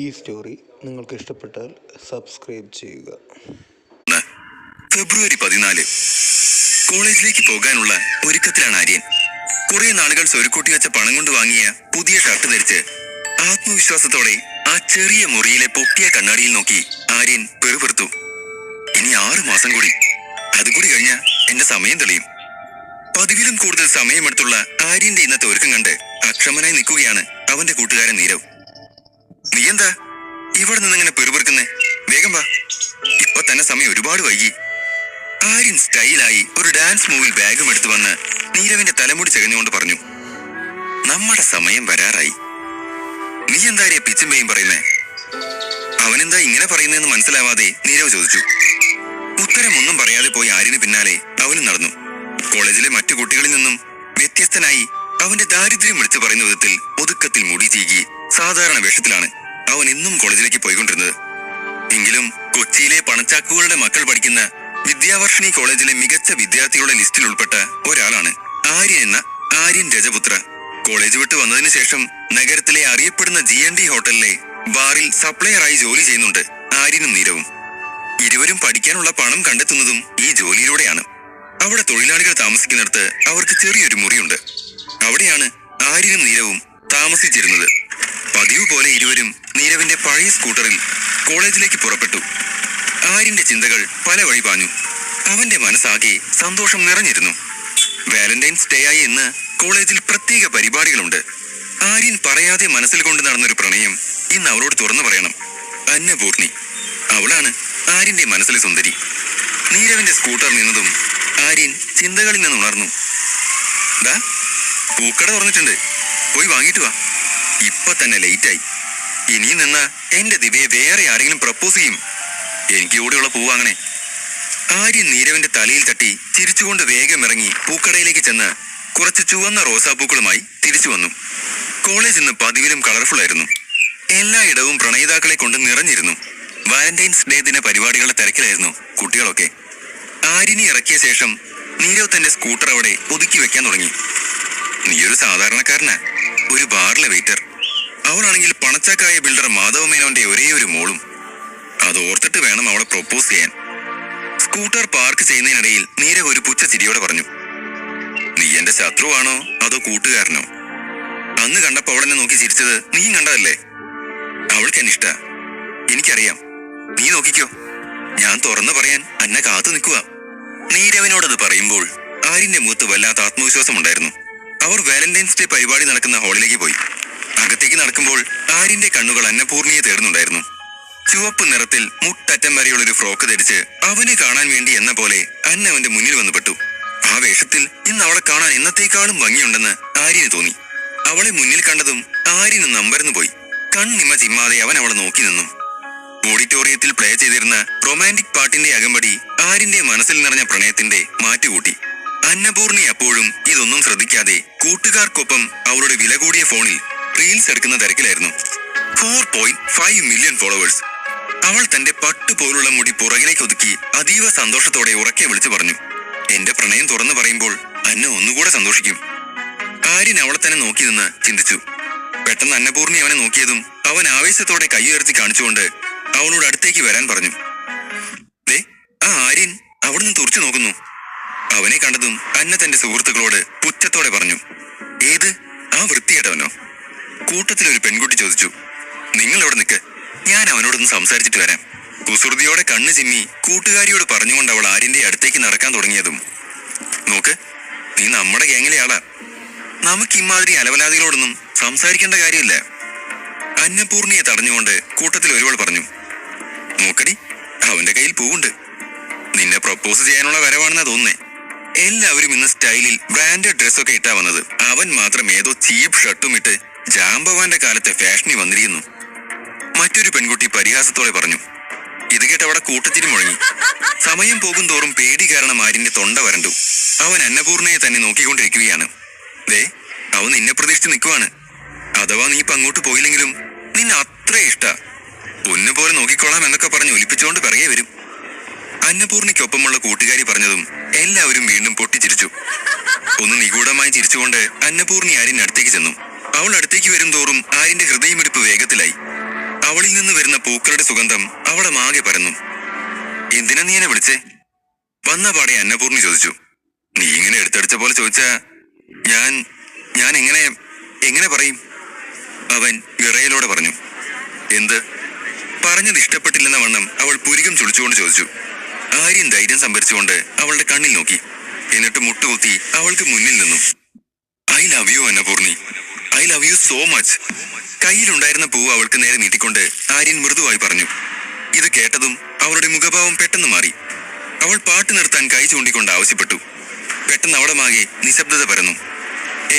ഈ സ്റ്റോറി നിങ്ങൾക്ക് ഇഷ്ടപ്പെട്ടാൽ സബ്സ്ക്രൈബ് ചെയ്യുക. ഫെബ്രുവരി 14 കോളേജിലേക്ക് പോകാനുള്ള ഒരുക്കത്തിലാണ് ആര്യൻ. കുറെ നാളുകൾ സ്വരുക്കൂട്ടി വെച്ച പണം കൊണ്ട് വാങ്ങിയ പുതിയ ഷർട്ട് ധരിച്ച് ആത്മവിശ്വാസത്തോടെ ആ ചെറിയ മുറിയിലെ പൊട്ടിയ കണ്ണാടിയിൽ നോക്കി ആര്യൻ പെറുപെറുത്തു. ഇനി 6 മാസം കൂടി, അതുകൂടി കഴിഞ്ഞ എന്റെ സമയം തെളിയും. പതിവിലും കൂടുതൽ സമയമെടുത്തുള്ള ആര്യന്റെ ഇന്നത്തെ ഒരുക്കം കണ്ട് അക്ഷമനായി നിൽക്കുകയാണ് അവന്റെ കൂട്ടുകാരൻ നീരവ്. നീ എന്താ ഇവിടെ നിന്നിങ്ങനെ പെറുപെറുക്കുന്നേ? വേഗം വാ, ഇപ്പൊ തന്നെ സമയം ഒരുപാട് വൈകി. ആര്യൻ സ്റ്റൈലായി ഒരു ഡാൻസ് മൂവിൽ ബാഗും എടുത്തു വന്ന് നീരവിന്റെ തലമുടി ചകഞ്ഞുകൊണ്ട് പറഞ്ഞു. നമ്മുടെ സമയം വരാറായി. നീ എന്താ പിച്ചുമ്പയും പറയുന്നേ? അവനെന്താ ഇങ്ങനെ പറയുന്നതെന്ന് മനസ്സിലാവാതെ നീരവ് ചോദിച്ചു. ഉത്തരമൊന്നും പറയാതെ പോയി ആര്യന് പിന്നാലെ അവനും നടന്നു. കോളേജിലെ മറ്റു കുട്ടികളിൽ നിന്നും വ്യത്യസ്തനായി അവന്റെ ദാരിദ്ര്യം വിളിച്ചു പറയുന്ന വിധത്തിൽ ഒതുക്കത്തിൽ മുടി ചീകി സാധാരണ വേഷത്തിലാണ് അവൻ എന്നും കോളേജിലേക്ക് പോയിക്കൊണ്ടിരുന്നത്. എങ്കിലും കൊച്ചിയിലെ പണച്ചാക്കുകളുടെ മക്കൾ പഠിക്കുന്ന വിദ്യാവർഷിണി കോളേജിലെ മികച്ച വിദ്യാർത്ഥികളുടെ ലിസ്റ്റിൽ ഉൾപ്പെട്ട ഒരാളാണ് ആര്യൻ എന്ന ആര്യൻ രജപുത്ര. കോളേജ് വിട്ട് വന്നതിന് ശേഷം നഗരത്തിലെ അറിയപ്പെടുന്ന GND ഹോട്ടലിലെ ബാറിൽ സപ്ലയറായി ജോലി ചെയ്യുന്നുണ്ട് ആര്യനും നീരവും. ഇരുവരും പഠിക്കാനുള്ള പണം കണ്ടെത്തുന്നതും ഈ ജോലിയിലൂടെയാണ്. അവിടെ തൊഴിലാളികൾ താമസിക്കുന്നിടത്ത് അവർക്ക് ചെറിയൊരു മുറിയുണ്ട്. അവിടെയാണ് ആര്യനും നീരവും താമസിച്ചിരുന്നത്. പതിവ് പോലെ ഇരുവരും നീരവിന്റെ പഴയ സ്കൂട്ടറിൽ കോളേജിലേക്ക് പുറപ്പെട്ടു. ആര്യന്റെ ചിന്തകൾ പല വഴി പാഞ്ഞു. അവന്റെ മനസ്സാകെ സന്തോഷം നിറഞ്ഞിരുന്നു. വാലന്റൈൻസ് ഡേ ആയി ഇന്ന് കോളേജിൽ പ്രത്യേക പരിപാടികളുണ്ട്. ആര്യൻ പറയാതെ മനസ്സിൽ കൊണ്ട് നടന്നൊരു പ്രണയം ഇന്ന് അവളോട് തുറന്നു പറയണം. അന്നപൂർണി, അവളാണ് ആര്യന്റെ മനസ്സിലെ സുന്ദരി. നീരവിന്റെ സ്കൂട്ടർ നിന്നതും ആര്യൻ ചിന്തകളിൽ നിന്ന് ഉണർന്നു. ഡാ, പൂക്കട തുറന്നിട്ടുണ്ട്, പോയി വാങ്ങിട്ട് വാ. ഇപ്പൊ തന്നെ ലേറ്റായി. ഇനിയും നിന്ന എന്റെ ദിവ്യയെ വേറെ ആരെങ്കിലും പ്രപ്പോസ് ചെയ്യും. എനിക്ക് കൂടെയുള്ള പൂ വാങ്ങണേ. ആര്യൻ നീരവിന്റെ തലയിൽ തട്ടി ചിരിച്ചുകൊണ്ട് വേഗം ഇറങ്ങി പൂക്കടയിലേക്ക് ചെന്ന് കുറച്ച് ചുവന്ന റോസാപ്പൂക്കളുമായി തിരിച്ചു വന്നു. കോളേജ് ഇന്ന് പതിവിലും കളർഫുൾ ആയിരുന്നു. എല്ലായിടവും പ്രണയിതാക്കളെ കൊണ്ട് നിറഞ്ഞിരുന്നു. വാലന്റൈൻസ് ഡേ ദിന പരിപാടികളുടെ തിരക്കിലായിരുന്നു കുട്ടികളൊക്കെ. ആര്യനെ ഇറക്കിയ ശേഷം നീരവ് തന്റെ സ്കൂട്ടർ അവിടെ ഒതുക്കി വെക്കാൻ തുടങ്ങി. നീയൊരു സാധാരണക്കാരനാ, ഒരു ബാറിലെ വെയിറ്റർ. അവളാണെങ്കിൽ പണച്ചാക്കായ ബിൽഡർ മാധവ മേനോന്റെ ഒരേ ഒരു മോളും. അത് ഓർത്തിട്ട് വേണം അവളെ പ്രൊപ്പോസ് ചെയ്യാൻ. സ്കൂട്ടർ പാർക്ക് ചെയ്യുന്നതിനിടയിൽ നീരവ് ഒരു പുച്ഛ ചിരിയോടെ പറഞ്ഞു. നീ എന്റെ ശത്രുവാണോ അതോ കൂട്ടുകാരനോ? അന്ന് കണ്ടപ്പോ അവളെന്നെ നോക്കി ചിരിച്ചത് നീയും കണ്ടതല്ലേ? അവൾക്ക് എന്നെ ഇഷ്ട, എനിക്കറിയാം. നീ നോക്കിക്കോ, ഞാൻ തുറന്നു പറയാൻ അന്നെ കാത്തു നിൽക്കുക. നീരവിനോടത് പറയുമ്പോൾ ആര്യന്റെ മുഖത്ത് വല്ലാത്ത ആത്മവിശ്വാസം ഉണ്ടായിരുന്നു. അവർ വാലന്റൈൻസ് ഡേ പരിപാടി നടക്കുന്ന ഹാളിലേക്ക് പോയി. അകത്തേക്ക് നടക്കുമ്പോൾ ആര്യന്റെ കണ്ണുകൾ അന്നപൂർണിയെ തേടുന്നുണ്ടായിരുന്നു. ചുവപ്പ് നിറത്തിൽ മുട്ടറ്റം വരെയുള്ളൊരു ഫ്രോക്ക് ധരിച്ച് അവനെ കാണാൻ വേണ്ടി എന്ന പോലെ അന്ന അവന്റെ മുന്നിൽ വന്നു പെട്ടു. ആ വേഷത്തിൽ ഇന്ന് അവളെ കാണാൻ എന്നത്തേക്കാളും ഭംഗിയുണ്ടെന്ന് ആര്യന് തോന്നി. അവളെ മുന്നിൽ കണ്ടതും ആര്യന് നമ്പരന്നു പോയി. കണ്ണിമ ചിമ്മാതെ അവൻ അവളെ നോക്കി നിന്നു. ഓഡിറ്റോറിയത്തിൽ പ്ലേ ചെയ്തിരുന്ന റൊമാൻറ്റിക് പാട്ടിന്റെ അകമ്പടി ആര്യന്റെ മനസ്സിൽ നിറഞ്ഞ പ്രണയത്തിന്റെ മാറ്റുകൂട്ടി. അന്നപൂർണി അപ്പോഴും ഇതൊന്നും ശ്രദ്ധിക്കാതെ കൂട്ടുകാർക്കൊപ്പം അവളുടെ വില കൂടിയ ഫോണിൽ റീൽസ് എടുക്കുന്ന തിരക്കിലായിരുന്നു. 4.5 മില്യൺ ഫോളോവേഴ്സ്. അവൾ തന്റെ പട്ടുപോലുള്ള മുടി പുറകിലേക്ക് ഒതുക്കി അതീവ സന്തോഷത്തോടെ ഉറക്കെ വിളിച്ചു പറഞ്ഞു. എന്റെ പ്രണയം തുറന്നു പറയുമ്പോൾ അന്ന ഒന്നുകൂടെ സന്തോഷിക്കും. ആര്യൻ അവളെ തന്നെ നോക്കി നിന്ന് ചിന്തിച്ചു. പെട്ടെന്ന് അന്നപൂർണി അവനെ നോക്കിയതും അവൻ ആവേശത്തോടെ കൈ ഉയർത്തി കാണിച്ചുകൊണ്ട് അവളോട് അടുത്തേക്ക് വരാൻ പറഞ്ഞു. ദേ, ആ ആര്യൻ അവിടുന്ന് തുറച്ചു നോക്കുന്നു. അവനെ കണ്ടതും അന്ന തന്റെ സുഹൃത്തുക്കളോട് പുച്ഛത്തോടെ പറഞ്ഞു. ഏത്? ആ വൃത്തികെട്ടവനോ? കൂട്ടത്തിലൊരു പെൺകുട്ടി ചോദിച്ചു. നിങ്ങൾ അവിടെ നിൽക്ക്, ഞാൻ അവനോടൊന്ന് സംസാരിച്ചിട്ട് വരാം. കുസൃതിയോടെ കണ്ണ് ചിമ്മി കൂട്ടുകാരിയോട് പറഞ്ഞുകൊണ്ട് അവൾ ആര്യന്റെ അടുത്തേക്ക് നടക്കാൻ തുടങ്ങിയതും, നോക്ക്, നീ നമ്മുടെ ഗ്യാങ്ങിലെ ആളാ, നമുക്ക് ഇമാതിരി അലവലാദികളോടൊന്നും സംസാരിക്കേണ്ട കാര്യമില്ല. അന്നപൂർണിയെ തടഞ്ഞുകൊണ്ട് കൂട്ടത്തിൽ ഒരുവൾ പറഞ്ഞു. നോക്കടി, അവന്റെ കയ്യിൽ പൂവുണ്ട്. നിന്നെ പ്രപ്പോസ് ചെയ്യാനുള്ള വരവാണെന്നാ തോന്നുന്നേ. എല്ലാവരും ഇന്ന് സ്റ്റൈലിൽ ബ്രാൻഡഡ് ഡ്രസ്സൊക്കെ ഇട്ടാ വന്നത്. അവൻ മാത്രം ഏതോ ചീപ്പ് ഷർട്ടും ഇട്ട് ജാംബവാന്റെ കാലത്തെ ഫാഷനിൽ വന്നിരിക്കുന്നു. മറ്റൊരു പെൺകുട്ടി പരിഹാസത്തോടെ പറഞ്ഞു. ഇത് കേട്ട് അവിടെ കൂട്ടത്തിരി മുഴങ്ങി. സമയം പോകും തോറും പേടി കാരണം ആര്യന്റെ തൊണ്ട വരണ്ടു. അവൻ അന്നപൂർണയെ തന്നെ നോക്കിക്കൊണ്ടിരിക്കുകയാണ്. ദേ, അവൻ നിന്നെ പ്രതീക്ഷിച്ച് നിൽക്കുവാണ്. അഥവാ നീ ഇപ്പൊ അങ്ങോട്ട് പോയില്ലെങ്കിലും നിന്നെ അത്രേ ഇഷ്ട. പൊന്നുപോലെ നോക്കിക്കോളാം എന്നൊക്കെ പറഞ്ഞ് ഒലിപ്പിച്ചുകൊണ്ട് പിറകെ വരും. അന്നപൂർണിക്കൊപ്പമുള്ള കൂട്ടുകാരി പറഞ്ഞതും എല്ലാവരും വീണ്ടും പൊട്ടിച്ചിരിച്ചു. ഒന്ന് നിഗൂഢമായി ചിരിച്ചുകൊണ്ട് അന്നപൂർണി ആര്യന്റെ അടുത്തേക്ക് ചെന്നു. അവൾ അടുത്തേക്ക് വരും തോറും ആര്യന്റെ ഹൃദയമിടിപ്പ് വേഗത്തിലായി. അവളിൽ നിന്ന് വരുന്ന പൂക്കളുടെ സുഗന്ധം അവളെ മാകെ പരന്നു. എന്തിനാ നീ എന്നെ വിളിച്ചേ? വന്ന പാടെ അന്നപൂർണി ചോദിച്ചു. നീ ഇങ്ങനെ എടുത്തടിച്ച പോലെ ചോദിച്ചാ ഞാൻ എങ്ങനെ പറയും? അവൻ വിറയലോടെ പറഞ്ഞു. എന്ത്? പറഞ്ഞത് ഇഷ്ടപ്പെട്ടില്ലെന്ന വണ്ണം അവൾ പുരികം ചുളിച്ചുകൊണ്ട് ചോദിച്ചു. ആര്യൻ ധൈര്യം സംഭരിച്ചുകൊണ്ട് അവളുടെ കണ്ണിൽ നോക്കി. എന്നിട്ട് മുട്ടുകുത്തി അവൾക്ക് മുന്നിൽ നിന്നു. I love you Annapoorni, I love you so much. കയ്യിലുണ്ടായിരുന്ന പൂവ് അവൾക്ക് നേരെ നീട്ടിക്കൊണ്ട് ആര്യൻ മൃദുവായി പറഞ്ഞു. ഇത് കേട്ടതും അവളുടെ മുഖഭാവം പെട്ടെന്ന് മാറി. അവൾ പാട്ട് നിർത്താൻ കൈ ചൂണ്ടിക്കൊണ്ട് ആവശ്യപ്പെട്ടു. പെട്ടെന്ന് അവിടെ മാകെ നിശബ്ദത പരന്നു.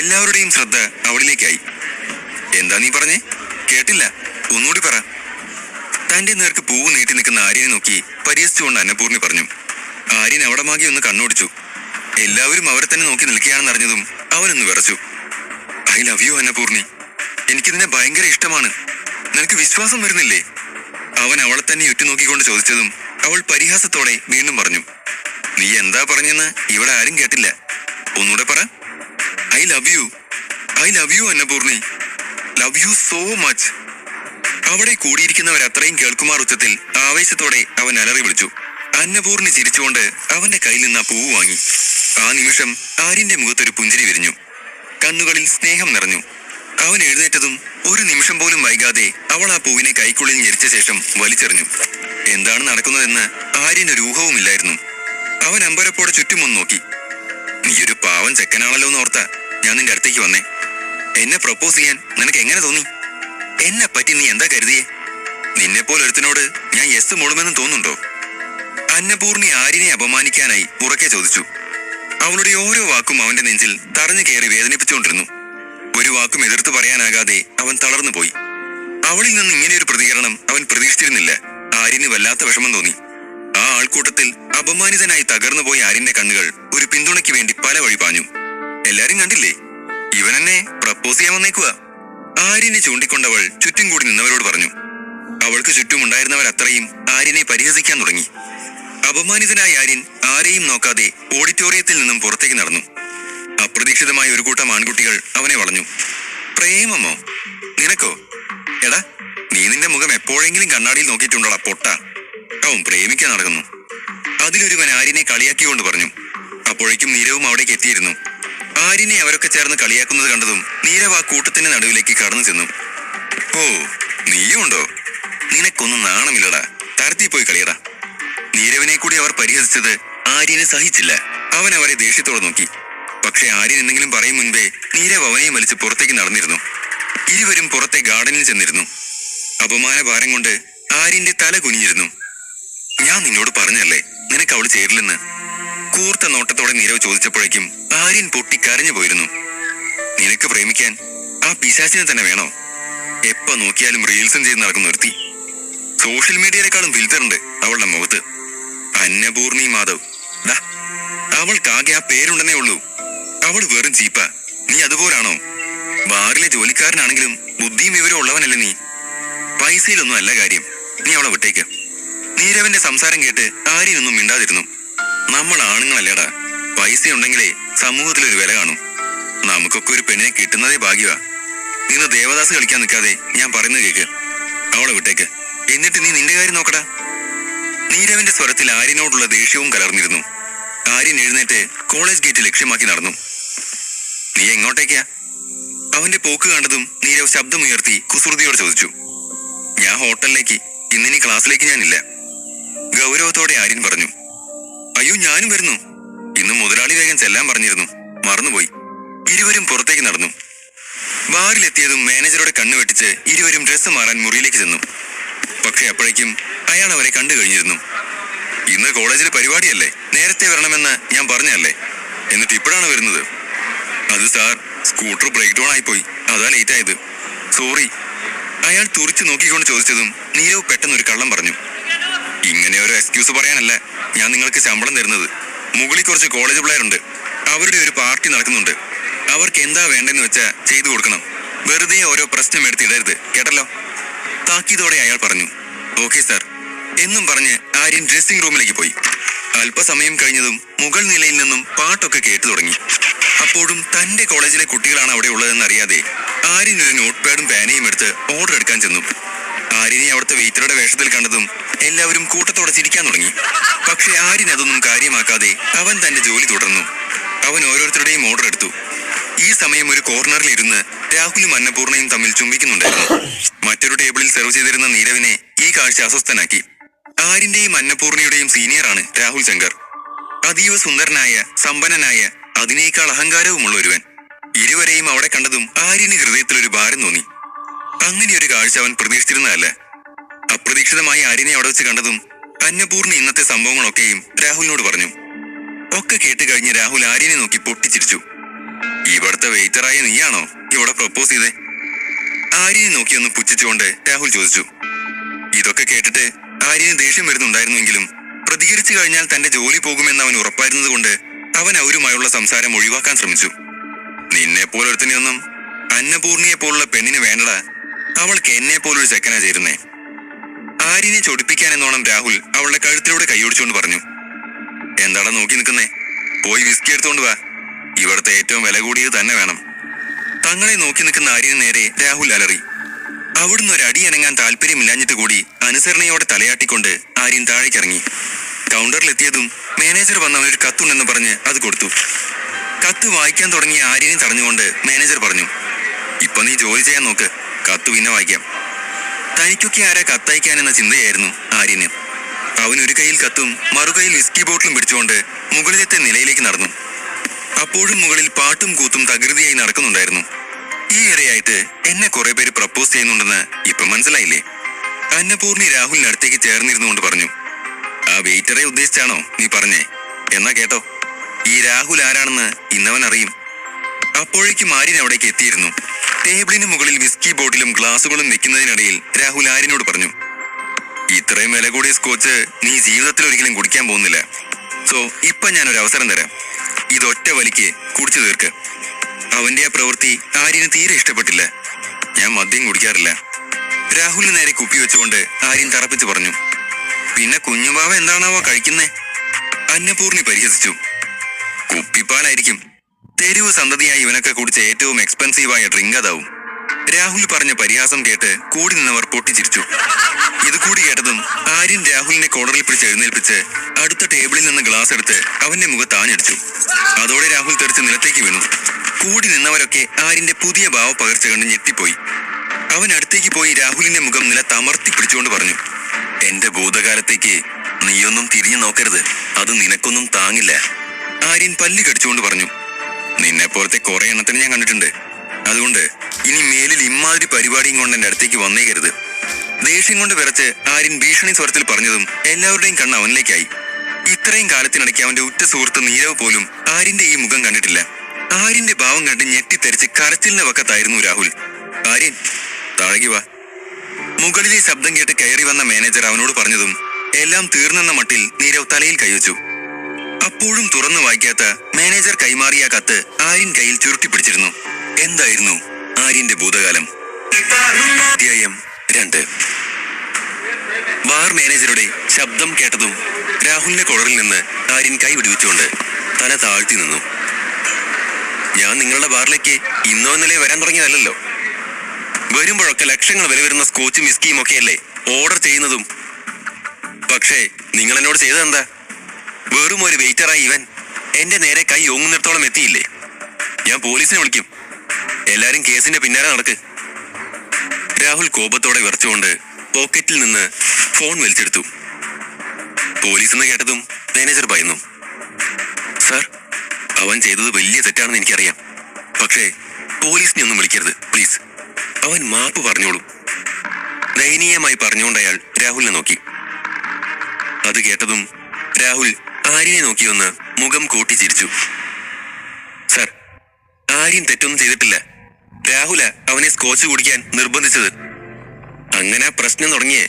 എല്ലാവരുടെയും ശ്രദ്ധ അവളിലേക്കായി. എന്താ നീ പറഞ്ഞേ? കേട്ടില്ല, ഒന്നുകൂടി പറ. തന്റെ നേർക്ക് പൂവ് നീട്ടി നിൽക്കുന്ന ആര്യനെ നോക്കി പരിഹസിച്ചുകൊണ്ട് അന്നപൂർണി പറഞ്ഞു. ആര്യൻ അവിടെ മാകെ ഒന്ന് കണ്ണോടിച്ചു. എല്ലാവരും അവരെ തന്നെ നോക്കി നിൽക്കുകയാണെന്ന് അറിഞ്ഞതും അവനൊന്ന് വിറച്ചു. ഐ ലവ് യു അന്നപൂർണി, എനിക്കിതിനെ ഭയങ്കര ഇഷ്ടമാണ്. നിനക്ക് വിശ്വാസം വരുന്നില്ലേ? അവൻ അവളെ തന്നെ ഉറ്റുനോക്കിക്കൊണ്ട് ചോദിച്ചതും അവൾ പരിഹാസത്തോടെ വീണ്ടും പറഞ്ഞു. നീ എന്താ പറഞ്ഞെന്ന് ഇവിടെ ആരും കേട്ടില്ല, ഒന്നുകൂടെ പറ. I love you Annapoorni, love you so much. അവിടെ കൂടിയിരിക്കുന്നവരത്രയും കേൾക്കുമാർ ഉച്ചത്തിൽ ആവേശത്തോടെ അവൻ അലറി വിളിച്ചു. അന്നപൂർണി ചിരിച്ചുകൊണ്ട് അവന്റെ കയ്യിൽ നിന്ന് ആ പൂവ് വാങ്ങി. ആ നിമിഷം ആര്യന്റെ മുഖത്തൊരു പുഞ്ചിരി വിരിഞ്ഞു. കണ്ണുകളിൽ സ്നേഹം നിറഞ്ഞു. അവൻ എഴുന്നേറ്റതും ഒരു നിമിഷം പോലും വൈകാതെ അവൾ ആ പൂവിനെ കൈക്കുള്ളിൽ ഞെരിച്ച ശേഷം വലിച്ചെറിഞ്ഞു. എന്താണ് നടക്കുന്നതെന്ന് ആര്യനൊരു ഊഹവുമില്ലായിരുന്നു. അവൻ അമ്പരപ്പോടെ ചുറ്റുമൊന്ന് നോക്കി. നീയൊരു പാവം ചെക്കനാണല്ലോ എന്ന് ഓർത്താ ഞാൻ നിന്റെ അടുത്തേക്ക് വന്നേ. എന്നെ പ്രപ്പോസ് ചെയ്യാൻ നിനക്ക് എങ്ങനെ തോന്നി? എന്നെ പറ്റി നീ എന്താ കരുതിയേ? നിന്നെപ്പോലെ ഒരുത്തിനോട് ഞാൻ യെസ് മൂടുമെന്ന് തോന്നുന്നുണ്ടോ? അന്നപൂർണി ആര്യനെ അപമാനിക്കാനായി ഉറക്കെ ചോദിച്ചു. അവളുടെ ഓരോ വാക്കും അവന്റെ നെഞ്ചിൽ തറഞ്ഞു കയറി വേദനിപ്പിച്ചുകൊണ്ടിരുന്നു. ഒരു വാക്കും എതിർത്ത് പറയാനാകാതെ അവൻ തളർന്നു പോയി. അവളിൽ നിന്ന് ഇങ്ങനെയൊരു പ്രതികരണം അവൻ പ്രതീക്ഷിച്ചിരുന്നില്ല. ആര്യന് വല്ലാത്ത വിഷമം തോന്നി. ആ ആൾക്കൂട്ടത്തിൽ അപമാനിതനായി തകർന്നു പോയ ആര്യന്റെ കണ്ണുകൾ ഒരു പിന്തുണയ്ക്ക് വേണ്ടി പല വഴി പാഞ്ഞു. എല്ലാരും കണ്ടില്ലേ, ഇവനെന്നെ പ്രപ്പോസ് ചെയ്യാൻ വന്നേക്കുക. ആര്യനെ ചൂണ്ടിക്കൊണ്ടവൾ ചുറ്റും കൂടി നിന്നവരോട് പറഞ്ഞു. അവൾക്ക് ചുറ്റുമുണ്ടായിരുന്നവരത്രയും ആര്യനെ പരിഹസിക്കാൻ തുടങ്ങി. അപമാനിതനായ ആര്യൻ ആരെയും നോക്കാതെ ഓഡിറ്റോറിയത്തിൽ നിന്നും പുറത്തേക്ക് നടന്നു. അപ്രതീക്ഷിതമായ ഒരു കൂട്ടം ആൺകുട്ടികൾ അവനെ വളഞ്ഞു. പ്രേമമോ? നിനക്കോ? എടാ, നീ നിന്റെ മുഖം എപ്പോഴെങ്കിലും കണ്ണാടിയിൽ നോക്കിയിട്ടുണ്ടോടാ പൊട്ട. അവൻ പ്രേമിക്കാൻ നടക്കുന്നു. അതിലൊരുവൻ ആര്യനെ കളിയാക്കിക്കൊണ്ട് പറഞ്ഞു. അപ്പോഴേക്കും നീരവും അവിടേക്ക് എത്തിയിരുന്നു. ആര്യനെ അവരൊക്കെ ചേർന്ന് കളിയാക്കുന്നത് കണ്ടതും നീരവ് ആ കൂട്ടത്തിന്റെ നടുവിലേക്ക് കടന്നു ചെന്നു. ഓ, നീയും ഉണ്ടോ? നിനക്കൊന്നും നാണമില്ലടാ, തരത്തി പോയി കളിയടാ. നീരവിനെ കൂടി അവർ പരിഹസിച്ചത് ആര്യന് സഹിച്ചില്ല. അവൻ അവരെ ദേഷ്യത്തോടെ നോക്കി. പക്ഷെ ആര്യൻ എന്തെങ്കിലും പറയും മുൻപേ നീരവ് അവനെയും വലിച്ച് പുറത്തേക്ക് നടന്നിരുന്നു. ഇരുവരും പുറത്തെ ഗാർഡനിൽ ചെന്നിരുന്നു. അപമാന ഭാരം കൊണ്ട് ആര്യന്റെ തല കുനിഞ്ഞിരുന്നു. ഞാൻ നിന്നോട് പറഞ്ഞല്ലേ നിനക്ക് അവള് ചേരില്ലെന്ന്? കൂർത്ത നോട്ടത്തോടെ നീരവ് ചോദിച്ചപ്പോഴേക്കും ആര്യൻ പൊട്ടി കരഞ്ഞു പോയിരുന്നു. നിനക്ക് പ്രേമിക്കാൻ ആ പിശാചിനെ തന്നെ വേണോ? എപ്പ നോക്കിയാലും റീൽസും ചെയ്ത് നടക്കുന്ന ഒരുത്തി. സോഷ്യൽ മീഡിയയിലേക്കാളും ഫിൽറ്ററുണ്ട് അവളുടെ മുഖത്ത്. അന്നപൂർണി മാധവ്. ഡാ, അവൾക്കാകെ ആ പേരുണ്ടെന്നേ ഉള്ളൂ. അവൾ വെറും ചീപ്പാ. നീ അതുപോലാണോ? ബാറിലെ ജോലിക്കാരനാണെങ്കിലും ബുദ്ധിയും വിവരം ഉള്ളവനല്ലേ നീ. പൈസയിലൊന്നും അല്ല കാര്യം, നീ അവളെ വിട്ടേക്ക്. നീരവന്റെ സംസാരം കേട്ട് ആര്യനൊന്നും മിണ്ടാതിരുന്നു. നമ്മൾ ആണുങ്ങളല്ലേടാ, പൈസയുണ്ടെങ്കിലേ സമൂഹത്തിലൊരു വില കാണും. നമുക്കൊക്കെ ഒരു പെണ്ണിനെ കിട്ടുന്നതേ ഭാഗ്യവാ. നിന്ന് ദേവദാസ് കളിക്കാൻ നിൽക്കാതെ ഞാൻ പറയുന്നത് കേക്ക്. അവളെ വിട്ടേക്ക്, എന്നിട്ട് നീ നിന്റെ കാര്യം നോക്കടാ. നീരവന്റെ സ്വരത്തിൽ ആര്യനോടുള്ള ദേഷ്യവും കലർന്നിരുന്നു. ആര്യൻ എഴുന്നേറ്റ് കോളേജ് ഗേറ്റ് ലക്ഷ്യമാക്കി നടന്നു. നീ എങ്ങോട്ടേക്കാ? അവന്റെ പോക്ക് കണ്ടതും നീരവ് ശബ്ദമുയർത്തി കുസൃതിയോട് ചോദിച്ചു. ഞാൻ ഹോട്ടലിലേക്ക്, ഇന്നിനി ക്ലാസ്സിലേക്ക് ഞാനില്ല. ഗൗരവത്തോടെ ആര്യൻ പറഞ്ഞു. അയ്യോ, ഞാനും വരുന്നു. ഇന്ന് മുതലാളി വേഗം ചെല്ലാൻ പറഞ്ഞിരുന്നു, മറന്നുപോയി. ഇരുവരും പുറത്തേക്ക് നടന്നു. ബാറിലെത്തിയതും മാനേജറുടെ കണ്ണു വെട്ടിച്ച് ഇരുവരും ഡ്രസ്സ് മാറാൻ മുറിയിലേക്ക് ചെന്നു. പക്ഷെ അപ്പോഴേക്കും അയാൾ അവരെ കണ്ടു കഴിഞ്ഞിരുന്നു. ഇന്ന് കോളേജിലെ പരിപാടിയല്ലേ, നേരത്തെ വരണമെന്ന് ഞാൻ പറഞ്ഞല്ലേ, എന്നിട്ട് ഇപ്പോഴാണ് വരുന്നത്? അത് സാർ, സ്കൂട്ടർ ബ്രേക്ക് ഡൗൺ ആയിപ്പോയി, അതാ ലേറ്റ് ആയത്, സോറി. അയാൾ തുറിച്ചു നോക്കിക്കൊണ്ട് ചോദിച്ചതും നീരവ് പെട്ടെന്നൊരു കള്ളം പറഞ്ഞു. ഇങ്ങനെ ഒരു എക്സ്ക്യൂസ് പറയാനല്ല ഞാൻ നിങ്ങൾക്ക് ശമ്പളം തരുന്നത്. മുകളിൽ കുറച്ച് കോളേജ് പിള്ളേരുണ്ട്, അവരുടെ ഒരു പാർട്ടി നടക്കുന്നുണ്ട്. അവർക്ക് എന്താ വേണ്ടെന്ന് വെച്ചാ ചെയ്തു കൊടുക്കണം. വെറുതെ ഓരോ പ്രശ്നം എടുത്തിടരുത്, കേട്ടല്ലോ. താക്കീതോടെ അയാൾ പറഞ്ഞു. ഓക്കെ സാർ എന്നും പറഞ്ഞ് ആര്യൻ ഡ്രസ്സിംഗ് റൂമിലേക്ക് പോയി. അല്പസമയം കഴിഞ്ഞതും മുകൾ നിലയിൽ നിന്നും പാട്ടൊക്കെ കേട്ടു തുടങ്ങി. അപ്പോഴും തന്റെ കോളേജിലെ കുട്ടികളാണ് അവിടെ ഉള്ളതെന്ന് അറിയാതെ ആര്യൻ ഒരു നോട്ട് പാഡും പേനയും എടുത്ത് ഓർഡർ എടുക്കാൻ ചെന്നു. ആര്യനെ അവിടുത്തെ വെയിറ്ററുടെ വേഷത്തിൽ കണ്ടതും എല്ലാവരും കൂട്ടത്തോടെ ചിരിക്കാൻ തുടങ്ങി. പക്ഷെ ആര്യൻ അതൊന്നും കാര്യമാക്കാതെ അവൻ തന്റെ ജോലി തുടർന്നു. അവൻ ഓരോരുത്തരുടെയും ഓർഡർ എടുത്തു. ഈ സമയം ഒരു കോർണറിൽ ഇരുന്ന് രാഹുലും അന്നപൂർണയും തമ്മിൽ ചുംബിക്കുന്നുണ്ടായിരുന്നു. മറ്റൊരു ടേബിളിൽ സെർവ് ചെയ്തിരുന്ന നീരവിനെ ഈ കാഴ്ച അസ്വസ്ഥനാക്കി. ആര്യന്റെയും അന്നപൂർണയുടെയും സീനിയറാണ് രാഹുൽ ശങ്കർ. അതീവ സുന്ദരനായ, സമ്പന്നനായ, അതിനേക്കാൾ അഹങ്കാരവുമുള്ള ഒരുവൻ. ഇരുവരെയും അവിടെ കണ്ടതും ആര്യന് ഹൃദയത്തിൽ ഒരു ഭാരം തോന്നി. അങ്ങനെ ഒരു കാഴ്ച അവൻ പ്രതീക്ഷിച്ചിരുന്നതല്ല. അപ്രതീക്ഷിതമായി ആര്യനെ അവിടെ വെച്ച് കണ്ടതും അന്നപൂർണ ഇന്നത്തെ സംഭവങ്ങളൊക്കെയും രാഹുലിനോട് പറഞ്ഞു. ഒക്കെ കേട്ട് കഴിഞ്ഞ് രാഹുൽ ആര്യനെ നോക്കി പൊട്ടിച്ചിരിച്ചു. ഇവിടുത്തെ വെയിറ്ററായ നീയാണോ ഇവിടെ പ്രപ്പോസ് ചെയ്തേ? ആര്യനെ നോക്കി ഒന്ന് പുച്ഛിച്ചുകൊണ്ട് രാഹുൽ ചോദിച്ചു. ഇതൊക്കെ കേട്ടിട്ട് ആര്യന് ദേഷ്യം വരുന്നുണ്ടായിരുന്നുവെങ്കിലും പ്രതികരിച്ചു കഴിഞ്ഞാൽ തന്റെ ജോലി പോകുമെന്ന് അവൻ ഉറപ്പായിരുന്നത് കൊണ്ട് അവൻ അവരുമായുള്ള സംസാരം ഒഴിവാക്കാൻ ശ്രമിച്ചു. നിന്നെ പോലൊരുത്തനെയൊന്നും അന്നപൂർണിയെ പോലുള്ള പെണ്ണിന് വേണ്ടടാ, അവൾക്ക് എന്നെ പോലൊരു ചെക്കനാ ചേരുന്നേ. ആര്യനെ ചൊടിപ്പിക്കാനെന്നോണം രാഹുൽ അവളുടെ കഴുത്തിലൂടെ കൈയൊടിച്ചുകൊണ്ട് പറഞ്ഞു. എന്താടാ നോക്കി നിൽക്കുന്നേ? പോയി വിസ്കി എടുത്തോണ്ട് വാ, ഇവിടുത്തെ ഏറ്റവും വില കൂടിയത് തന്നെ വേണം. തങ്ങളെ നോക്കി നിൽക്കുന്ന ആര്യന് നേരെ രാഹുൽ അലറി. അവിടുന്ന് ഒരു അടി അനങ്ങാൻ താല്പര്യമില്ലാഞ്ഞിട്ട് കൂടി അനുസരണയോടെ തലയാട്ടിക്കൊണ്ട് ആര്യൻ താഴേക്കിറങ്ങി. കൗണ്ടറിലെത്തിയതും മാനേജർ വന്ന് അവനൊരു കത്തുണ്ടെന്ന് പറഞ്ഞ് അത് കൊടുത്തു. കത്ത് വായിക്കാൻ തുടങ്ങിയ ആര്യനെ തടഞ്ഞുകൊണ്ട് മാനേജർ പറഞ്ഞു. ഇപ്പൊ നീ ജോലി ചെയ്യാൻ നോക്ക്, കത്ത് പിന്നെ വായിക്കാം. തനിക്കൊക്കെ ആരാ കത്തയക്കാനെന്ന ചിന്തയായിരുന്നു ആര്യന്. അവൻ ഒരു കയ്യിൽ കത്തും മറുകൈയിൽ വിസ്കി ബോട്ടിലും പിടിച്ചുകൊണ്ട് മുകളിലത്തെ നിലയിലേക്ക് നടന്നു. അപ്പോഴും മുകളിൽ പാട്ടും കൂത്തും തകൃതിയായി നടക്കുന്നുണ്ടായിരുന്നു. ഈ ഇടയായിട്ട് എന്നെ കുറെ പേര് പ്രപ്പോസ് ചെയ്യുന്നുണ്ടെന്ന് ഇപ്പൊ മനസ്സിലായില്ലേ? അന്നപൂർണി രാഹുലിന് അടുത്തേക്ക് ചേർന്നിരുന്നുകൊണ്ട് പറഞ്ഞു. ആ വെയിറ്ററെ ഉദ്ദേശിച്ചാണോ നീ പറഞ്ഞേ? എന്നാ കേട്ടോ, ഈ രാഹുൽ ആരാണെന്ന് ഇന്നവൻ അറിയും. അപ്പോഴേക്കും ആര്യൻ അവിടേക്ക് എത്തിയിരുന്നു. ടേബിളിന് മുകളിൽ വിസ്കി ബോട്ടിലും ഗ്ലാസുകളും വെക്കുന്നതിനിടയിൽ രാഹുൽ ആര്യനോട് പറഞ്ഞു. ഇത്രയും വില കൂടിയ സ്കോച്ച് നീ ജീവിതത്തിൽ ഒരിക്കലും കുടിക്കാൻ പോകുന്നില്ല. സോ ഇപ്പൊ ഞാനൊരു അവസരം തരാം, ഇതൊറ്റ വലിക്ക് കുടിച്ചു തീർക്ക്. അവന്റെ ആ പ്രവൃത്തി ആര്യന് തീരെ ഇഷ്ടപ്പെട്ടില്ല. ഞാൻ മദ്യം കുടിക്കാറില്ല. രാഹുലിന് നേരെ കുപ്പി വെച്ചുകൊണ്ട് ആര്യൻ തറപ്പിച്ച് പറഞ്ഞു. പിന്നെ കുഞ്ഞുബാവ എന്താണാവോ കഴിക്കുന്നേ? അന്നപൂർണി പരിഹസിച്ചു. കുപ്പിപ്പാലായിരിക്കും. തെരുവ് സന്തതിയായി ഇവനൊക്കെ കുടിച്ച ഏറ്റവും എക്സ്പെൻസീവായ ഡ്രിങ്ക് അതാവും. രാഹുൽ പറഞ്ഞ പരിഹാസം കേട്ട് കൂടി നിന്നവർ പൊട്ടിച്ചിരിച്ചു. ഇത് കൂടി കേട്ടതും ആര്യൻ രാഹുലിനെ കോളറിൽ പിടിച്ച് എഴുന്നേൽപ്പിച്ച് അടുത്ത ടേബിളിൽ നിന്ന് ഗ്ലാസ് എടുത്ത് അവന്റെ മുഖത്ത് ആഞ്ഞടിച്ചു. അതോടെ രാഹുൽ തെറിച്ച് നിലത്തേക്ക് വീണു. കൂടി നിന്നവരൊക്കെ ആര്യന്റെ പുതിയ ഭാവപകർച്ച കണ്ട് ഞെട്ടിപ്പോയി. അവൻ അടുത്തേക്ക് പോയി രാഹുലിന്റെ മുഖം നിലത്തമർത്തി പിടിച്ചുകൊണ്ട് പറഞ്ഞു. എന്റെ ഭൂതകാലത്തേക്ക് നീയൊന്നും തിരിഞ്ഞു നോക്കരുത്, അത് നിനക്കൊന്നും താങ്ങില്ല. ആര്യൻ പല്ല് കടിച്ചുകൊണ്ട് പറഞ്ഞു. നിന്നെ പോലത്തെ കുറെ എണ്ണത്തിന് ഞാൻ കണ്ടിട്ടുണ്ട്. അതുകൊണ്ട് ഇനി മേലിൽ ഇമ്മാതിരി പരിപാടിയും കൊണ്ട് എന്റെ അടുത്തേക്ക് വന്നേക്കരുത്. ദേഷ്യം കൊണ്ട് വിറച്ച് ആര്യൻ ഭീഷണി സ്വരത്തിൽ പറഞ്ഞതും എല്ലാവരുടെയും കണ്ണ് അവനിലേക്കായി. ഇത്രയും കാലത്തിനിടയ്ക്ക് അവന്റെ ഉറ്റ സുഹൃത്ത് നീരവ് പോലും ആര്യന്റെ ഈ മുഖം കണ്ടിട്ടില്ല. ആര്യന്റെ ഭാവം കണ്ട് ഞെട്ടിത്തെറിച്ച് കരച്ചിലിന്റെ വക്കത്തായിരുന്നു രാഹുൽ. ആര്യൻ താഴേക്ക് വാ. മുകളിലെ ശബ്ദം കേട്ട് കയറി വന്ന മാനേജർ അവനോട് പറഞ്ഞതും എല്ലാം തീർന്നെന്ന മട്ടിൽ നീരവ് തലയിൽ കൈവച്ചു. അപ്പോഴും തുറന്നു വായിക്കാത്ത മാനേജർ കൈമാറിയ കത്ത് ആര്യൻ കയ്യിൽ ചുരുട്ടി പിടിച്ചിരുന്നു. എന്തായിരുന്നു ആര്യന്റെ ഭൂതകാലം? അധ്യായം 2. ബാർ മാനേജറുടെ ശബ്ദം കേട്ടതും രാഹുലിന്റെ കൊളറിൽ നിന്ന് ആര്യൻ കൈ വിടുവിച്ചുകൊണ്ട് തല താഴ്ത്തി നിന്നു. ഞാൻ നിങ്ങളുടെ ബാറിലേക്ക് ഇന്നോ ഇന്നലെ വരാൻ തുടങ്ങിയതല്ലോ. വരുമ്പോഴൊക്കെ ലക്ഷങ്ങൾ വില വരുന്ന സ്കോച്ചും വിസ്കിയും ഒക്കെയല്ലേ ഓർഡർ ചെയ്യുന്നതും. പക്ഷേ നിങ്ങൾ എന്നോട് ചെയ്തതെന്താ? വെറും ഒരു വെയിറ്ററായി ഇവൻ എന്റെ നേരെ കൈ ഓങ്ങുന്നിടത്തോളം എത്തിയില്ലേ? ഞാൻ പോലീസിനെ വിളിക്കും. എല്ലാരും കേസിന്റെ പിന്നാലെ നടക്ക്. രാഹുൽ കോപത്തോടെ വിറച്ചുകൊണ്ട് പോക്കറ്റിൽ നിന്ന് ഫോൺ വലിച്ചെടുത്തു. പോലീസ് എന്ന് കേട്ടതും മാനേജർ ഭയന്നു. സാർ, അവൻ ചെയ്തത് വലിയ തെറ്റാണെന്ന് എനിക്കറിയാം. പക്ഷേ പോലീസിനെ ഒന്നും വിളിക്കരുത് പ്ലീസ്. അവൻ മാപ്പ് പറഞ്ഞോളൂ. ദയനീയമായി പറഞ്ഞുകൊണ്ട് അയാൾ രാഹുലിനെ നോക്കി. അത് കേട്ടതും രാഹുൽ ആര്യനെ നോക്കി ഒന്ന് മുഖം കൂട്ടി ചിരിച്ചു. സാർ, ആര്യൻ തെറ്റൊന്നും ചെയ്തിട്ടില്ല. രാഹുല അവനെ സ്കോച്ച് കുടിക്കാൻ നിർബന്ധിച്ചത്. അങ്ങനെ പ്രശ്നം തുടങ്ങിയേ.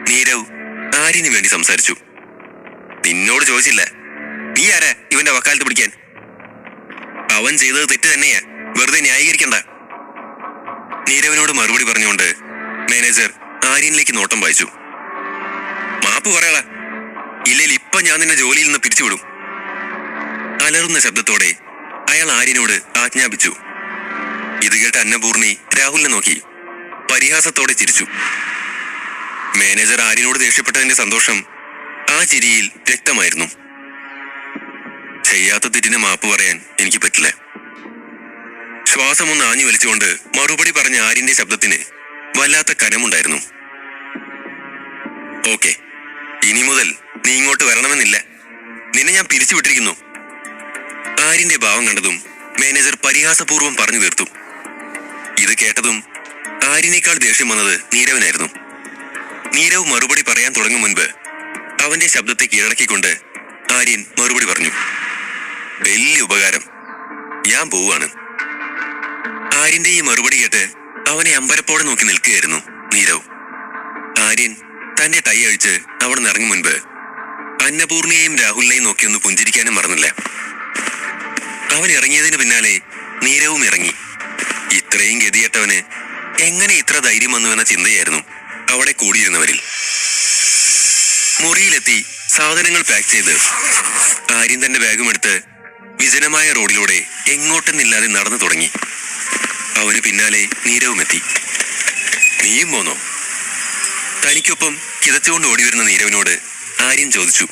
നീരവ് ആര്യന് വേണ്ടി സംസാരിച്ചു. നിന്നോട് ചോദിച്ചില്ല. നീ ആരാ ഇവന്റെ വക്കാലത്ത് പിടിക്കാൻ? അവൻ ചെയ്തത് തെറ്റ് തന്നെയാ, വെറുതെ ന്യായീകരിക്കണ്ട. നീരവിനോട് മറുപടി പറഞ്ഞുകൊണ്ട് മാനേജർ ആര്യനിലേക്ക് നോട്ടം വായിച്ചു. മാപ്പ് പറയടാ, ഇല്ലെങ്കിൽ ഇപ്പൊ ഞാൻ നിന്നെ ജോലിയിൽ നിന്ന് പിരിച്ചുവിടും. അലറുന്ന ശബ്ദത്തോടെ അയാൾ ആര്യനോട് ആജ്ഞാപിച്ചു. ഇത് കേട്ട അന്നപൂർണി രാഹുലിനെ നോക്കി പരിഹാസത്തോടെ ചിരിച്ചു. മാനേജർ ആര്യനോട് ദേഷ്യപ്പെട്ടതിന്റെ സന്തോഷം ആ ചിരിയിൽ വ്യക്തമായിരുന്നു. ചെയ്യാത്ത തെറ്റിന് മാപ്പ് പറയാൻ എനിക്ക് പറ്റില്ല. ശ്വാസം ഒന്ന് ആഞ്ഞു വലിച്ചുകൊണ്ട് മറുപടി പറഞ്ഞ ആര്യന്റെ ശബ്ദത്തിന് വല്ലാത്ത കനമുണ്ടായിരുന്നു. ഓക്കെ, ഇനി മുതൽ നീ ഇങ്ങോട്ട് വരണമെന്നില്ല. നിന്നെ ഞാൻ പിരിച്ചുവിട്ടിരിക്കുന്നു. ആര്യന്റെ ഭാവം കണ്ടതും മാനേജർ പരിഹാസപൂർവ്വം പറഞ്ഞു തീർത്തു. ഇത് കേട്ടതും ആര്യനേക്കാൾ ദേഷ്യം വന്നത് നീരവനായിരുന്നു. നീരവ് മറുപടി പറയാൻ തുടങ്ങും മുൻപ് അവന്റെ ശബ്ദത്തെ കീഴടക്കിക്കൊണ്ട് ആര്യൻ മറുപടി പറഞ്ഞു. വലിയ ഉപകാരം, ഞാൻ പോവാണ്. ആര്യന്റെ ഈ മറുപടി കേട്ട് അവനെ അമ്പരപ്പോടെ നോക്കി നിൽക്കുകയായിരുന്നു നീരവ്. ആര്യൻ തന്റെ ടൈ അഴിച്ച് അവിടെ നിന്ന് ഇറങ്ങും മുൻപ് അന്നപൂർണയെയും രാഹുലിനെയും നോക്കി ഒന്ന് പുഞ്ചിരിക്കാനും മറന്നില്ല. അവൻ ഇറങ്ങിയതിന് പിന്നാലെ നീരവും ഇറങ്ങി. ഇത്രയും ഗതികെട്ടവന് എങ്ങനെ ഇത്ര ധൈര്യം വന്നുവെന്ന ചിന്തയായിരുന്നു അവിടെ കൂടിയിരുന്നവരിൽ. മുറിയിലെത്തി സാധനങ്ങൾ പാക്ക് ചെയ്ത് ആര്യൻ തന്റെ ബാഗും എടുത്ത് വിജനമായ റോഡിലൂടെ എങ്ങോട്ടെന്നില്ലാതെ നടന്നു തുടങ്ങി. അവന് പിന്നാലെ നീരവും എത്തി. നീയും പോന്നോ? തനിക്കൊപ്പം കിതച്ചുകൊണ്ട് ഓടിവരുന്ന നീരവിനോട് ആര്യൻ ചോദിച്ചു.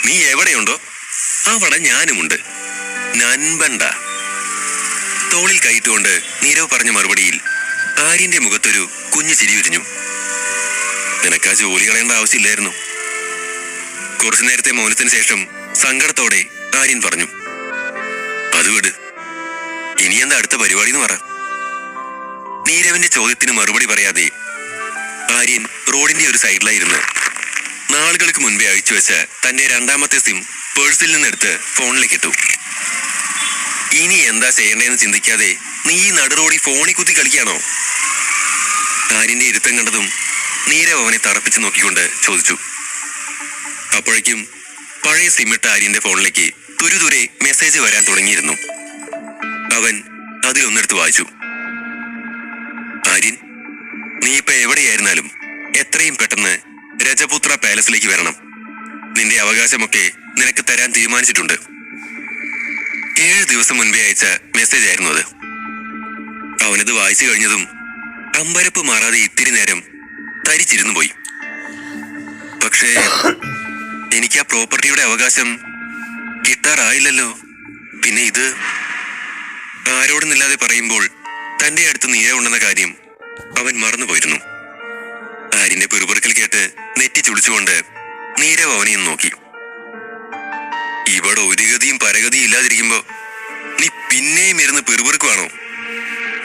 നീ എവിടെയുണ്ടോ അവിടെ ഞാനുമുണ്ട്, നൻപണ്ട. തോളിൽ കയറ്റുകൊണ്ട് നീരവ് പറഞ്ഞ മറുപടിയിൽ ആര്യന്റെ മുഖത്തൊരു കുഞ്ഞു ചിരി വിരിഞ്ഞു. നിനക്കാ ജോലി കളയേണ്ട ആവശ്യമില്ലായിരുന്നു. കുറച്ചു നേരത്തെ മൗനത്തിന് ശേഷം സങ്കടത്തോടെ ആര്യൻ പറഞ്ഞു. അത് വിട്, ഇനി എന്താ അടുത്ത പരിപാടി എന്ന് പറ. നീരവിന്റെ ചോദ്യത്തിന് മറുപടി പറയാതെ ആര്യൻ റോഡിന്റെ ഒരു സൈഡിലായിരുന്നു നാളുകൾക്ക് മുൻപേ അയച്ചു വെച്ച തന്റെ രണ്ടാമത്തെ സിം പേഴ്സിൽ നിന്നെടുത്ത് ഫോണിലേക്ക് ഇട്ടു. ഇനി എന്താ ചെയ്യണ്ടേന്ന് ചിന്തിക്കാതെ നീ ഈ നടുറോടി ഫോണിൽ കുത്തി കളിക്കാണോ? ആര്യന്റെ ഇരുത്തം കണ്ടതും നീരവ് അവനെ തറപ്പിച്ച് നോക്കിക്കൊണ്ട് ചോദിച്ചു. അപ്പോഴേക്കും പഴയ സിമ്മിട്ട ആര്യന്റെ ഫോണിലേക്ക് തുരുതുരെ മെസ്സേജ് വരാൻ തുടങ്ങിയിരുന്നു. അവൻ അതിലൊന്നെടുത്ത് വായിച്ചു. ആര്യൻ, നീ ഇപ്പൊ എവിടെയായിരുന്നാലും എത്രയും പെട്ടെന്ന് രജപുത്ര പാലസിലേക്ക് വരണം. നിന്റെ അവകാശമൊക്കെ നിനക്ക് തരാൻ തീരുമാനിച്ചിട്ടുണ്ട്. 7 ദിവസം മുൻപേ അയച്ച മെസ്സേജ് ആയിരുന്നു അത്. അവനത് വായിച്ചു കഴിഞ്ഞതും അമ്പരപ്പ് മാറാതെ ഇത്തിരി നേരം തരിച്ചിരുന്നു പോയി. പക്ഷേ എനിക്ക് ആ പ്രോപ്പർട്ടിയുടെ അവകാശം കിട്ടാറായില്ലല്ലോ. പിന്നെ ഇത് ആരോടൊന്നില്ലാതെ പറയുമ്പോൾ തന്റെ അടുത്ത് നീരവുണ്ടെന്ന കാര്യം അവൻ മറന്നുപോയിരുന്നു. ആര്യന്റെ പെറുപെറുക്കൽ കേട്ട് നെറ്റി ചുളിച്ചുകൊണ്ട് നീരവ് അവനെയും നോക്കി. ഇവിടെ ഒരു ഗതിയും പരഗതിയും ഇല്ലാതിരിക്കുമ്പോ നീ പിന്നെയും ഇരുന്ന് പെറുപെറുക്കുവാണോ?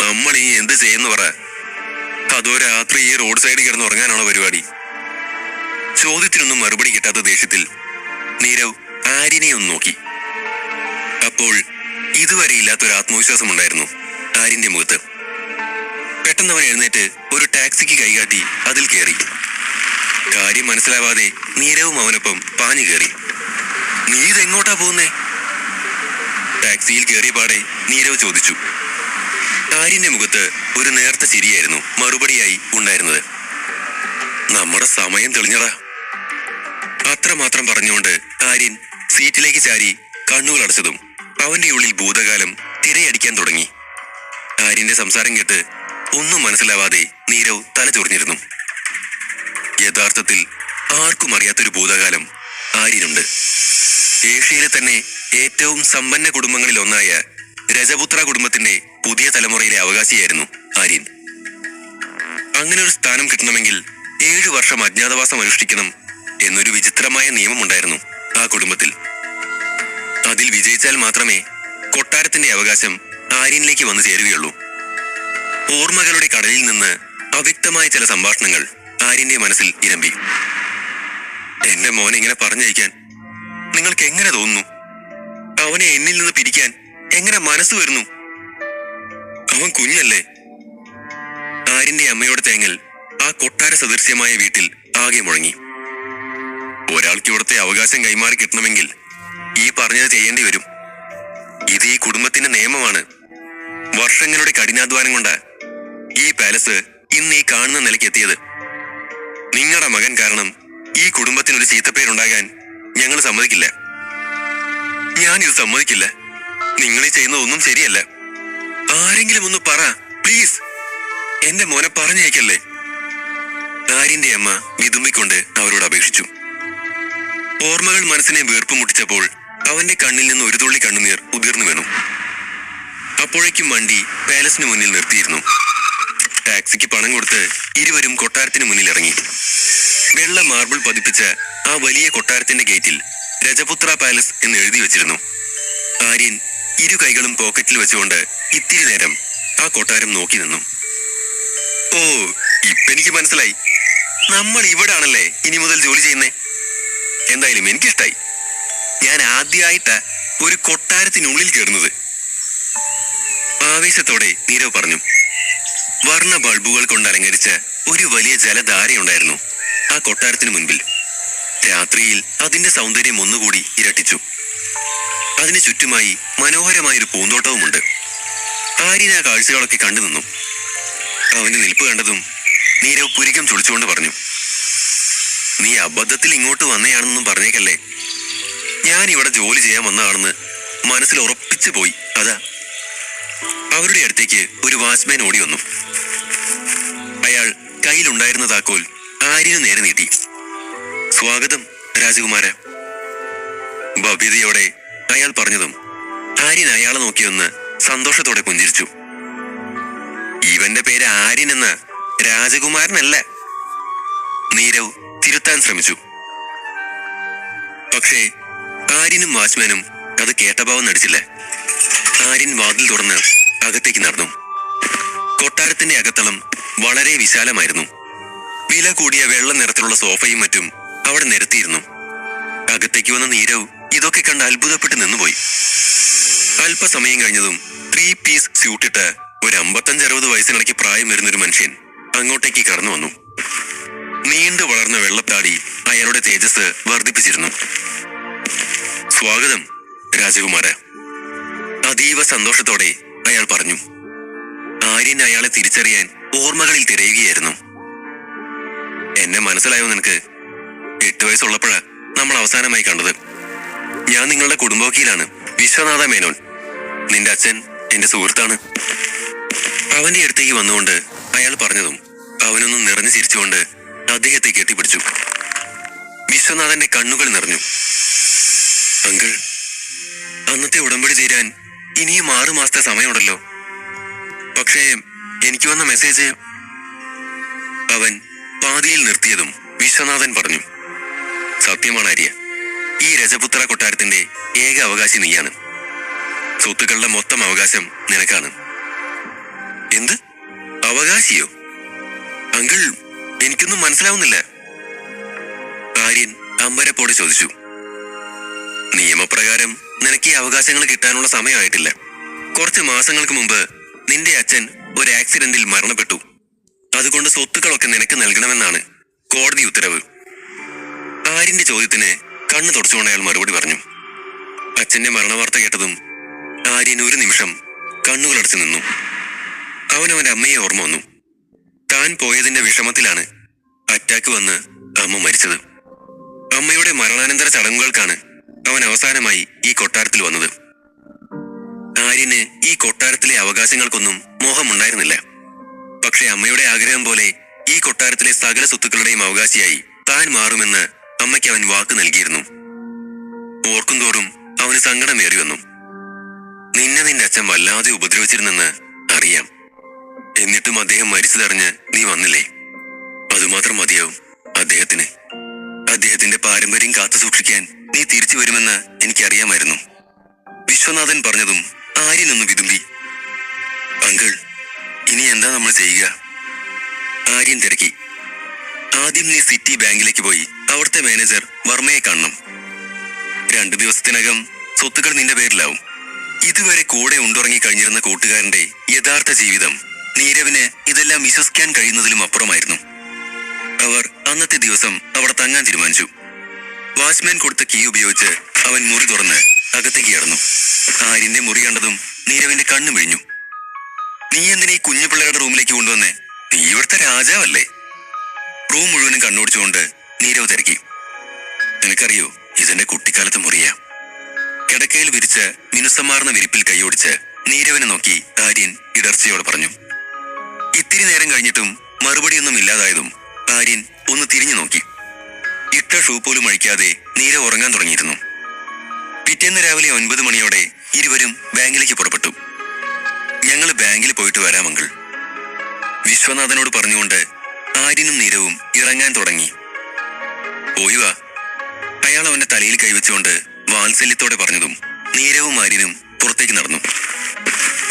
നമ്മൾ ഈ എന്ത് ചെയ്യുന്നു പറ. അതോ രാത്രി ഈ റോഡ് സൈഡിൽ കിടന്ന് ഉറങ്ങാനാണോ പരിപാടി? ചോദ്യത്തിനൊന്നും മറുപടി കിട്ടാത്ത ദേഷ്യത്തിൽ നീരവ് ആര്യനെ ഒന്ന് നോക്കി. അപ്പോൾ ഇതുവരെ ഇല്ലാത്തൊരു ആത്മവിശ്വാസം ഉണ്ടായിരുന്നു ആര്യന്റെ മുഖത്ത്. പെട്ടെന്ന് അവൻ എഴുന്നേറ്റ് ഒരു ടാക്സിക്ക് കൈകാട്ടി അതിൽ കയറി. കാര്യം മനസ്സിലാവാതെ നീരവും അവനൊപ്പം പാഞ്ഞു കയറി. നീ ഇതെങ്ങോട്ടാ പോകുന്നേ? ടാക്സിയിൽ കയറിയ പാടെ നീരവ് ചോദിച്ചു. ആര്യന്റെ മുഖത്ത് ഒരു നേർത്ത ചിരിയായിരുന്നു മറുപടിയായി ഉണ്ടായിരുന്നത്. നമ്മുടെ സമയം തെളിഞ്ഞടാ. അത്രമാത്രം പറഞ്ഞുകൊണ്ട് ആര്യൻ സീറ്റിലേക്ക് ചാരി കണ്ണുകൾ അടച്ചതും അവന്റെ ഉള്ളിൽ ഭൂതകാലം തിരയടിക്കാൻ തുടങ്ങി. ആര്യന്റെ സംസാരം കേട്ട് ഒന്നും മനസ്സിലാവാതെ നീരവ് തല ചൊറിഞ്ഞിരുന്നു. യഥാർത്ഥത്തിൽ ആർക്കും അറിയാത്തൊരു ഭൂതകാലം ആര്യനുണ്ട്. ഏഷ്യയിലെ തന്നെ ഏറ്റവും സമ്പന്ന കുടുംബങ്ങളിൽ ഒന്നായ രജപുത്ര കുടുംബത്തിന്റെ പുതിയ തലമുറയിലെ അവകാശിയായിരുന്നു ആര്യൻ. അങ്ങനെ ഒരു സ്ഥാനം കിട്ടണമെങ്കിൽ 7 വർഷം അജ്ഞാതവാസം അനുഷ്ഠിക്കണം എന്നൊരു വിചിത്രമായ നിയമമുണ്ടായിരുന്നു ആ കുടുംബത്തിൽ. അതിൽ വിജയിച്ചാൽ മാത്രമേ കൊട്ടാരത്തിന്റെ അവകാശം ആര്യനിലേക്ക് വന്നു ചേരുകയുള്ളൂ. ഓർമ്മകളുടെ കടലിൽ നിന്ന് അവ്യക്തമായ ചില സംഭാഷണങ്ങൾ ആര്യന്റെ മനസ്സിൽ ഇരമ്പി. എന്റെ മോനെ ഇങ്ങനെ പറഞ്ഞയക്കാൻ നിങ്ങൾക്ക് എങ്ങനെ തോന്നുന്നു? അവനെ എന്നിൽ നിന്ന് പിരിക്കാൻ എങ്ങനെ മനസ്സ് വരുന്നു? അവൻ കുഞ്ഞല്ലേ. ആര്യന്റെ അമ്മയോട് തേങ്ങൽ ആ കൊട്ടാര സദൃശ്യമായ വീട്ടിൽ ആകെ മുഴങ്ങി. ഒരാൾക്ക് ഇവിടുത്തെ അവകാശം കൈമാറി കിട്ടണമെങ്കിൽ ഈ പറഞ്ഞത് ചെയ്യേണ്ടി വരും. ഇത് ഈ കുടുംബത്തിന്റെ നിയമമാണ്. വർഷങ്ങളുടെ കഠിനാധ്വാനം കൊണ്ട് ഈ പാലസ് ഇന്ന് ഈ കാണുന്ന നിലയ്ക്ക് എത്തിയത്. നിങ്ങളുടെ മകൻ കാരണം ഈ കുടുംബത്തിനൊരു ചീത്തപ്പേരുണ്ടാകാൻ ഞങ്ങൾ സമ്മതിക്കില്ല. ഞാനിത് സമ്മതിക്കില്ല. നിങ്ങളീ ചെയ്യുന്നതൊന്നും ശരിയല്ല. ആരെങ്കിലും ഒന്ന് പറ പ്ലീസ്. എന്റെ മോനെ പറഞ്ഞയക്കല്ലേ. ആര്യന്റെ അമ്മ വിതുമ്പിക്കൊണ്ട് അവരോട് അപേക്ഷിച്ചു. ഓർമ്മകൾ മനസ്സിനെ വീർപ്പ് മുട്ടിച്ചപ്പോൾ അവന്റെ കണ്ണിൽ നിന്ന് ഒരു തുള്ളി കണ്ണുനീർ ഉതിർന്നു വീണു. അപ്പോഴേക്കും വണ്ടി പാലസിന് മുന്നിൽ നിർത്തിയിരുന്നു. ടാക്സിക്ക് പണം കൊടുത്ത് ഇരുവരും കൊട്ടാരത്തിന് മുന്നിൽ ഇറങ്ങി. വെള്ള മാർബിൾ പതിപ്പിച്ച ആ വലിയ കൊട്ടാരത്തിന്റെ ഗേറ്റിൽ രജപുത്ര പാലസ് എന്ന് എഴുതി വെച്ചിരുന്നു. ആര്യൻ ഇരു കൈകളും പോക്കറ്റിൽ വെച്ചുകൊണ്ട് ഇത്തിരി നേരം ആ കൊട്ടാരം നോക്കി നിന്നു. ഓ, ഇപ്പെനിക്ക് മനസ്സിലായി, നമ്മൾ ഇവിടാണല്ലേ ഇനി മുതൽ ജോലി ചെയ്യുന്നേ. എന്തായാലും എനിക്കിഷ്ടായി. ഞാൻ ആദ്യമായിട്ടാ ഒരു കൊട്ടാരത്തിനുള്ളിൽ കയറുന്നത്. ആവേശത്തോടെ നീരവ് പറഞ്ഞു. വർണ്ണ ബൾബുകൾ കൊണ്ട് അലങ്കരിച്ച ഒരു വലിയ ജലധാരയുണ്ടായിരുന്നു ആ കൊട്ടാരത്തിന് മുൻപിൽ. രാത്രിയിൽ അതിന്റെ സൗന്ദര്യം ഒന്നുകൂടി ഇരട്ടിച്ചു. അതിന് ചുറ്റുമായി മനോഹരമായൊരു പൂന്തോട്ടവുമുണ്ട്. ആര്യൻ ആ കാഴ്ചകളൊക്കെ കണ്ടു നിന്നു. അവന്റെ നിൽപ്പ് കണ്ടതും നീരവ് പുരികം ചൊളിച്ചുകൊണ്ട് പറഞ്ഞു, നീ അബദ്ധത്തിൽ ഇങ്ങോട്ട് വന്നയാണെന്നൊന്നും പറഞ്ഞേക്കല്ലേ. ഞാൻ ഇവിടെ ജോലി ചെയ്യാൻ വന്നതാണെന്ന് മനസ്സിൽ ഉറപ്പിച്ചു പോയി, അതാ. അവരുടെ അടുത്തേക്ക് ഒരു വാച്ച്മാൻ ഓടി വന്നു. അയാൾ കയ്യിലുണ്ടായിരുന്ന താക്കോൽ ആര്യന് നേരെ നീട്ടി. സ്വാഗതം രാജകുമാര. ഭവ്യതയോടെ അയാൾ പറഞ്ഞതും ആര്യൻ അയാളെ നോക്കിയൊന്ന് സന്തോഷത്തോടെ പുഞ്ചിരിച്ചു. ഇവന്റെ പേര് ആര്യൻ എന്ന, രാജകുമാരനല്ല. നീരവ് തിരുത്താൻ ശ്രമിച്ചു. പക്ഷേ ആര്യനും വാച്ച്മാനും അത് കേട്ടഭാവം നടിച്ചില്ല. ആര്യൻ വാതിൽ തുറന്ന് അകത്തേക്ക് നടന്നു. കൊട്ടാരത്തിന്റെ അകത്തളം വളരെ വിശാലമായിരുന്നു. വില കൂടിയ വെള്ള നിറത്തിലുള്ള സോഫയും മറ്റും അവിടെ നിരത്തിയിരുന്നു. അകത്തേക്ക് വന്ന നീരവ് ഇതൊക്കെ കണ്ട് അത്ഭുതപ്പെട്ട് നിന്നുപോയി. അല്പസമയം കഴിഞ്ഞതും 3 പീസ് സ്യൂട്ടിട്ട് ഒരു 55-60 വയസ്സിനിടയ്ക്ക് പ്രായം വരുന്നൊരു മനുഷ്യൻ അങ്ങോട്ടേക്ക് കടന്നു വന്നു. നീണ്ടു വളർന്ന വെള്ളത്താടി അയാളുടെ തേജസ് വർദ്ധിപ്പിച്ചിരുന്നു. സ്വാഗതം രാജകുമാര. അതീവ സന്തോഷത്തോടെ അയാൾ പറഞ്ഞു. ആര്യൻ അയാളെ തിരിച്ചറിയാൻ ഓർമ്മകളിൽ തിരയുകയായിരുന്നു. എന്നെ മനസ്സിലായോ നിനക്ക്? 8 വയസ്സുള്ളപ്പോഴാ നമ്മൾ അവസാനമായി കണ്ടത്. ഞാൻ നിങ്ങളുടെ കുടുംബവക്കീലാണ്, വിശ്വനാഥ മേനോൻ. നിന്റെ അച്ഛൻ എന്റെ സുഹൃത്താണ്. അവന്റെ അടുത്തേക്ക് വന്നുകൊണ്ട് അയാൾ പറഞ്ഞതും അവനൊന്നും നിറഞ്ഞു ചിരിച്ചുകൊണ്ട് അദ്ദേഹത്തെ കെട്ടിപ്പിടിച്ചു. വിശ്വനാഥന്റെ കണ്ണുകൾ നിറഞ്ഞു. അങ്കിൾ, അന്നത്തെ ഉടമ്പടി തീരാൻ ഇനിയും 6 മാസത്തെ സമയമുണ്ടല്ലോ. പക്ഷേ എനിക്ക് വന്ന മെസ്സേജ്. അവൻ പാതിയിൽ നിർത്തിയതും വിശ്വനാഥൻ പറഞ്ഞു, സത്യമാണ് ആര്യ, ഈ രജപുത്ര കൊട്ടാരത്തിന്റെ ഏക അവകാശി നീയാണ്. സ്വത്തുക്കളുടെ മൊത്തം അവകാശം നിനക്കാണ്. എന്ത് അവകാശിയോ? അങ്കിൾ, എനിക്കൊന്നും മനസ്സിലാവുന്നില്ല. ആര്യൻ അമ്പരപ്പോടെ ചോദിച്ചു. നിയമപ്രകാരം നിനക്ക് ഈ അവകാശങ്ങൾ കിട്ടാനുള്ള സമയമായിട്ടില്ല. കുറച്ച് മാസങ്ങൾക്ക് മുമ്പ് നിന്റെ അച്ഛൻ ഒരു ആക്സിഡന്റിൽ മരണപ്പെട്ടു. അതുകൊണ്ട് സ്വത്തുക്കളൊക്കെ നിനക്ക് നൽകണമെന്നാണ് കോടതി ഉത്തരവ്. ആര്യന്റെ ചോദ്യത്തിന് കണ്ണു തുടച്ചുകൊണ്ട് അയാൾ മറുപടി പറഞ്ഞു. അച്ഛന്റെ മരണവാർത്ത കേട്ടതും ആര്യൻ ഒരു നിമിഷം കണ്ണുകളടച്ചു നിന്നു. അവനവന്റെ അമ്മയെ ഓർമ്മ വന്നു. താൻ പോയതിന്റെ വിഷമത്തിലാണ് അറ്റാക്ക് വന്ന് അമ്മ മരിച്ചത്. അമ്മയുടെ മരണാനന്തര ചടങ്ങുകൾക്കാണ് അവൻ അവസാനമായി ഈ കൊട്ടാരത്തിൽ വന്നത്. ആര്യന് ഈ കൊട്ടാരത്തിലെ അവകാശങ്ങൾക്കൊന്നും മോഹമുണ്ടായിരുന്നില്ല. പക്ഷെ അമ്മയുടെ ആഗ്രഹം പോലെ ഈ കൊട്ടാരത്തിലെ സകല സ്വത്തുക്കളുടെയും അവകാശിയായി താൻ മാറുമെന്ന് അമ്മയ്ക്ക് അവൻ വാക്ക് നൽകിയിരുന്നു. ഓർക്കും തോറും അവന് സങ്കടമേറി വന്നു. നിന്നെ നിന്റെ അച്ഛൻ വല്ലാതെ ഉപദ്രവിച്ചിരുന്നെന്ന് അറിയാം. എന്നിട്ടും അദ്ദേഹം മരിച്ചതറിഞ്ഞ് നീ വന്നില്ലേ? അതുമാത്രം മതിയാവും അദ്ദേഹത്തിന്. അദ്ദേഹത്തിന്റെ പാരമ്പര്യം കാത്തു സൂക്ഷിക്കാൻ നീ തിരിച്ചു വരുമെന്ന് എനിക്കറിയാമായിരുന്നു. വിശ്വനാഥൻ പറഞ്ഞതും ആര്യനൊന്ന് വിതുമ്പി. അങ്കിൾ, ഇനി എന്താ നമ്മൾ ചെയ്യുക? ആര്യൻ തിരക്കി. ആദ്യം നീ സിറ്റി ബാങ്കിലേക്ക് പോയി അവിടുത്തെ മാനേജർ വർമ്മയെ കാണണം. 2 ദിവസത്തിനകം സ്വത്തുക്കൾ നിന്റെ പേരിലാവും. ഇതുവരെ കൂടെ ഉണ്ടുറങ്ങി കഴിഞ്ഞിരുന്ന കൂട്ടുകാരന്റെ യഥാർത്ഥ ജീവിതം നീരവിന് ഇതെല്ലാം വിശ്വസിക്കാൻ കഴിയുന്നതിലും അപ്പുറമായിരുന്നു. അവർ അന്നത്തെ ദിവസം അവിടെ തങ്ങാൻ തീരുമാനിച്ചു. വാച്ച്മാൻ കൊടുത്ത കീ ഉപയോഗിച്ച് അവൻ മുറി തുറന്ന് അകത്തേക്ക് കടന്നു. ആര്യന്റെ മുറി കണ്ടതും നീരവിന്റെ കണ്ണു മിഴിഞ്ഞു. നീ എന്തിനാ ഈ കുഞ്ഞു പിള്ളേരുടെ റൂമിലേക്ക് കൊണ്ടുവന്നേ? നീ ഇവിടുത്തെ രാജാവല്ലേ? റൂം മുഴുവനും കണ്ണോടിച്ചുകൊണ്ട് നീരവ് തിരക്കി. നിനക്കറിയോ, ഇതെന്റെ കുട്ടിക്കാലത്ത് മുറിയാ. കിടക്കയിൽ വിരിച്ച മിനുസമാർന്ന വിരിപ്പിൽ കൈയോടിച്ച് നീരവിനെ നോക്കി ആര്യൻ ഇടർച്ചയോടെ പറഞ്ഞു. ഇത്തിരി നേരം കഴിഞ്ഞിട്ടും മറുപടിയൊന്നും ഇല്ലാതായതും ആര്യൻ ഒന്ന് തിരിഞ്ഞു നോക്കി. ഇട്ട ഷൂ പോലും അഴിക്കാതെ നീര ഉറങ്ങാൻ തുടങ്ങിയിരുന്നു. പിറ്റേന്ന് രാവിലെ 9 മണിയോടെ ഇരുവരും ബാങ്കിലേക്ക് പുറപ്പെട്ടു. ഞങ്ങൾ ബാങ്കിൽ പോയിട്ട് വരാം അങ്കിൾ, വിശ്വനാഥനോട് പറഞ്ഞുകൊണ്ട് ആര്യനും നീരവും ഇറങ്ങാൻ തുടങ്ങി. പോയി വാ, അയാൾ അവന്റെ തലയിൽ കൈവച്ചുകൊണ്ട് വാത്സല്യത്തോടെ പറഞ്ഞതും നീരവും ആര്യനും പുറത്തേക്ക് നടന്നു.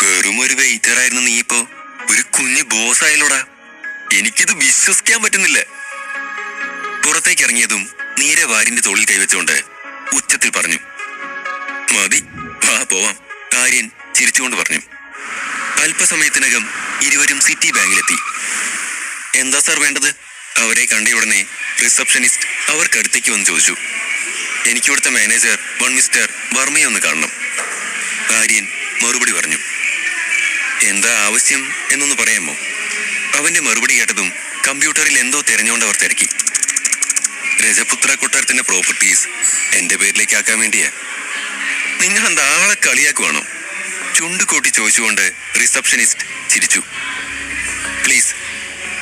വെറും ഒരു വെയിറ്ററായിരുന്നു നീ ഇപ്പോ ഒരു കുഞ്ഞ് ബോസ് ആയാലോടാ, എനിക്കിത് വിശ്വസിക്കാൻ പറ്റുന്നില്ല. പുറത്തേക്ക് ഇറങ്ങിയതും നീര വാരിന്റെ തോളിൽ കൈവച്ചുകൊണ്ട് ഉച്ചത്തിൽ പറഞ്ഞു. മതി, വാ പോവാം, ആര്യൻ ചിരിച്ചുകൊണ്ട് പറഞ്ഞു. അല്പസമയത്തിനകം ഇരുവരും സിറ്റി ബാങ്കിലെത്തി. എന്താ സാർ വേണ്ടത്? അവരെ കണ്ട ഉടനെ റിസപ്ഷനിസ്റ്റ് അവർക്കടുത്തേക്ക് വന്ന് ചോദിച്ചു. എനിക്കിവിടുത്തെ മാനേജർ മിസ്റ്റർ വർമ്മയെ ഒന്ന് കാണണം, ആര്യൻ മറുപടി പറഞ്ഞു. എന്താ ആവശ്യം എന്നൊന്ന് പറയാമോ? അവന്റെ മറുപടി കേട്ടതും കമ്പ്യൂട്ടറിൽ എന്തോ തിരഞ്ഞുകൊണ്ട് അവർ തിരക്കി. രജപുത്ര കൊട്ടാരത്തിന്റെ പ്രോപ്പർട്ടീസ് എന്റെ പേരിലേക്ക് ആക്കാൻ വേണ്ടിയാ. നിങ്ങൾ എന്താ ആളെ കളിയാക്കുവാണോ? ചുണ്ടുകൂട്ടി ചോദിച്ചുകൊണ്ട് റിസപ്ഷനിസ്റ്റ് ചിരിച്ചു. പ്ലീസ്,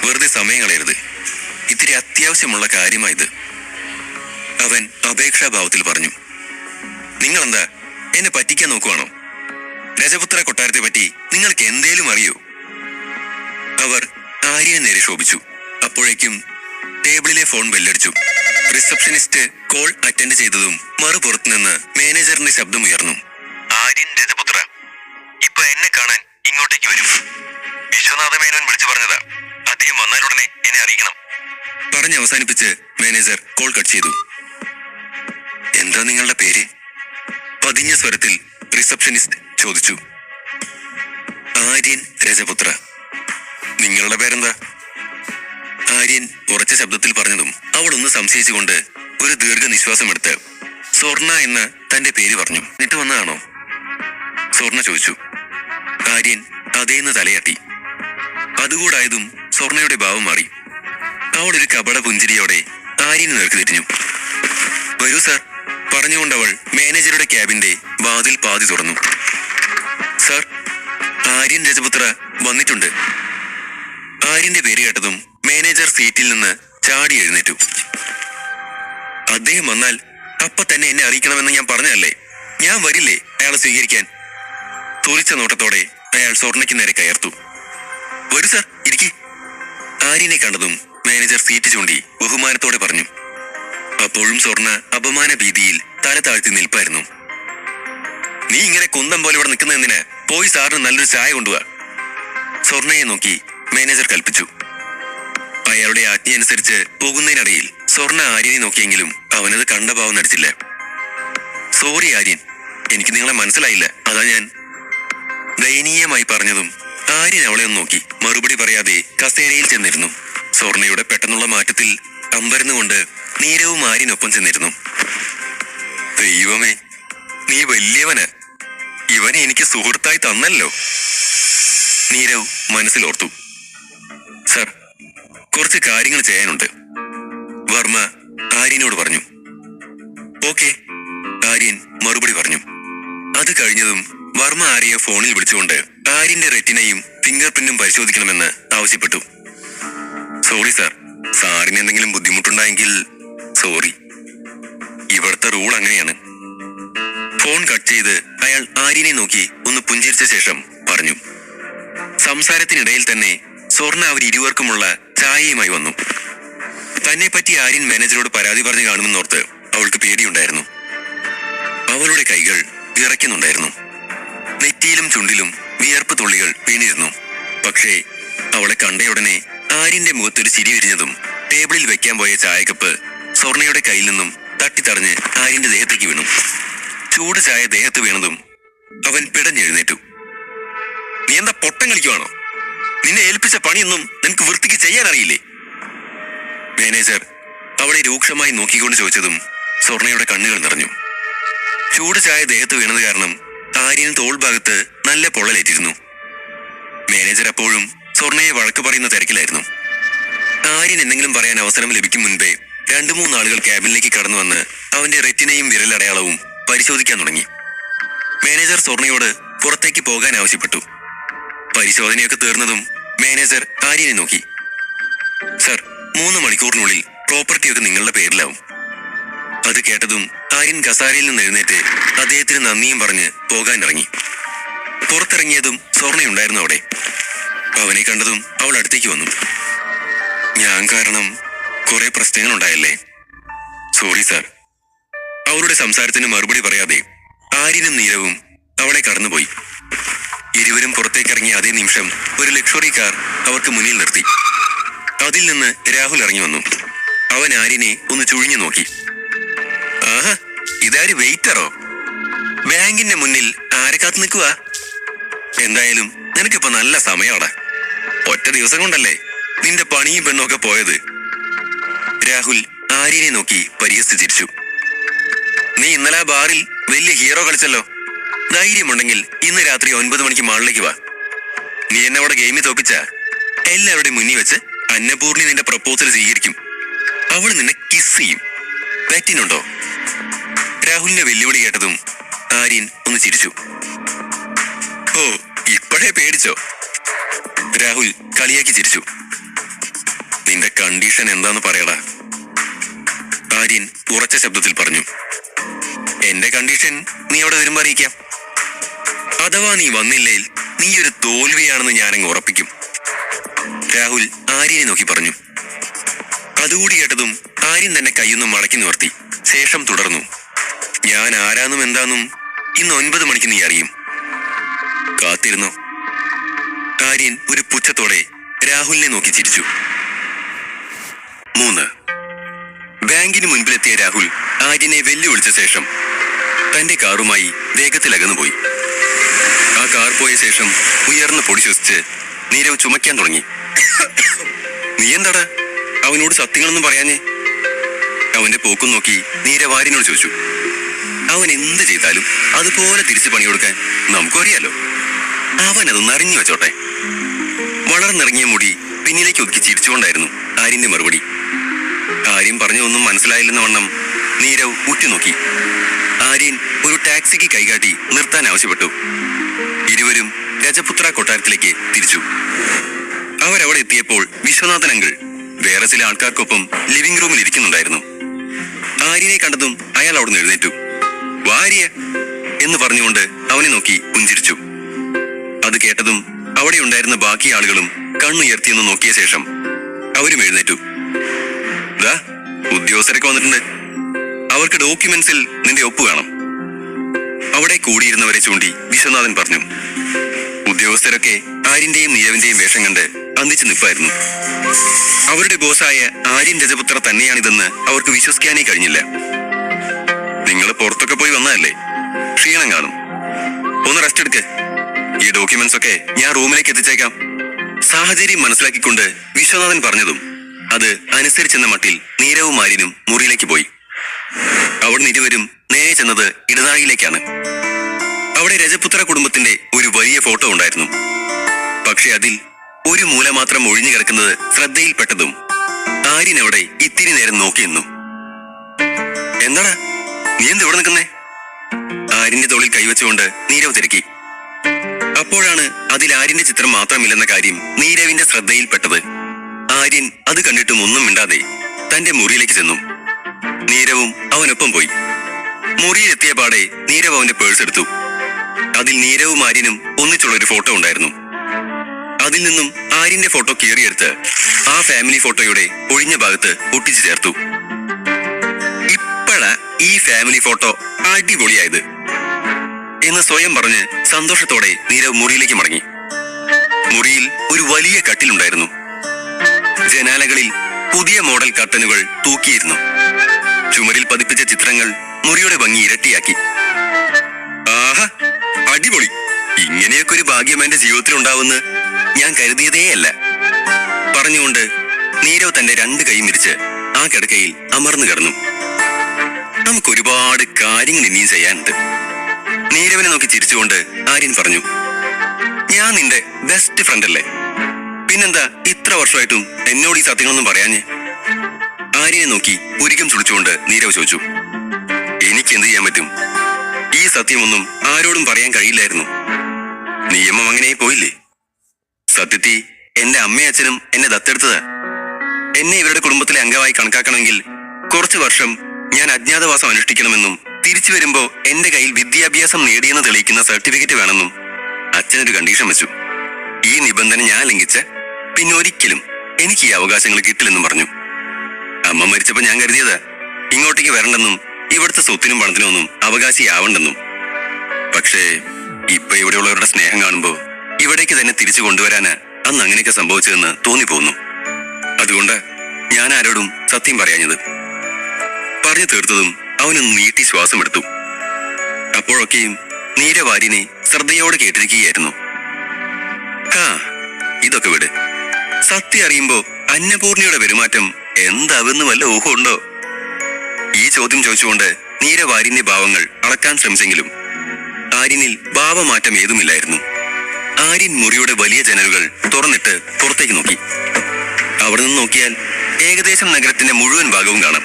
വെറുതെ സമയം കളയരുത്, ഇത്തിരി അത്യാവശ്യമുള്ള കാര്യമായത്, അവൻ അപേക്ഷാഭാവത്തിൽ പറഞ്ഞു. നിങ്ങളെന്താ എന്നെ പറ്റിക്കാൻ നോക്കുവാണോ? രജപുത്ര കൊട്ടാരത്തെ പറ്റി നിങ്ങൾക്ക് എന്തേലും അറിയോ? അവർ ആര്യനെ നേരെ ശോഭിച്ചു. അപ്പോഴേക്കും ടേബിളിലെ ഫോൺ ബെല്ലടിച്ചു. റിസപ്ഷനിസ്റ്റ് കോൾ അറ്റൻഡ് ചെയ്തതും മറുപുറത്തു നിന്ന് മാനേജറിന്റെ ശബ്ദം ഉയർന്നു. ആര്യൻ രജപുത്ര ഇപ്പൊ എന്നെ കാണാൻ ഇങ്ങോട്ടേക്ക് വരും. വിശ്വനാഥ മേനോൻ വിളിച്ചു പറഞ്ഞതാ, അദ്ദേഹം വന്നാലുടനെ എന്നെ അറിയിക്കണം. പറഞ്ഞ് അവസാനിപ്പിച്ച് മാനേജർ കോൾ കട്ട് ചെയ്തു. എന്താ നിങ്ങളുടെ പേര്? പതിഞ്ഞ സ്വരത്തിൽ റിസപ്ഷനിസ്റ്റ് ചോദിച്ചു. ആര്യൻ രജപുത്ര. നിങ്ങളുടെ പേരെന്താ? ആര്യൻ ഉറച്ച ശബ്ദത്തിൽ പറഞ്ഞതും അവൾ ഒന്ന് സംശയിച്ചുകൊണ്ട് ഒരു ദീർഘനിശ്വാസം എടുത്ത് സ്വർണ എന്ന് തന്റെ പേര് പറഞ്ഞു. എന്നിട്ട് വന്നതാണോ? സ്വർണ ചോദിച്ചു. ആര്യൻ അതേന്ന് തലയാട്ടി. അതുകൂടായതും സ്വർണയുടെ ഭാവം മാറി. അവൾ ഒരു കപട പുഞ്ചിരിയോടെ ആര്യന് നേർക്ക് തിരിഞ്ഞു. വരൂ സാർ, പറഞ്ഞുകൊണ്ട് അവൾ മാനേജറുടെ ക്യാബിന്റെ വാതിൽ പാതി തുറന്നു. സാർ, ആര്യൻ രജപുത്ര വന്നിട്ടുണ്ട്. ആര്യന്റെ പേര് കേട്ടതും മാനേജർ സീറ്റിൽ നിന്ന് ചാടി എഴുന്നേറ്റു. അദ്ദേഹം വന്നാൽ അപ്പൊ തന്നെ എന്നെ അറിയിക്കണമെന്ന് ഞാൻ പറഞ്ഞതല്ലേ, ഞാൻ വരില്ലേ അയാളെ സ്വീകരിക്കാൻ? തുറിച്ച നോട്ടത്തോടെ അയാൾ സ്വർണയ്ക്ക് നേരെ കയർത്തു. വരൂ സാർ, ഇരിക്കി. ആര്യനെ കണ്ടതും മാനേജർ സീറ്റ് ചൂണ്ടി ബഹുമാനത്തോടെ പറഞ്ഞു. അപ്പോഴും സ്വർണ അപമാന ഭീതിയിൽ തല താഴ്ത്തി നിൽപ്പായിരുന്നു. നീ ഇങ്ങനെ കുന്തം പോലെ ഇവിടെ നിൽക്കുന്ന എന്തിനാ? പോയി സാറിന് നല്ലൊരു ചായ കൊണ്ടുവാ, സ്വർണയെ നോക്കി മാനേജർ കൽപ്പിച്ചു. അയാളുടെ ആജ്ഞയനുസരിച്ച് പോകുന്നതിനിടയിൽ സ്വർണ ആര്യനെ നോക്കിയെങ്കിലും അവനത് കണ്ട ഭാവം നടിച്ചില്ല. സോറി ആര്യൻ, എനിക്ക് നിങ്ങളെ മനസ്സിലായില്ല, അതാ ഞാൻ. ദയനീയമായി പറഞ്ഞതും ആര്യൻ അവളെ ഒന്ന് നോക്കി മറുപടി പറയാതെ കസേരയിൽ ചെന്നിരുന്നു. സ്വർണയുടെ പെട്ടെന്നുള്ള മാറ്റത്തിൽ അമ്പരന്നുകൊണ്ട് നീരവും ആര്യനൊപ്പം ചെന്നിരുന്നു. ദൈവമേ, നീ വലിയവന്, ഇവനെ എനിക്ക് സുഹൃത്തായി തന്നല്ലോ, നീരവ് മനസ്സിലോർത്തു. സർ, കുറച്ച് കാര്യങ്ങൾ ചെയ്യാനുണ്ട്, വർമ്മ ആര്യനോട് പറഞ്ഞു. ഓക്കെ, ആര്യൻ മറുപടി പറഞ്ഞു. അത് കഴിഞ്ഞതും വർമ്മ ആര്യയെ ഫോണിൽ വിളിച്ചുകൊണ്ട് ആര്യന്റെ റെറ്റിനയും ഫിംഗർ പ്രിന്റും പരിശോധിക്കണമെന്ന് ആവശ്യപ്പെട്ടു. സോറി സാർ, സാറിന് എന്തെങ്കിലും ബുദ്ധിമുട്ടുണ്ടായെങ്കിൽ സോറി, ഇവിടുത്തെ റൂൾ അങ്ങനെയാണ്. ഫോൺ കട്ട് ചെയ്ത് അയാൾ ആര്യനെ നോക്കി ഒന്ന് പുഞ്ചിരിച്ച ശേഷം പറഞ്ഞു. സംസാരത്തിനിടയിൽ തന്നെ സ്വർണ അവരിരുവർക്കുമുള്ള ചായയുമായി വന്നു. തന്നെ പറ്റി ആര്യൻ മാനേജറോട് പരാതി പറഞ്ഞു കാണുമെന്നോർത്ത് അവൾക്ക് പേടിയുണ്ടായിരുന്നു. അവളുടെ കൈകൾ വിറയ്ക്കുന്നുണ്ടായിരുന്നു. നെറ്റിയിലും ചുണ്ടിലും വിയർപ്പ് തുള്ളികൾ വീണിരുന്നു. പക്ഷേ അവളെ കണ്ടയുടനെ ആര്യന്റെ മുഖത്തൊരു ചിരി വിരിഞ്ഞതും ടേബിളിൽ വെക്കാൻ പോയ ചായക്കപ്പ് സ്വർണയുടെ കയ്യിൽ നിന്നും തട്ടിത്തടഞ്ഞ് ആര്യന്റെ ദേഹത്തേക്ക് വീണു. ചൂട് ചായ ദേഹത്ത് വീണതും അവൻ പിടഞ്ഞെഴുന്നേറ്റു. നീ എന്താ പൊട്ടം കളിക്കുവാണോ? നിന്നെ ഏൽപ്പിച്ച പണിയൊന്നും നിനക്ക് വൃത്തിക്ക് ചെയ്യാൻ അറിയില്ലേ? മാനേജർ അവളെ രൂക്ഷമായി നോക്കിക്കൊണ്ട് ചോദിച്ചതും സ്വർണയുടെ കണ്ണുകൾ നിറഞ്ഞു. ചൂട് ചായ ദേഹത്ത് വീണത് കാരണം ആര്യന് തോൾ ഭാഗത്ത് നല്ല പൊള്ളലേറ്റിരുന്നു. മാനേജർ അപ്പോഴും സ്വർണയെ വഴക്ക് പറയുന്ന തിരക്കിലായിരുന്നു. ആര്യൻ എന്തെങ്കിലും പറയാൻ അവസരം ലഭിക്കും മുൻപേ 2-3 ആളുകൾ ക്യാബിനിലേക്ക് കടന്നു വന്ന് അവന്റെ റെറ്റിനയും വിരലടയാളവും പരിശോധിക്കാൻ തുടങ്ങി. മാനേജർ സ്വർണയോട് പുറത്തേക്ക് പോകാൻ ആവശ്യപ്പെട്ടു. പരിശോധനയൊക്കെ തീർന്നതും മാനേജർ ആര്യനെ നോക്കി. സർ, 3 മണിക്കൂറിനുള്ളിൽ പ്രോപ്പർട്ടിയൊക്കെ നിങ്ങളുടെ പേരിലാവും. അത് കേട്ടതും ആര്യൻ കസാരയിൽ നിന്ന് എഴുന്നേറ്റ് അദ്ദേഹത്തിന് നന്ദിയും പറഞ്ഞ് പോകാനിറങ്ങി. പുറത്തിറങ്ങിയതും സ്വർണ്ണയുണ്ടായിരുന്നു അവിടെ. അവനെ കണ്ടതും അവൾ അടുത്തേക്ക് വന്നു. ഞാൻ കാരണം കുറെ പ്രശ്നങ്ങളുണ്ടായല്ലേ, സോറി സാർ. അവളുടെ സംസാരത്തിന് മറുപടി പറയാതെ ആര്യനും നീരവും അവളെ കടന്നുപോയി. ഇരുവരും പുറത്തേക്കിറങ്ങിയ അതേ നിമിഷം ഒരു ലക്ഷറി കാർ അവർക്ക് മുന്നിൽ നിർത്തി. അതിൽ നിന്ന് രാഹുൽ ഇറങ്ങി വന്നു. അവൻ ആര്യനെ ഒന്ന് ചുഴിഞ്ഞു നോക്കി. ആഹാ, ഇതാര് വെയിറ്ററോ? ബാങ്കിന്റെ മുന്നിൽ ആരെ കാത്തു നിൽക്കുക? എന്തായാലും നിനക്കിപ്പോ നല്ല സമയമാടാ. ഒറ്റ ദിവസം കൊണ്ടല്ലേ നിന്റെ പണിയും പെണ്ണൊക്കെ പോയത്. രാഹുൽ ആര്യനെ നോക്കി പരിഹസിച്ച് ചിരിച്ചു. നീ ഇന്നലെ ആ ബാറിൽ വലിയ ഹീറോ കളിച്ചല്ലോ. ധൈര്യമുണ്ടെങ്കിൽ ഇന്ന് രാത്രി 9 മണിക്ക് മാളിലേക്ക് വാ. നീ എന്നെ അവിടെ ഗെയിമിൽ തോപ്പിച്ച എല്ലാവരുടെയും മുന്നിൽ വെച്ച് അന്നപൂർണി നിന്റെ പ്രപ്പോസൽ സ്വീകരിക്കും. അവൾ നിന്നെ കിസ് ചെയ്യും. പറ്റിനുണ്ടോ? രാഹുലിന്റെ വെല്ലുവിളി കേട്ടതും ആര്യൻ ഒന്ന് ചിരിച്ചു. ഓ, ഇപ്പോഴേ പേടിച്ചോ? രാഹുൽ കളിയാക്കി ചിരിച്ചു. നിന്റെ കണ്ടീഷൻ എന്താന്ന് പറയടാ, ആര്യൻ ഉറച്ച ശബ്ദത്തിൽ പറഞ്ഞു. എന്റെ കണ്ടീഷൻ നീ അവിടെ വരുമ്പോ അറിയിക്കാം. അഥവാ നീ വന്നില്ലേൽ നീ ഒരു തോൽവിയാണെന്ന് ഞാനങ്ങ് ഉറപ്പിക്കും. രാഹുൽ ആര്യനെ നോക്കി പറഞ്ഞു. അതുകൂടി കേട്ടതും ആര്യൻ തന്നെ കൈയൊന്നും മടക്കി നിവർത്തി. ശേഷം തുടർന്നു. ഞാൻ ആരാന്നും എന്താന്നും ഇന്ന് 9 മണിക്ക് നീ അറിയും. കാത്തിരുന്നോ? ആര്യൻ ഒരു പുച്ഛത്തോടെ രാഹുലിനെ നോക്കി ചിരിച്ചു. 3. ബാങ്കിന് മുൻപിലെത്തിയ രാഹുൽ ആര്യനെ വെല്ലുവിളിച്ച ശേഷം തന്റെ കാറുമായി വേഗത്തിലകന്നുപോയി. ആ കാർ പോയ ശേഷം ഉയർന്ന പൊടി ശ്വസിച്ച് നീരവ് ചുമയ്ക്കാൻ തുടങ്ങി. നീ എന്താടാ അവനോട് സത്യങ്ങളൊന്നും പറയാഞ്ഞേ? അവന്റെ പോക്കും നോക്കി നീരവ് ആര്യനോട് ചോദിച്ചു. അവൻ എന്ത് ചെയ്താലും അതുപോലെ തിരിച്ചു പണിയെടുക്കാൻ നമുക്കറിയാലോ. അവൻ അതൊന്ന് അറിഞ്ഞു വെച്ചോട്ടെ. വളർന്നിറങ്ങിയ മുടി പിന്നിലേക്ക് ഒതുക്കി ചിരിച്ചുകൊണ്ടായിരുന്നു ആര്യന്റെ മറുപടി. ആര്യൻ പറഞ്ഞൊന്നും മനസ്സിലായില്ലെന്ന വണ്ണം നീരവ് ഉറ്റുനോക്കി. ആര്യൻ ഒരു ടാക്സിക്ക് കൈകാട്ടി നിർത്താൻ ആവശ്യപ്പെട്ടു. ഇരുവരും രജപുത്ര കൊട്ടാരത്തിലേക്ക് തിരിച്ചു. അവരവിടെ എത്തിയപ്പോൾ വിശ്വനാഥൻ അങ്കിൾ വേറെ ചില ആൾക്കാർക്കൊപ്പം ലിവിംഗ് റൂമിൽ ഇരിക്കുന്നുണ്ടായിരുന്നു. ആര്യനെ കണ്ടതും അയാൾ അവിടെ നിന്ന് എഴുന്നേറ്റു. വാര്യ എന്ന് പറഞ്ഞുകൊണ്ട് അവനെ നോക്കി പുഞ്ചിരിച്ചു. അത് കേട്ടതും അവിടെ ഉണ്ടായിരുന്ന ബാക്കി ആളുകളും കണ്ണുയർത്തിയെന്ന് നോക്കിയ ശേഷം അവരും എഴുന്നേറ്റു. ദാ ഉദ്യോഗസ്ഥരൊക്കെ വന്നിട്ടുണ്ട്. അവർക്ക് ഡോക്യുമെന്റ്സിൽ നിന്റെ ഒപ്പ് വേണം. അവിടെ കൂടിയിരുന്നവരെ ചൂണ്ടി വിശ്വനാഥൻ പറഞ്ഞു. ഉദ്യോഗസ്ഥരൊക്കെ ആര്യന്റെയും നീരവിന്റെയും വേഷം കണ്ട് അന്തിച്ചു നിൽപ്പായിരുന്നു. അവരുടെ ബോസായ ആര്യൻ രജപുത്ര തന്നെയാണിതെന്ന് അവർക്ക് വിശ്വസിക്കാനേ കഴിഞ്ഞില്ല. നിങ്ങൾ പുറത്തൊക്കെ പോയി വന്നതല്ലേ, ക്ഷീണം കാണും. ഒന്ന് റെസ്റ്റ് എടുക്ക്. ഈ ഡോക്യുമെന്റ്സ് ഒക്കെ ഞാൻ റൂമിലേക്ക് എത്തിച്ചേക്കാം. സാഹചര്യം മനസ്സിലാക്കിക്കൊണ്ട് വിശ്വനാഥൻ പറഞ്ഞതും അത് അനുസരിച്ചെന്ന മട്ടിൽ നീരവും ആര്യനും മുറിയിലേക്ക് പോയി. അവിടുന്ന് ഇരുവരും നേരെ ചെന്നത് ഇടനാഴിയിലേക്കാണ്. അവിടെ രജപുത്ര കുടുംബത്തിന്റെ ഒരു വലിയ ഫോട്ടോ ഉണ്ടായിരുന്നു. പക്ഷെ അതിൽ ഒരു മൂല മാത്രം ഒഴിഞ്ഞു കിടക്കുന്നത് ശ്രദ്ധയിൽപ്പെട്ടതും ആര്യൻ അവിടെ ഇത്തിരി നേരം നോക്കി നിന്നു. എന്താടാ നീ എന്ത് ഇവിടെ നിൽക്കുന്നേ? ആര്യന്റെ തോളിൽ കൈവച്ചുകൊണ്ട് നീരവ് തിരക്കി. അപ്പോഴാണ് അതിൽ ആര്യന്റെ ചിത്രം മാത്രമില്ലെന്ന കാര്യം നീരവിന്റെ ശ്രദ്ധയിൽപ്പെട്ടത്. ആര്യൻ അത് കണ്ടിട്ടും ഒന്നും മിണ്ടാതെ തന്റെ മുറിയിലേക്ക് ചെന്നു. നീരവും അവനൊപ്പം പോയി. മുറിയിലെത്തിയ പാടെ നീരവ് അവന്റെ പേഴ്സ് എടുത്തു. അതിൽ നീരവും ആര്യനും ഒന്നിച്ചുള്ള ഒരു ഫോട്ടോ ഉണ്ടായിരുന്നു. അതിൽ നിന്നും ആര്യന്റെ ഫോട്ടോ കീറിയെടുത്ത് ആ ഫാമിലി ഫോട്ടോയുടെ ഒഴിഞ്ഞ ഭാഗത്ത് ഒട്ടിച്ചു ചേർത്തു. ഇപ്പോഴാ ഈ ഫാമിലി ഫോട്ടോ അടിപൊളിയായത് എന്ന് സ്വയം പറഞ്ഞ് സന്തോഷത്തോടെ നീരവ് മുറിയിലേക്ക് മടങ്ങി. മുറിയിൽ ഒരു വലിയ കട്ടിലുണ്ടായിരുന്നു. ജനാലകളിൽ പുതിയ മോഡൽ കർട്ടനുകൾ തൂക്കിയിരുന്നു. ചുമരിൽ പതിപ്പിച്ച ചിത്രങ്ങൾ മുറിയുടെ ഭംഗി ഇരട്ടിയാക്കി. ആഹാ, അടിപൊളി! ഇങ്ങനെയൊക്കെ ഒരു ഭാഗ്യം എന്റെ ജീവിതത്തിൽ ഉണ്ടാവുമെന്ന് ഞാൻ കരുതിയതേയല്ല പറഞ്ഞുകൊണ്ട് നീരവ് തന്റെ 2 കൈ മിരിച്ച് ആ കിടക്കയിൽ അമർന്നു കിടന്നു. നമുക്കൊരുപാട് കാര്യങ്ങൾ ഇനിയും ചെയ്യാനുണ്ട്. നീരവിനെ നോക്കി ചിരിച്ചുകൊണ്ട് ആര്യൻ പറഞ്ഞു. ഞാൻ നിന്റെ ബെസ്റ്റ് ഫ്രണ്ട് അല്ലേ? പിന്നെന്താ ഇത്ര വർഷമായിട്ടും എന്നോട് ഈ സത്യങ്ങളൊന്നും പറയാഞ്ഞേ? ആര്യനെ നോക്കി ഒരിക്കലും ചുളിച്ചുകൊണ്ട് നീരവ് ചോദിച്ചു. എനിക്ക് എന്ത് ചെയ്യാൻ പറ്റും? ഈ സത്യമൊന്നും ആരോടും പറയാൻ കഴിയില്ലായിരുന്നു. നിയമം അങ്ങനെ പോയില്ലേ? സത്യത്തിൽ എന്റെ അമ്മയും അച്ഛനും എന്നെ ദത്തെടുത്തതാ. എന്നെ ഇവരുടെ കുടുംബത്തിലെ അംഗമായി കണക്കാക്കണമെങ്കിൽ കുറച്ചു വർഷം ഞാൻ അജ്ഞാതവാസം അനുഷ്ഠിക്കണമെന്നും തിരിച്ചു വരുമ്പോ എന്റെ കയ്യിൽ വിദ്യാഭ്യാസം നേടിയെന്ന് തെളിയിക്കുന്ന സർട്ടിഫിക്കറ്റ് വേണമെന്നും അച്ഛനൊരു കണ്ടീഷൻ വെച്ചു. ഈ നിബന്ധന ഞാൻ ലംഘിച്ച പിന്നെ ഒരിക്കലും എനിക്ക് ഈ അവകാശങ്ങൾ കിട്ടില്ലെന്നും പറഞ്ഞു. അമ്മ മരിച്ചപ്പോ ഞാൻ കരുതിയതാ ഇങ്ങോട്ടേക്ക് വരണ്ടെന്നും ഇവിടുത്തെ സ്വത്തിനും പണത്തിനും ഒന്നും അവകാശിയാവണ്ടെന്നും. പക്ഷേ ഇപ്പൊ ഇവിടെയുള്ളവരുടെ സ്നേഹം കാണുമ്പോ ഇവിടേക്ക് തന്നെ തിരിച്ചു കൊണ്ടുവരാന് അന്ന് അങ്ങനെയൊക്കെ സംഭവിച്ചതെന്ന് തോന്നിപ്പോന്നു. അതുകൊണ്ട് ഞാൻ ആരോടും സത്യം പറയാഞ്ഞത്. പറഞ്ഞു തീർത്തതും അവനൊന്ന് നീട്ടി ശ്വാസം എടുത്തു. അപ്പോഴൊക്കെയും നീരവാര്യനെ ശ്രദ്ധയോടെ കേട്ടിരിക്കുകയായിരുന്നു. ഇതൊക്കെ വിട്. സത്യം അറിയുമ്പോ അന്നപൂർണിയുടെ പെരുമാറ്റം എന്താവെന്ന് വല്ല ഊഹമുണ്ടോ? ഈ ചോദ്യം ചോദിച്ചുകൊണ്ട് നീരവാര്യന്റെ ഭാവങ്ങൾ അളക്കാൻ ശ്രമിച്ചെങ്കിലും ആര്യനിൽ ഭാവമാറ്റം ഏതുമില്ലായിരുന്നു. ആര്യൻ മുറിയുടെ വലിയ ജനലുകൾ തുറന്നിട്ട് പുറത്തേക്ക് നോക്കി. അവിടെ നിന്ന് നോക്കിയാൽ ഏകദേശം നഗരത്തിന്റെ മുഴുവൻ ഭാഗവും കാണാം.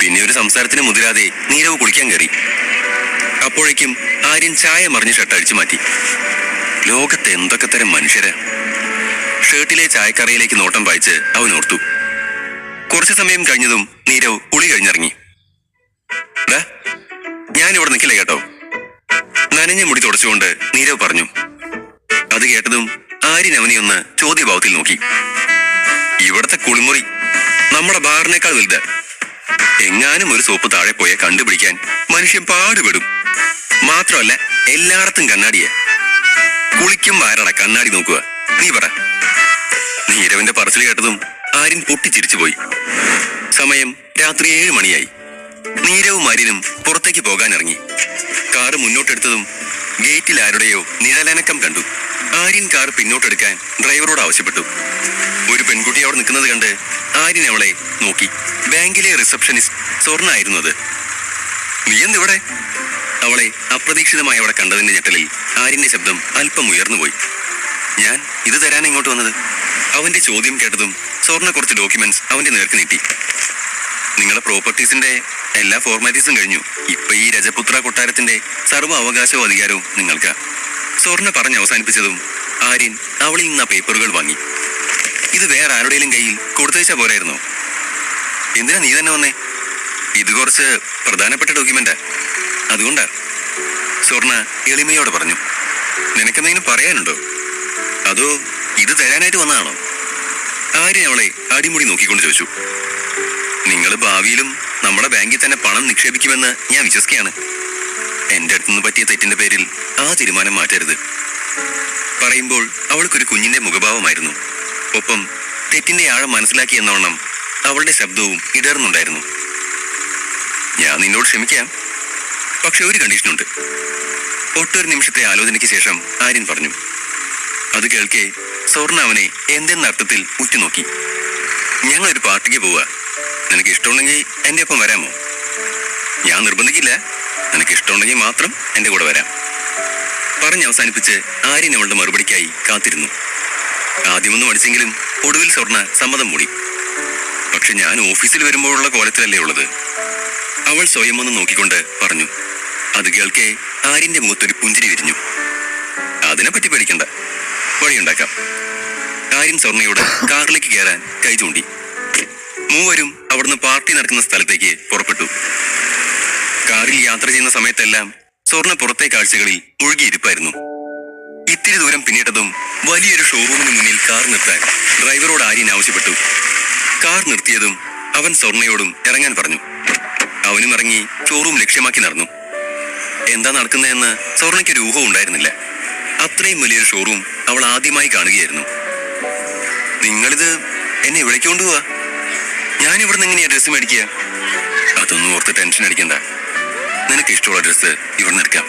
പിന്നെ ഒരു സംസാരത്തിന് മുതിരാതെ നീരവ് കുളിക്കാൻ കയറി. അപ്പോഴേക്കും ആര്യൻ ചായ മറിഞ്ഞ് ഷർട്ട് അടിച്ചു മാറ്റി. ലോകത്തെ എന്തൊക്കെ തരം മനുഷ്യരാ! ഷർട്ടിലെ ചായക്കറയിലേക്ക് നോട്ടം പായിച്ച് അവൻ ഓർത്തു. കുറച്ചു സമയം കഴിഞ്ഞതും നീരവ് കുളി കഴിഞ്ഞിറങ്ങി. ഞാനിവിടെ നിൽക്കില്ല കേട്ടോ, നനഞ്ഞ മുടി തുടച്ചുകൊണ്ട് നീരവ് പറഞ്ഞു. അത് കേട്ടതും ആര്യൻ അവനെ ഒന്ന് ചോദ്യഭാവത്തിൽ നോക്കി. ഇവിടത്തെ കുളിമുറി നമ്മുടെ ബാറിനേക്കാൾ വലുത്. എങ്ങാനും ഒരു സോപ്പ് താഴെ പോയ കണ്ടുപിടിക്കാൻ മനുഷ്യൻ പാടുപെടും. മാത്രമല്ല എല്ലായിടത്തും കണ്ണാടിയാ. കുളിക്കും ആരട കണ്ണാടി നോക്കുക, നീ പറ. നീരവന്റെ പറച്ചിൽ കേട്ടതും ആര്യൻ പൊട്ടിച്ചിരിച്ചുപോയി. സമയം രാത്രി 7 മണിയായി. നീരവും ആര്യനും പുറത്തേക്ക് പോകാനിറങ്ങി. കാറ് മുന്നോട്ടെടുത്തതും ഗേറ്റിൽ ആരുടെയോ നിഴലനക്കം കണ്ടു. ആര്യൻ കാർ പിന്നോട്ടെടുക്കാൻ ഡ്രൈവറോട് ആവശ്യപ്പെട്ടു. ഒരു പെൺകുട്ടി അവിടെ നിൽക്കുന്നത് കണ്ട് ആര്യൻ അവളെ നോക്കി. ബാങ്കിലെ റിസപ്ഷനിസ്റ്റ് സ്വർണ്ണ ആയിരുന്നു അത്. നീ എന്തിവിടെ? അവളെ അപ്രതീക്ഷിതമായി അവിടെ കണ്ടതിന്റെ ഞെട്ടലിൽ ആര്യന്റെ ശബ്ദം അല്പം ഉയർന്നുപോയി. ഞാൻ ഇത് തരാൻ ഇങ്ങോട്ട് വന്നത്. അവന്റെ ചോദ്യം കേട്ടതും സ്വർണ്ണ കുറച്ച് ഡോക്യുമെന്റ്സ് അവന്റെ നേർക്ക് നീട്ടി. നിങ്ങളുടെ പ്രോപ്പർട്ടീസിന്റെ എല്ലാ ഫോർമാലിറ്റീസും കഴിഞ്ഞു. ഇപ്പൊ ഈ രജപുത്ര കൊട്ടാരത്തിന്റെ സർവ്വ അവകാശവും അധികാരവും നിങ്ങൾക്ക്. സ്വർണ്ണ പറഞ്ഞ് അവസാനിപ്പിച്ചതും ആര്യൻ അവളിൽ നിന്ന് ആ പേപ്പറുകൾ വാങ്ങി. ഇത് വേറെ ആരുടെയും കയ്യിൽ കൊടുത്തയച്ചാ പോരായിരുന്നോ? എന്തിനാ നീ തന്നെ വന്നേ? ഇത് കുറച്ച് പ്രധാനപ്പെട്ട ഡോക്യുമെന്റാ, അതുകൊണ്ടാ. സ്വർണ്ണ എളിമയോടെ പറഞ്ഞു. നിനക്കെന്തെങ്കിലും പറയാനുണ്ടോ, അതോ ഇത് തരാനായിട്ട് വന്നതാണോ? ആര്യൻ അവളെ അടിമുടി നോക്കിക്കൊണ്ട് ചോദിച്ചു. നിങ്ങൾ ഭാവിയിലും നമ്മുടെ ബാങ്കിൽ തന്നെ പണം നിക്ഷേപിക്കുമെന്ന് ഞാൻ വിശ്വസിക്കുകയാണ്. എന്റെ അടുത്തുനിന്ന് പറ്റിയ തെറ്റിന്റെ പേരിൽ ആ തീരുമാനം മാറ്റരുത്. പറയുമ്പോൾ അവൾക്കൊരു കുഞ്ഞിന്റെ മുഖഭാവമായിരുന്നു. ഒപ്പം തെറ്റിന്റെ ആഴം മനസ്സിലാക്കി എന്നവണ്ണം അവളുടെ ശബ്ദവും ഇടർന്നുണ്ടായിരുന്നു. ഞാൻ നിന്നോട് ക്ഷമിക്കാം, പക്ഷെ ഒരു കണ്ടീഷനുണ്ട്. ഒട്ടൊരു നിമിഷത്തെ ആലോചനയ്ക്ക് ശേഷം ആര്യൻ പറഞ്ഞു. അത് കേൾക്കെ സ്വർണ്ണ അവനെ എന്തെന്ന അർത്ഥത്തിൽ ഉറ്റുനോക്കി. ഞങ്ങളൊരു പാർട്ടിക്ക് പോവുക. നിനക്ക് ഇഷ്ടമുണ്ടെങ്കിൽ എൻ്റെ ഒപ്പം വരാമോ? ഞാൻ നിർബന്ധിക്കില്ല, നിനക്ക് ഇഷ്ടമുണ്ടെങ്കിൽ മാത്രം എൻ്റെ കൂടെ വരാം. പറഞ്ഞ് അവസാനിപ്പിച്ച് ആര്യൻ അവളുടെ മറുപടിക്കായി കാത്തിരുന്നു. ആദ്യമൊന്നും അടിച്ചെങ്കിലും ഒടുവിൽ സ്വർണ്ണ സമ്മതം മൂടി. പക്ഷെ ഞാൻ ഓഫീസിൽ വരുമ്പോഴുള്ള കോലത്തിലല്ലേ ഉള്ളത്, അവൾ സ്വയം ഒന്ന് നോക്കിക്കൊണ്ട് പറഞ്ഞു. അത് കേൾക്കെ ആര്യന്റെ മുഖത്തൊരു പുഞ്ചിരി വിരിഞ്ഞു. അതിനെപ്പറ്റി പേടിക്കണ്ട, വഴിയുണ്ടാക്കാം. ആര്യൻ സ്വർണ്ണയോട് കാറിലേക്ക് കയറാൻ കൈ ചൂണ്ടി. മൂവരും അവിടുന്ന് പാർട്ടി നടക്കുന്ന സ്ഥലത്തേക്ക് പുറപ്പെട്ടു. കാറിൽ യാത്ര ചെയ്യുന്ന സമയത്തെല്ലാം സ്വർണ്ണ പുറത്തെ കാഴ്ചകളിൽ മുഴുകിയിരിപ്പായിരുന്നു. ഇത്തിരി ദൂരം പിന്നിട്ടതും വലിയൊരു ഷോറൂമിന് മുന്നിൽ കാർ നിർത്താൻ ഡ്രൈവറോട് ആര്യൻ ആവശ്യപ്പെട്ടു. കാർ നിർത്തിയതും അവൻ സ്വർണ്ണയോടും ഇറങ്ങാൻ പറഞ്ഞു. അവനും ഇറങ്ങി ഷോറൂം ലക്ഷ്യമാക്കി നടന്നു. എന്താ നടക്കുന്നതെന്ന് സ്വർണ്ണയ്ക്കൊരു ഊഹം ഉണ്ടായിരുന്നില്ല. അത്രയും വലിയൊരു ഷോറൂം അവൾ ആദ്യമായി കാണുകയായിരുന്നു. നിങ്ങളിത് എന്നെ ഇവിടേക്ക് കൊണ്ടുപോവാ? ഞാനിവിടുന്ന് എങ്ങനെയാ ഡ്രസ്സ് മേടിക്കുക? അതൊന്നും ഓർത്ത് ടെൻഷൻ അടിക്കണ്ട, നിനക്ക് ഇഷ്ടമുള്ള ഡ്രസ്സ് ഇവിടുന്ന് എടുക്കാം.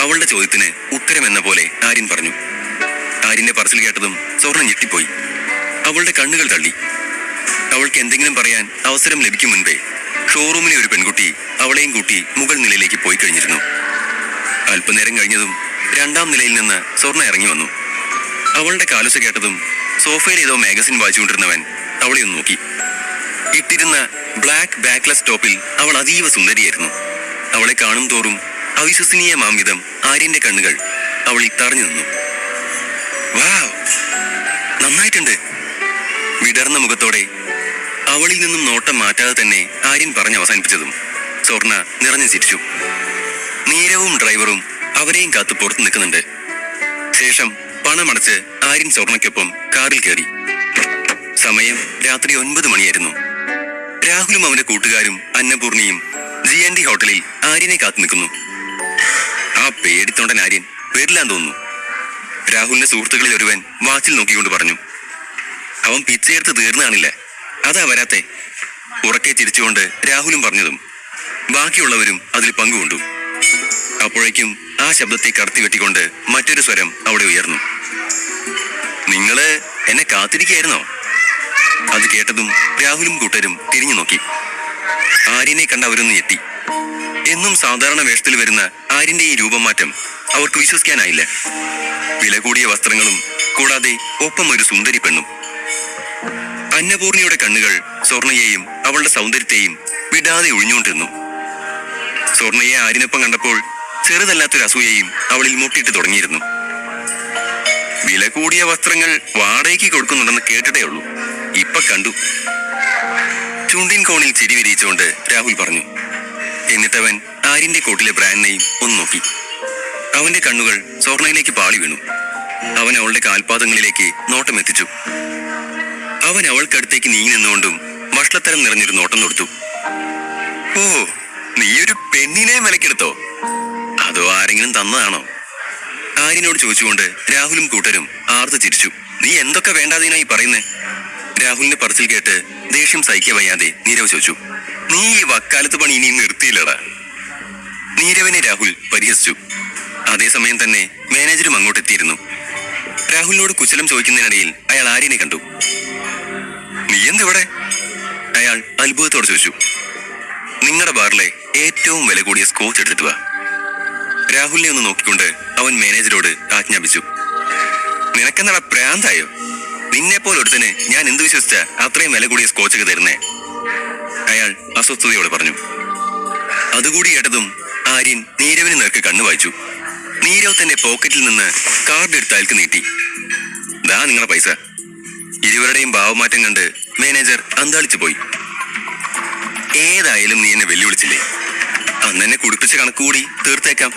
അവളുടെ ചോദ്യത്തിന് ഉത്തരം എന്ന പോലെ ആര്യൻ പറഞ്ഞു. ആര്യന്റെ പറച്ചിൽ കേട്ടതും സ്വർണ്ണ ഞെട്ടിപ്പോയി. അവളുടെ കണ്ണുകൾ തള്ളി. അവൾക്ക് എന്തെങ്കിലും പറയാൻ അവസരം ലഭിക്കും മുൻപേ ഷോറൂമിലെ ഒരു പെൺകുട്ടി അവളെയും കൂട്ടി മുകൾ നിലയിലേക്ക് പോയി കഴിഞ്ഞിരുന്നു. അല്പനേരം കഴിഞ്ഞതും 2ാം നിലയിൽ നിന്ന് സ്വർണ്ണ ഇറങ്ങി വന്നു. അവളുടെ കാലൊച്ച കേട്ടതും സോഫയിൽ ഏതോ മാഗസിൻ വായിച്ചുകൊണ്ടിരുന്നവൻ അവളെ ഒന്ന് നോക്കി. ഇട്ടിരുന്ന ബ്ലാക്ക് ബാക്ക്ലെസ് ടോപ്പിൽ അവൾ അതീവ സുന്ദരിയായിരുന്നു. അവളെ കാണും തോറും അവിശ്വസനീയമാം വിധം ആര്യന്റെ കണ്ണുകൾ അവളിൽ തറഞ്ഞു നിന്നു. വാവ്, നന്നായിട്ടുണ്ട്. വിടർന്ന മുഖത്തോടെ അവളിൽ നിന്നും നോട്ടം മാറ്റാതെ തന്നെ ആര്യൻ പറഞ്ഞ് അവസാനിപ്പിച്ചതും സ്വർണ നിറഞ്ഞു ചിരിച്ചു. നീരവും ഡ്രൈവറും അവരെയും കാത്തു പുറത്തു നിൽക്കുന്നുണ്ട്. ശേഷം പണമടച്ച് ആര്യൻ സ്വർണയ്ക്കൊപ്പം കാറിൽ കയറി. സമയം രാത്രി 9 മണിയായിരുന്നു. രാഹുലും അവന്റെ കൂട്ടുകാരും അന്നപൂർണിയും GND ഹോട്ടലിൽ ആര്യനെ കാത്തു നിൽക്കുന്നു. ആ പേടിത്തൊണ്ടൻ ആര്യൻ വരില്ലാന്ന് തോന്നുന്നു. രാഹുലിന്റെ സുഹൃത്തുക്കളിൽ ഒരുവൻ വാച്ചിൽ നോക്കിക്കൊണ്ട് പറഞ്ഞു. അവൻ പിച്ചയെടുത്ത് തീർന്നു കാണില്ല, അതാ വരാത്തെ. ഉറക്കെ ചിരിച്ചുകൊണ്ട് രാഹുലും പറഞ്ഞതും ബാക്കിയുള്ളവരും അതിൽ പങ്കുകൊണ്ടു. അപ്പോഴേക്കും ആ ശബ്ദത്തെ കടത്തി വെട്ടിക്കൊണ്ട് മറ്റൊരു സ്വരം അവിടെ ഉയർന്നു. നിങ്ങള് എന്നെ കാത്തിരിക്കായിരുന്നോ? അത് കേട്ടതും രാഹുലും കൂട്ടരും തിരിഞ്ഞു നോക്കി. ആര്യനെ കണ്ട അവരൊന്ന് എത്തി. എന്നും സാധാരണ വേഷത്തിൽ വരുന്ന ആര്യന്റെ ഈ രൂപം മാറ്റം അവർക്ക് വിശ്വസിക്കാനായില്ല. വില കൂടിയ വസ്ത്രങ്ങളും കൂടാതെ ഒപ്പം ഒരു സുന്ദരി പെണ്ണും. അന്നപൂർണിയുടെ കണ്ണുകൾ സ്വർണയെയും അവളുടെ സൗന്ദര്യത്തെയും വിടാതെ ഒഴിഞ്ഞുകൊണ്ടിരുന്നു. സ്വർണയെ ആര്യനൊപ്പം കണ്ടപ്പോൾ ചെറുതല്ലാത്തൊരു അസൂയയും അവളിൽ മുട്ടിയിട്ട് തുടങ്ങിയിരുന്നു. വില കൂടിയ വസ്ത്രങ്ങൾ വാടകയ്ക്ക് കൊടുക്കുന്നുണ്ടെന്ന് കേട്ടിട്ടേ ഉള്ളൂ, ഇപ്പൊ കണ്ടു. ചുണ്ടിൻ കോണിൽ ചിരി വിരിയിച്ചുകൊണ്ട് രാഹുൽ പറഞ്ഞു. എന്നിട്ടവൻ ആര്യന്റെ കോട്ടിലെ ബ്രാൻഡ് നെയിം ഒന്ന് നോക്കി. അവന്റെ കണ്ണുകൾ സ്വർണയിലേക്ക് പാളി വീണു. അവൻ അവളുടെ കാൽപാദങ്ങളിലേക്ക് നോട്ടം എത്തിച്ചു. അവൻ അവൾക്കടുത്തേക്ക് നീങ്ങി നിന്നുകൊണ്ടും വഷളത്തരം നിറഞ്ഞൊരു നോട്ടം കൊടുത്തു. ഓ, നീയൊരു പെണ്ണിനെ വിലക്കെടുത്തോ? അതോ ആരെങ്കിലും തന്നതാണോ? ആര്യനോട് ചോദിച്ചുകൊണ്ട് രാഹുലും കൂട്ടരും ആർത്ത് ചിരിച്ചു. നീ എന്തൊക്കെ വേണ്ടാതീനായി പറയുന്നേ? രാഹുലിന്റെ പറച്ചിൽ കേട്ട് ദേഷ്യം സഹിക്ക വയ്യാതെ നീരവ് ചോദിച്ചു. നീ ഈ വക്കാലത്ത് പണി ഇനി നിർത്തിയില്ലടാ. നീരവിനെ രാഹുൽ പരിഹസിച്ചു. അതേസമയം തന്നെ മാനേജരും അങ്ങോട്ടെത്തിയിരുന്നു. രാഹുലിനോട് കുശലം ചോദിക്കുന്നതിനിടയിൽ അയാൾ ആര്യനെ കണ്ടു. നീ എന്തിവിടെ? അയാൾ അത്ഭുതത്തോടെ ചോദിച്ചു. നിങ്ങളുടെ ബാറിലെ ഏറ്റവും വില കൂടിയ സ്കോച്ച് എടുത്തിട്ട് വാ. രാഹുലിനെ ഒന്ന് നോക്കിക്കൊണ്ട് അവൻ മാനേജരോട് ആജ്ഞാപിച്ചു. നിനക്കെന്നടാ പ്രാന്തായോ? നിന്നെപ്പോലെ ഒരുത്തന് ഞാൻ എന്ത് വിശ്വസിച്ച അത്രയും വില കൂടിയ സ്കോച്ചൊക്കെ തരുന്നേ? അയാൾ അസ്വസ്ഥതയോടെ പറഞ്ഞു. അതുകൂടി കേട്ടതും ആര്യൻ നീരവിന് നേർക്ക് കണ്ണു വായിച്ചു. നീരവ് തന്റെ പോക്കറ്റിൽ നിന്ന് കാർഡ് എടുത്ത് അയാൾക്ക് നീട്ടി. ദാ നിങ്ങളുടെ പൈസ. ഇരുവരുടെയും ഭാവമാറ്റം കണ്ട് മാനേജർ അന്താളിച്ചു പോയി. ഏതായാലും നീ എന്നെ വെല്ലുവിളിച്ചില്ലേ, അന്ന് എന്നെ കുടിപ്പിച്ച കണക്കുകൂടി തീർത്തേക്കാം.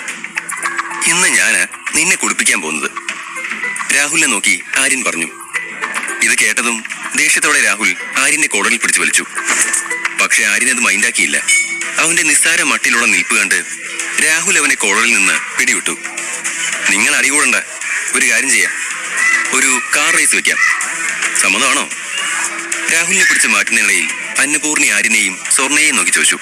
ഇന്ന് ഞാന് നിന്നെ കുടിപ്പിക്കാൻ പോകുന്നത്, രാഹുലിനെ നോക്കി ആര്യൻ പറഞ്ഞു. ഇത് കേട്ടതും ദേഷ്യത്തോടെ രാഹുൽ ആര്യന്റെ കോടലിൽ പിടിച്ചു വലിച്ചു. പക്ഷെ ആര്യൻ അത് മൈൻഡാക്കിയില്ല. അവന്റെ നിസ്സാര മട്ടിലുള്ള നിൽപ്പ് കണ്ട് രാഹുൽ അവനെ കോടലിൽ നിന്ന് പിടിവിട്ടു. നിങ്ങൾ അടികൂടണ്ട, ഒരു കാര്യം ചെയ്യാം, ഒരു കാർ റേസ് വെക്കാം, സമ്മതമാണോ? രാഹുലിനെ പിടിച്ച് മാറ്റുന്നതിനിടയിൽ അന്നപൂർണി ആര്യനെയും സ്വർണയെയും നോക്കി ചോദിച്ചു.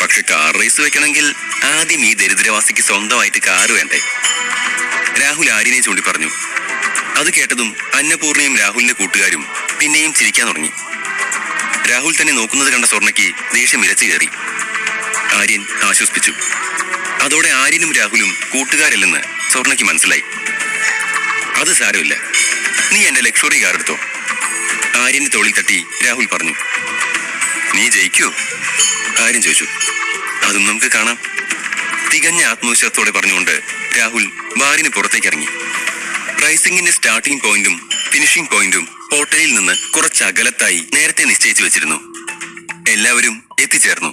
പക്ഷെ കാർ റേസ് വെക്കണമെങ്കിൽ ആദ്യം ഈ ദരിദ്രവാസിക്ക് സ്വന്തമായിട്ട് കാറ് വേണ്ടേ? രാഹുൽ ആര്യനെ ചൂണ്ടി പറഞ്ഞു. അത് കേട്ടതും അന്നപൂർണയും രാഹുലിന്റെ കൂട്ടുകാരും പിന്നെയും ചിരിക്കാൻ തുടങ്ങി. രാഹുൽ തന്നെ നോക്കുന്നത് കണ്ട സ്വർണയ്ക്ക് ദേഷ്യം ഇരച്ചു കയറി. ആര്യൻ ആശ്വസിപ്പിച്ചു. അതോടെ ആര്യനും രാഹുലും കൂട്ടുകാരല്ലെന്ന് സ്വർണയ്ക്ക് മനസ്സിലായി. അത് സാരമില്ല, നീ എന്റെ ലക്ഷറി കാർ എടുത്തോ. ആര്യന്റെ തോളിൽ തട്ടി രാഹുൽ പറഞ്ഞു. നീ ജയിക്കോ? ആര്യൻ ചോദിച്ചു. അതും നമുക്ക് കാണാം. തികഞ്ഞ ആത്മവിശ്വാസത്തോടെ പറഞ്ഞുകൊണ്ട് രാഹുൽ ബാറിന് പുറത്തേക്ക് ഇറങ്ങി. റൈസിംഗിന്റെ സ്റ്റാർട്ടിംഗ് പോയിന്റും ഫിനിഷിംഗ് പോയിന്റും ഹോട്ടലിൽ നിന്ന് കുറച്ച് അകലത്തായി നേരത്തെ നിശ്ചയിച്ചു വെച്ചിരുന്നു. എല്ലാവരും എത്തിച്ചേർന്നു.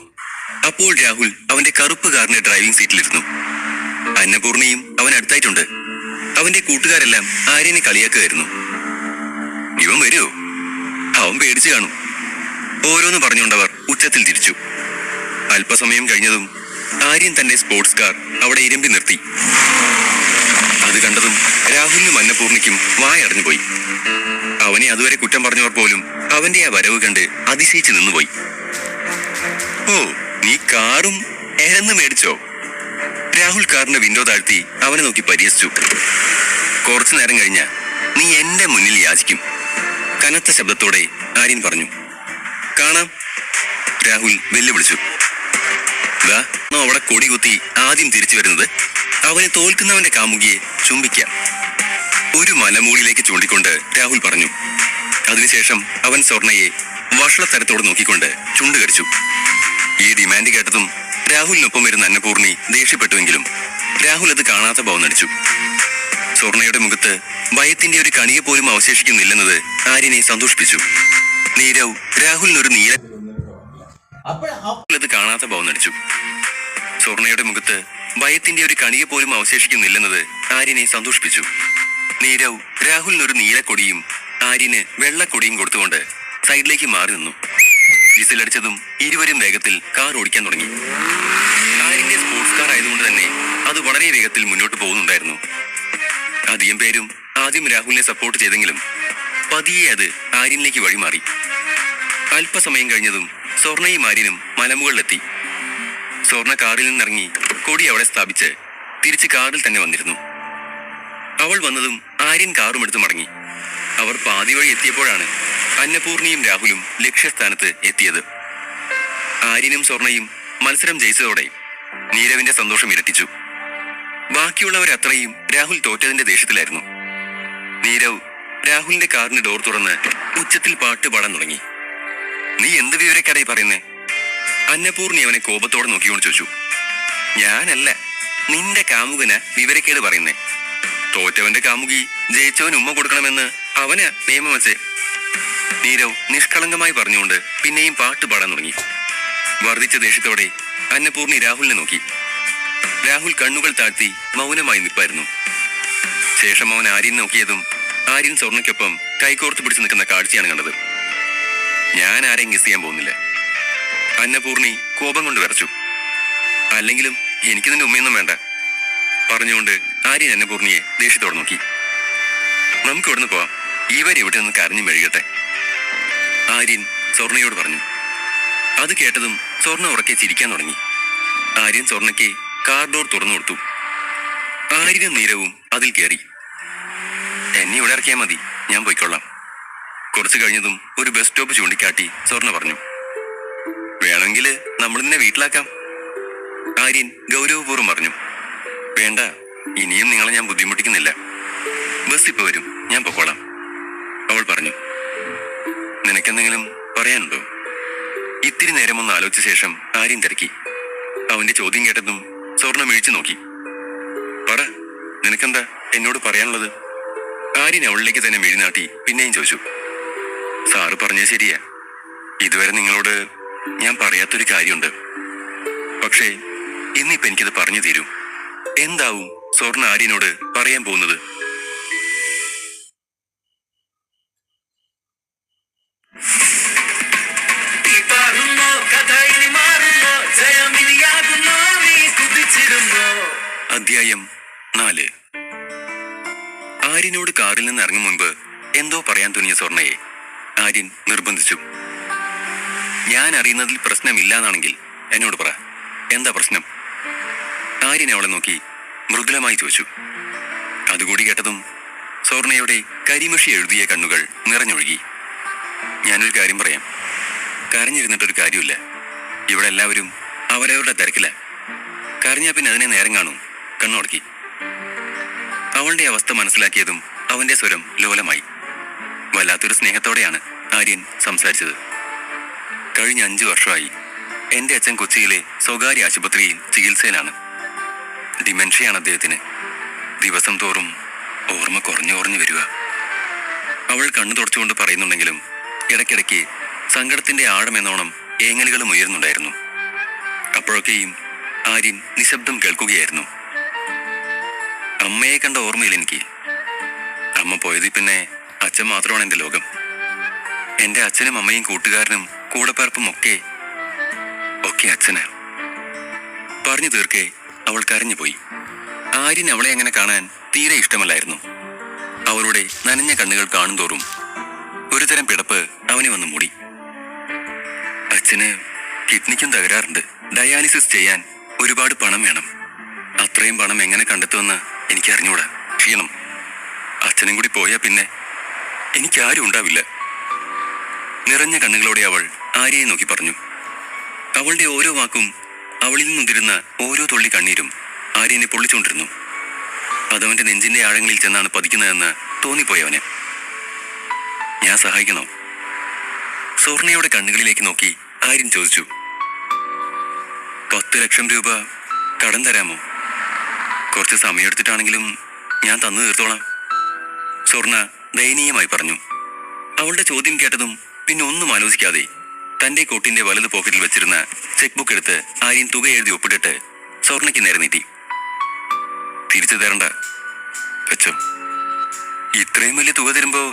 അപ്പോൾ രാഹുൽ അവന്റെ കറുപ്പ് കാറിന്റെ ഡ്രൈവിംഗ് സീറ്റിലിരുന്നു. അന്നപൂർണയും അവൻ അടുത്തായിട്ടുണ്ട്. അവന്റെ കൂട്ടുകാരെല്ലാം ആര്യനെ കളിയാക്കുകയായിരുന്നു. ഇവൻ വരുമോ? അവൻ പേടിച്ചു കാണും. ഓരോന്ന് പറഞ്ഞുകൊണ്ടവർ ഉച്ചത്തിൽ തിരിച്ചു. അല്പസമയം കഴിഞ്ഞതും ആര്യൻ തന്റെ സ്പോർട്സ് കാർ അവിടെ ഇരമ്പി നിർത്തി. അത് കണ്ടതും രാഹുലിനും അന്നപൂർണിക്കും വായടഞ്ഞുപോയി. അവനെ അതുവരെ കുറ്റം പറഞ്ഞവർ പോലും അവന്റെ ആ വരവ് കണ്ട് അതിശയിച്ച് നിന്നുപോയി. ഓ, നീ കാറും എഴന്ന് മേടിച്ചോ? രാഹുൽ കാറിന്റെ വിൻഡോ താഴ്ത്തി അവനെ നോക്കി പരിഹസിച്ചു. കുറച്ചു നേരം കഴിഞ്ഞ നീ എന്റെ മുന്നിൽ യാചിക്കും, കനത്ത ശബ്ദത്തോടെ ആര്യൻ പറഞ്ഞു. കാണാം, രാഹുൽ വെല്ലുവിളിച്ചു. ദാ അവിടെ കൊടി കുത്തി ആദ്യം തിരിച്ചു വരുന്നത് അവനെ തോൽക്കുന്നവന്റെ കാമുകിയെ ചുംബിക്കാം. ഒരു മലമൂടിലേക്ക് ചൂണ്ടിക്കൊണ്ട് രാഹുൽ പറഞ്ഞു. അതിനുശേഷം അവൻ സ്വർണയെ വഷളത്തരത്തോട് നോക്കിക്കൊണ്ട് ചുണ്ട് കടിച്ചു. ഈ ഡിമാൻഡ് കേട്ടതും രാഹുലിനൊപ്പം വരുന്ന അന്നപൂർണി ദേഷ്യപ്പെട്ടുവെങ്കിലും രാഹുൽ അത് കാണാത്ത ഭാവം നടിച്ചു. സ്വർണയുടെ മുഖത്ത് ഭയത്തിന്റെ ഒരു കണിക പോലും അവശേഷിക്കുന്നില്ലെന്നത് ആര്യനെ സന്തോഷിപ്പിച്ചു. നീരവ് രാഹുലിനൊരു അത് കാണാത്ത ഭാവം നടിച്ചു. സ്വർണയുടെ മുഖത്ത് ഭയത്തിന്റെ ഒരു കണിക പോലും അവശേഷിക്കുന്നില്ലെന്നത് ആര്യനെ സന്തോഷിപ്പിച്ചു. നീരവ് രാഹുലിനൊരു നീലക്കൊടിയും ആര്യന് വെള്ളക്കൊടിയും കൊടുത്തുകൊണ്ട് സൈഡിലേക്ക് മാറി നിന്നു. വിസിലടിച്ചതും ഇരുവരും വേഗത്തിൽ കാർ ഓടിക്കാൻ തുടങ്ങി. ആര്യന്റെ സ്പോർട്സ് കാർ ആയതുകൊണ്ട് തന്നെ അത് വളരെ വേഗത്തിൽ മുന്നോട്ട് പോകുന്നുണ്ടായിരുന്നു. അധികം പേരും ആദ്യം രാഹുലിനെ സപ്പോർട്ട് ചെയ്തെങ്കിലും പതിയെ അത് ആര്യനിലേക്ക് വഴിമാറി. അല്പസമയം കഴിഞ്ഞതും സ്വർണയും ആര്യനും മലമുകളിലെത്തി. സ്വർണ കാറിൽ നിന്നിറങ്ങി കൊടി അവിടെ സ്ഥാപിച്ച് തിരിച്ച് കാറിൽ തന്നെ വന്നിരുന്നു. അവൾ വന്നതും ആര്യൻ കാറും എടുത്ത് മടങ്ങി. അവർ പാതി വഴി എത്തിയപ്പോഴാണ് അന്നപൂർണിയും രാഹുലും ലക്ഷ്യസ്ഥാനത്ത് എത്തിയത്. ആര്യനും സ്വർണയും മത്സരം ജയിച്ചതോടെ നീരവിന്റെ സന്തോഷം ഇരട്ടിച്ചു. ബാക്കിയുള്ളവരത്രയും രാഹുൽ തോറ്റതിന്റെ ദേഷ്യത്തിലായിരുന്നു. നീരവ് രാഹുലിന്റെ കാറിന്റെ ഡോർ തുറന്ന് ഉച്ചത്തിൽ പാട്ട് പാടാൻ തുടങ്ങി. നീ എന്ത് വിവരക്കാരായി പറയുന്നേ? അന്നപൂർണി അവനെ കോപത്തോടെ നോക്കിക്കൊണ്ട് ചോദിച്ചു. ഞാനല്ല, നിന്റെ കാമുകന് വിവരക്കേട് പറയുന്നേ. തോറ്റവന്റെ കാമുകി ജയിച്ചവൻ ഉമ്മ കൊടുക്കണമെന്ന് അവന് നിയമം വെച്ചേ. നീരവ് നിഷ്കളങ്കമായി പറഞ്ഞുകൊണ്ട് പിന്നെയും പാട്ട് പാടാൻ തുടങ്ങി. വർദ്ധിച്ച ദേഷ്യത്തോടെ അന്നപൂർണി രാഹുലിനെ നോക്കി. രാഹുൽ കണ്ണുകൾ താഴ്ത്തി മൗനമായി നിൽപ്പായിരുന്നു. ശേഷം അവൻ ആര്യൻ നോക്കിയതും ആര്യൻ സ്വർണ്ണയ്ക്കൊപ്പം കൈകോർത്ത് പിടിച്ചു നിൽക്കുന്ന കാഴ്ചയാണ് കണ്ടത്. ഞാൻ ആരെയും ഗസ് ചെയ്യാൻ പോകുന്നില്ല. അന്നപൂർണി കോപം കൊണ്ട് വിറച്ചു. അല്ലെങ്കിലും എനിക്ക് നിന്റെ ഉമ്മയൊന്നും വേണ്ട പറഞ്ഞുകൊണ്ട് ആര്യൻ അന്നപൂർണിയെ ദേഷ്യത്തോടെ നോക്കി. നമുക്ക് ഇവിടുന്ന് പോവാം, ഇവർ ഇവിടെ നിന്ന് കരഞ്ഞു മെഴുകട്ടെ ആര്യൻ സ്വർണയോട് പറഞ്ഞു. അത് കേട്ടതും സ്വർണ ഉറക്കെ ചിരിക്കാൻ തുടങ്ങി. ആര്യൻ സ്വർണയ്ക്ക് കാർ ഡോർ തുറന്നു കൊടുത്തു. ആര്യനും നീരവും അതിൽ കയറി. എന്നെ ഇവിടെ ഇറക്കിയാൽ മതി, ഞാൻ പോയിക്കൊള്ളാം. കുറച്ചു കഴിഞ്ഞതും ഒരു ബസ് സ്റ്റോപ്പ് ചൂണ്ടിക്കാട്ടി സ്വർണ പറഞ്ഞു. വേണമെങ്കിൽ നമ്മൾ നിന്നെ വീട്ടിലാക്കാം ആര്യൻ ഗൗരവപൂർവ്വം പറഞ്ഞു. വേണ്ട, ഇനിയും നിങ്ങളെ ഞാൻ ബുദ്ധിമുട്ടിക്കുന്നില്ല. ബസ് ഇപ്പൊ വരും, ഞാൻ പൊക്കോളാം അവൾ പറഞ്ഞു. നിനക്കെന്തെങ്കിലും പറയാനുണ്ടോ? ഇത്തിരി നേരം ഒന്ന് ആലോചിച്ച ശേഷം ആര്യൻ തിരക്കി. അവന്റെ ചോദ്യം കേട്ടതും സ്വർണ്ണ മിഴിച്ചു നോക്കി. പറ, നിനക്കെന്താ എന്നോട് പറയാനുള്ളത്? ആര്യൻ അവളിലേക്ക് തന്നെ മിഴിനാട്ടി പിന്നെയും ചോദിച്ചു. സാറ് പറഞ്ഞത് ശരിയാ, ഇതുവരെ നിങ്ങളോട് ഞാൻ പറയാത്തൊരു കാര്യമുണ്ട്. പക്ഷേ ഇന്നിപ്പോ എനിക്കത് പറഞ്ഞു തരും. എന്താവും സ്വർണ്ണ ആര്യനോട് പറയാൻ പോകുന്നത്? അധ്യായം 4. ആര്യനോട് കാറിൽ നിന്ന് ഇറങ്ങും മുൻപ് എന്തോ പറയാൻ തുനിയ സ്വർണയെ ആര്യൻ നിർബന്ധിച്ചു. ഞാൻ അറിയുന്നതിൽ പ്രശ്നമില്ലാന്നാണെങ്കിൽ എന്നോട് പറ, എന്താ പ്രശ്നം? ആര്യൻ അവളെ നോക്കി മൃദുലമായി ചോദിച്ചു. അതുകൂടി കേട്ടതും സ്വർണയുടെ കരിമഷി എഴുതിയ കണ്ണുകൾ നിറഞ്ഞൊഴുകി. ഞാനൊരു കാര്യം പറയാം, കരഞ്ഞിരുന്നിട്ടൊരു കാര്യമില്ല. ഇവിടെ എല്ലാവരും അവരവരുടെ തിരക്കില്ല. കരഞ്ഞാ പിന്നെ അതിനെ നേരം കാണും, കണ്ണുടക്കി. അവളുടെ അവസ്ഥ മനസ്സിലാക്കിയതും അവന്റെ സ്വരം ലോലമായി. വല്ലാത്തൊരു സ്നേഹത്തോടെയാണ് ആര്യൻ സംസാരിച്ചത്. കഴിഞ്ഞ 5 വർഷമായി എന്റെ അച്ഛൻ കൊച്ചിയിലെ സ്വകാര്യ ആശുപത്രിയിൽ ചികിത്സയിലാണ്. ഡിമെൻഷ്യയാണ് അദ്ദേഹത്തിന്. ദിവസം തോറും ഓർമ്മ കുറഞ്ഞു വരിക. അവൾ കണ്ണു തുടച്ചുകൊണ്ട് പറയുന്നുണ്ടെങ്കിലും ഇടയ്ക്കിടയ്ക്ക് സങ്കടത്തിന്റെ ആഴമെന്നോണം ഏങ്ങലുകളും ഉയരുന്നുണ്ടായിരുന്നു. അപ്പോഴൊക്കെയും ആര്യൻ നിശബ്ദം കേൾക്കുകയായിരുന്നു. അമ്മയെ കണ്ട ഓർമ്മയില്ല എനിക്ക്. അമ്മ പോയതിൽ പിന്നെ അച്ഛൻ മാത്രമാണ് എൻ്റെ ലോകം. എൻ്റെ അച്ഛനും അമ്മയും കൂട്ടുകാരനും കൂടപ്പിറപ്പും ഒക്കെ അച്ഛനാ. പറഞ്ഞു തീർക്കെ അവൾ കരഞ്ഞുപോയി. ആര്യൻ അവളെ അങ്ങനെ കാണാൻ തീരെ ഇഷ്ടമല്ലായിരുന്നു. അവളുടെ നനഞ്ഞ കണ്ണുകൾ കാണുന്തോറും ഒരുതരം പിടപ്പ് അവനെ വന്ന് മൂടി. അച്ഛന് കിഡ്നിക്കും തകരാറുണ്ട്. ഡയാലിസിസ് ചെയ്യാൻ ഒരുപാട് പണം വേണം. അത്രയും പണം എങ്ങനെ കണ്ടെത്തുമെന്ന് എനിക്ക് അറിഞ്ഞൂടാ. ക്ഷീണം. അച്ഛനും കൂടി പോയാൽ പിന്നെ എനിക്കാരും ഉണ്ടാവില്ല. നിറഞ്ഞ കണ്ണുകളോടെ അവൾ ആര്യയെ നോക്കി പറഞ്ഞു. അവളുടെ ഓരോ വാക്കും, അവളിൽ നിന്നുതിരുന്ന ഓരോ തുള്ളി കണ്ണീരും ആര്യനെ പൊള്ളിച്ചുകൊണ്ടിരുന്നു. അതവന്റെ നെഞ്ചിന്റെ ആഴങ്ങളിൽ ചെന്നാണ് പതിക്കുന്നതെന്ന് തോന്നിപ്പോയവന്. ഞാൻ സഹായിക്കണോ? സ്വർണയുടെ കണ്ണുകളിലേക്ക് നോക്കി ആര്യൻ ചോദിച്ചു. 10 ലക്ഷം രൂപ കടം തരാമോ? കുറച്ച് സമയമെടുത്തിട്ടാണെങ്കിലും ഞാൻ തന്നു തീർത്തോളാം, സ്വർണ ദയനീയമായി പറഞ്ഞു. അവളുടെ ചോദ്യം കേട്ടതും പിന്നെ ഒന്നും ആലോചിക്കാതെ തന്റെ കോട്ടിന്റെ വലത് പോക്കറ്റിൽ വെച്ചിരുന്ന ചെക്ക് ബുക്ക് എടുത്ത് ആര്യൻ തുക എഴുതി ഒപ്പിട്ടിട്ട് സ്വർണയ്ക്ക് നേരെ നീട്ടി. തിരിച്ചു തരണ്ട, വെച്ചോ. ഇത്രയും വലിയ തുക തരുമ്പോ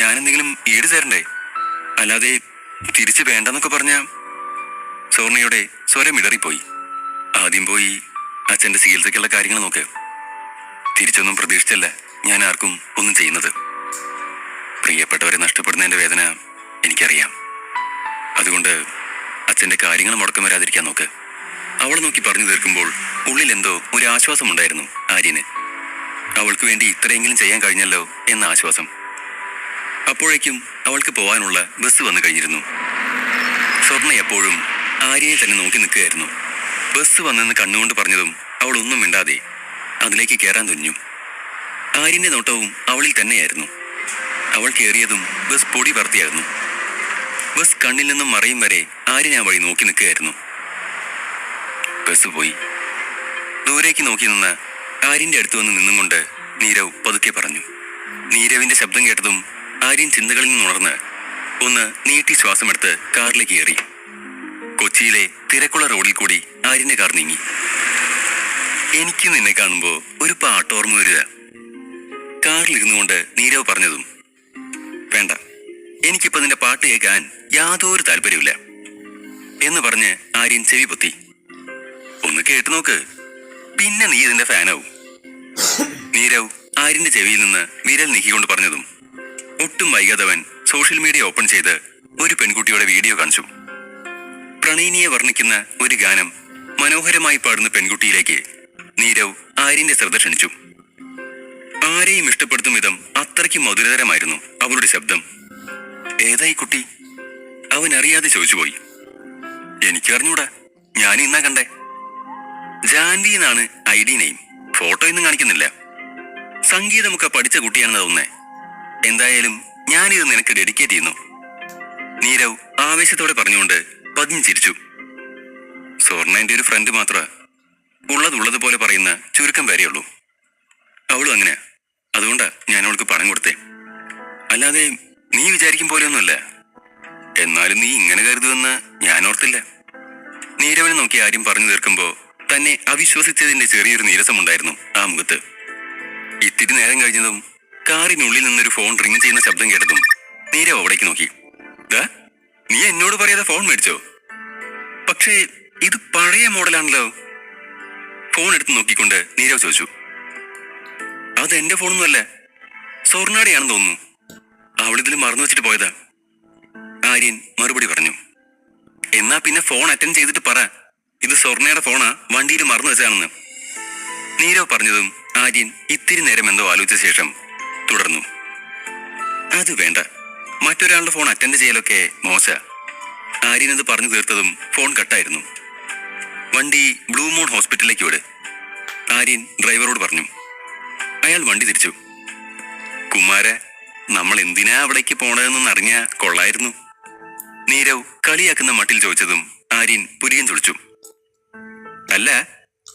ഞാനെന്തെങ്കിലും ഈട് തരണ്ടേ? അല്ലാതെ തിരിച്ചു വേണ്ടെന്നൊക്കെ പറഞ്ഞ. സ്വർണയുടെ സ്വരം ഇടറിപ്പോയി. ആദ്യം പോയി അച്ഛന്റെ ചികിത്സയ്ക്കുള്ള കാര്യങ്ങൾ നോക്ക്. തിരിച്ചൊന്നും പ്രതീക്ഷിച്ചല്ല ഞാൻ ആർക്കും ഒന്നും ചെയ്യുന്നത്. പ്രിയപ്പെട്ടവരെ നഷ്ടപ്പെടുന്നതിന്റെ വേദന എനിക്കറിയാം. അതുകൊണ്ട് അച്ഛന്റെ കാര്യങ്ങൾ മുടക്കം വരാതിരിക്കാൻ നോക്ക്. അവളെ നോക്കി പറഞ്ഞു തീർക്കുമ്പോൾ ഉള്ളിൽ എന്തോ ഒരു ആശ്വാസമുണ്ടായിരുന്നു ആര്യന്. അവൾക്ക് വേണ്ടി ഇത്രയെങ്കിലും ചെയ്യാൻ കഴിഞ്ഞല്ലോ എന്ന ആശ്വാസം. അപ്പോഴേക്കും അവൾക്ക് പോവാനുള്ള ബസ് വന്നു കഴിഞ്ഞിരുന്നു. സ്വർണ്ണ എപ്പോഴും ആര്യനെ തന്നെ നോക്കി നിൽക്കുകയായിരുന്നു. ബസ് വന്നെന്ന് കണ്ണുകൊണ്ട് പറഞ്ഞതും അവൾ ഒന്നും മിണ്ടാതെ അതിലേക്ക് കയറാൻ തുനിഞ്ഞു. ആര്യന്റെ നോട്ടവും അവളിൽ തന്നെയായിരുന്നു. അവൾ കയറിയതും ബസ് പൊടി പറത്തിയായിരുന്നു. ബസ് കണ്ണിൽ നിന്നും മറയും വരെ ആര്യൻ ആ വഴി നോക്കി നിൽക്കുകയായിരുന്നു. ബസ് പോയി. ദൂരേക്ക് നോക്കി നിന്ന ആര്യന്റെ അടുത്ത് വന്ന് നിന്നും കൊണ്ട് നീരവ് പതുക്കെ പറഞ്ഞു. നീരവിന്റെ ശബ്ദം കേട്ടതും ആര്യൻ ചിന്തകളിൽ നിന്നുണർന്ന് ഒന്ന് നീട്ടി ശ്വാസമെടുത്ത് കാറിലേക്ക് കയറി. കൊച്ചിയിലെ തിരക്കുള്ള റോഡിൽ കൂടി ആര്യന്റെ കാർ നീങ്ങി. എനിക്ക് നിന്നെ കാണുമ്പോ ഒരു പാട്ട് ഓർമ്മ വരിക, കാറിലിരുന്നു കൊണ്ട് നീരവ് പറഞ്ഞതും. വേണ്ട, എനിക്കിപ്പോ നിന്റെ പാട്ട് കേൾക്കാൻ യാതൊരു താല്പര്യമില്ല എന്ന് പറഞ്ഞ് ആര്യൻ ചെവി പൊത്തി. ഒന്ന് കേട്ടു നോക്ക്, പിന്നെ നീ ഇതിന്റെ ഫാനാവും. നീരവ് ആര്യന്റെ ചെവിയിൽ നിന്ന് വിരൽ നീക്കിക്കൊണ്ട് പറഞ്ഞതും ഒട്ടും വൈകാതവൻ സോഷ്യൽ മീഡിയ ഓപ്പൺ ചെയ്ത് ഒരു പെൺകുട്ടിയുടെ വീഡിയോ കാണിച്ചു. പ്രണയിനിയെ വർണ്ണിക്കുന്ന ഒരു ഗാനം മനോഹരമായി പാടുന്ന പെൺകുട്ടിയിലേക്ക് നീരവ് ആര്യന്റെ ശ്രദ്ധ ക്ഷണിച്ചു. ആരെയും ഇഷ്ടപ്പെടുത്തും വിധം അത്രയ്ക്ക് മധുരതരമായിരുന്നു അവളുടെ ശബ്ദം. ഏതായി കുട്ടി? അവൻ അറിയാതെ ചോദിച്ചുപോയി. എനിക്കറിഞ്ഞൂടാ, ഞാൻ ഇന്നാ കണ്ടേ. ജാൻവി എന്നാണ് ID നെയിം, ഫോട്ടോ ഒന്നും കാണിക്കുന്നില്ല. സംഗീതമൊക്കെ പഠിച്ച കുട്ടിയാണെന്ന് തോന്നേ. എന്തായാലും ഞാനിത് നിനക്ക് ഡെഡിക്കേറ്റ് ചെയ്യുന്നു. നീരവ് ആവേശത്തോടെ പറഞ്ഞുകൊണ്ട് പതിഞ്ഞു ചിരിച്ചു. സ്വർണ്ണ എന്റെ ഒരു ഫ്രണ്ട് മാത്രമാ, ഉള്ളതുപോലെ പറയുന്ന ചുരുക്കം വരെയുള്ളൂ. അവളും അങ്ങനെ, അതുകൊണ്ടാ ഞാൻ അവൾക്ക് പണം കൊടുത്തേ. അല്ലാതെ നീ വിചാരിക്കും പോലെയൊന്നുമല്ല. എന്നാലും നീ ഇങ്ങനെ കരുതുമെന്ന് ഞാൻ ഓർത്തില്ല. നീരവനെ നോക്കി ആര്യം പറഞ്ഞു തീർക്കുമ്പോ തന്നെ അവിശ്വസിച്ചതിന്റെ ചെറിയൊരു നീരസമുണ്ടായിരുന്നു ആ മുഖത്ത്. ഇത്തിരി നേരം കഴിഞ്ഞതും കാറിനുള്ളിൽ നിന്നൊരു ഫോൺ റിങ് ചെയ്യുന്ന ശബ്ദം കേട്ടതും നീരവ് അവിടേക്ക് നോക്കി. നീ എന്നോട് പറയാതെ ഫോൺ മേടിച്ചോ? പക്ഷേ ഇത് പഴയ മോഡലാണല്ലോ. ഫോൺ എടുത്ത് നോക്കിക്കൊണ്ട് നീരവ് ചോദിച്ചു. അതെന്റെ ഫോണൊന്നുമല്ല, സ്വർണ്ണയുടെയാണെന്ന് തോന്നുന്നു. അവളിതിൽ മറന്നു വെച്ചിട്ട് പോയതാ, ആര്യൻ മറുപടി പറഞ്ഞു. എന്നാ പിന്നെ ഫോൺ അറ്റൻഡ് ചെയ്തിട്ട് പറ, ഇത് സ്വർണ്ണയുടെ ഫോണാ, വണ്ടിയിൽ മറന്നു വെച്ചാണെന്ന്. നീരവ് പറഞ്ഞതും ആര്യൻ ഇത്തിരി നേരം എന്തോ ആലോചിച്ച ശേഷം തുടർന്നു. അത് വേണ്ട, മറ്റൊരാളുടെ ഫോൺ അറ്റൻഡ് ചെയ്യലൊക്കെ മോശ. ആര്യൻ അത് പറഞ്ഞു തീർത്തതും ഫോൺ കട്ടായിരുന്നു. വണ്ടി ബ്ലൂ മൂൺ ഹോസ്പിറ്റലിലേക്ക് വിട്, ആര്യൻ ഡ്രൈവറോട് പറഞ്ഞു. അയാൾ വണ്ടി തിരിച്ചു. കുമാര, നമ്മൾ എന്തിനാ അവിടേക്ക് പോണതെന്നൊന്ന് അറിഞ്ഞാ കൊള്ളായിരുന്നു. നീരവ് കളിയാക്കുന്ന മട്ടിൽ ചോദിച്ചതും ആര്യൻ പുരികൻ ചൊളിച്ചു. അല്ല,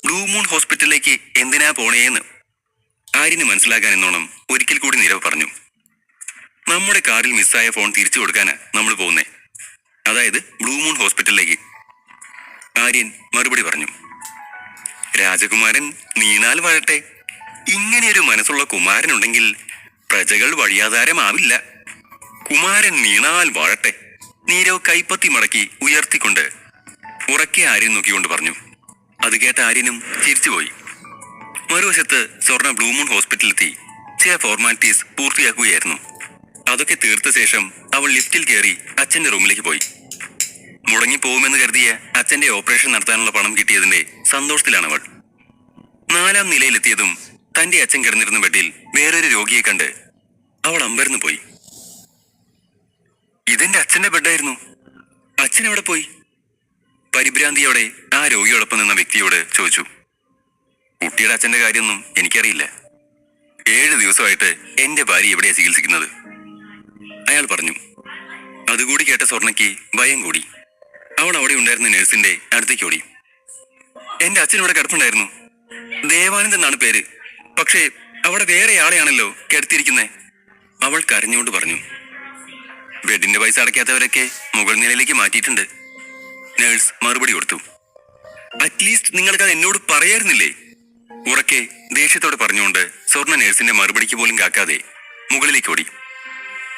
ബ്ലൂ മൂൺ ഹോസ്പിറ്റലിലേക്ക് എന്തിനാ പോണേന്ന് ആര്യന് മനസ്സിലാക്കാൻ എന്നോണം ഒരിക്കൽ കൂടി നീരവ് പറഞ്ഞു. നമ്മുടെ കാറിൽ മിസ്സായ ഫോൺ തിരിച്ചു കൊടുക്കാനാ നമ്മൾ പോകുന്നേ, അതായത് ബ്ലൂ മൂൺ ഹോസ്പിറ്റലിലേക്ക്, ആര്യൻ മറുപടി പറഞ്ഞു. രാജകുമാരൻ നീണാൽ വാഴട്ടെ. ഇങ്ങനെയൊരു മനസ്സുള്ള കുമാരനുണ്ടെങ്കിൽ പ്രജകൾ വഴിയാധാരമാവില്ല. കുമാരൻ നീണാൽ വാഴട്ടെ. നീരവ് കൈപ്പത്തി മടക്കി ഉയർത്തിക്കൊണ്ട് ഉറക്കെ ആര്യൻ നോക്കിക്കൊണ്ട് പറഞ്ഞു. അത് കേട്ട ആര്യനും ചിരിച്ചുപോയി. മറുവശത്ത് സ്വർണ്ണ ബ്ലൂ മൂൺ ഹോസ്പിറ്റലിലെത്തി ചില ഫോർമാലിറ്റീസ് പൂർത്തിയാക്കുകയായിരുന്നു. അതൊക്കെ തീർത്ത ശേഷം അവൾ ലിഫ്റ്റിൽ കയറി അച്ഛന്റെ റൂമിലേക്ക് പോയി. മുടങ്ങിപ്പോകുമെന്ന് കരുതിയ അച്ഛന്റെ ഓപ്പറേഷൻ നടത്താനുള്ള പണം കിട്ടിയതിന്റെ സന്തോഷത്തിലാണവൾ. 4ാം നിലയിലെത്തിയതും തന്റെ അച്ഛൻ കിടന്നിരുന്ന ബെഡിൽ വേറൊരു രോഗിയെ കണ്ട് അവൾ അമ്പരന്ന് പോയി. ഇതെന്റെ അച്ഛന്റെ ബെഡായിരുന്നു, അച്ഛൻ എവിടെ പോയി? പരിഭ്രാന്തിയോടെ ആ രോഗിയോടൊപ്പം നിന്ന വ്യക്തിയോട് ചോദിച്ചു. കുട്ടിയുടെ അച്ഛന്റെ കാര്യമൊന്നും എനിക്കറിയില്ല. 7 ദിവസമായിട്ട് എന്റെ ഭാര്യ എവിടെയാ ചികിത്സിക്കുന്നത്, അയാൾ പറഞ്ഞു. അതുകൂടി കേട്ട സ്വർണ്ണയ്ക്ക് ഭയം കൂടി. അവൾ അവിടെ ഉണ്ടായിരുന്ന നഴ്സിന്റെ അടുത്തേക്ക് ഓടി. എന്റെ അച്ഛൻ ഇവിടെ കിടപ്പുണ്ടായിരുന്നു, ദേവാനന്ദ് എന്നാണ് പേര്. പക്ഷേ അവിടെ വേറെ ആളെയാണല്ലോ കിടത്തിയിരിക്കുന്നേ. അവൾ കരഞ്ഞുകൊണ്ട് പറഞ്ഞു. ബെഡിന്റെ പൈസ അടയ്ക്കാത്തവരൊക്കെ മുകൾ നിലയിലേക്ക് മാറ്റിയിട്ടുണ്ട്. നേഴ്സ് മറുപടി കൊടുത്തു. അറ്റ്ലീസ്റ്റ് നിങ്ങൾക്കത് എന്നോട് പറയായിരുന്നില്ലേ? ഉറക്കെ ദേഷ്യത്തോടെ പറഞ്ഞുകൊണ്ട് സ്വർണ്ണ നേഴ്സിന്റെ മറുപടിക്ക് പോലും കാക്കാതെ മുകളിലേക്ക് ഓടി.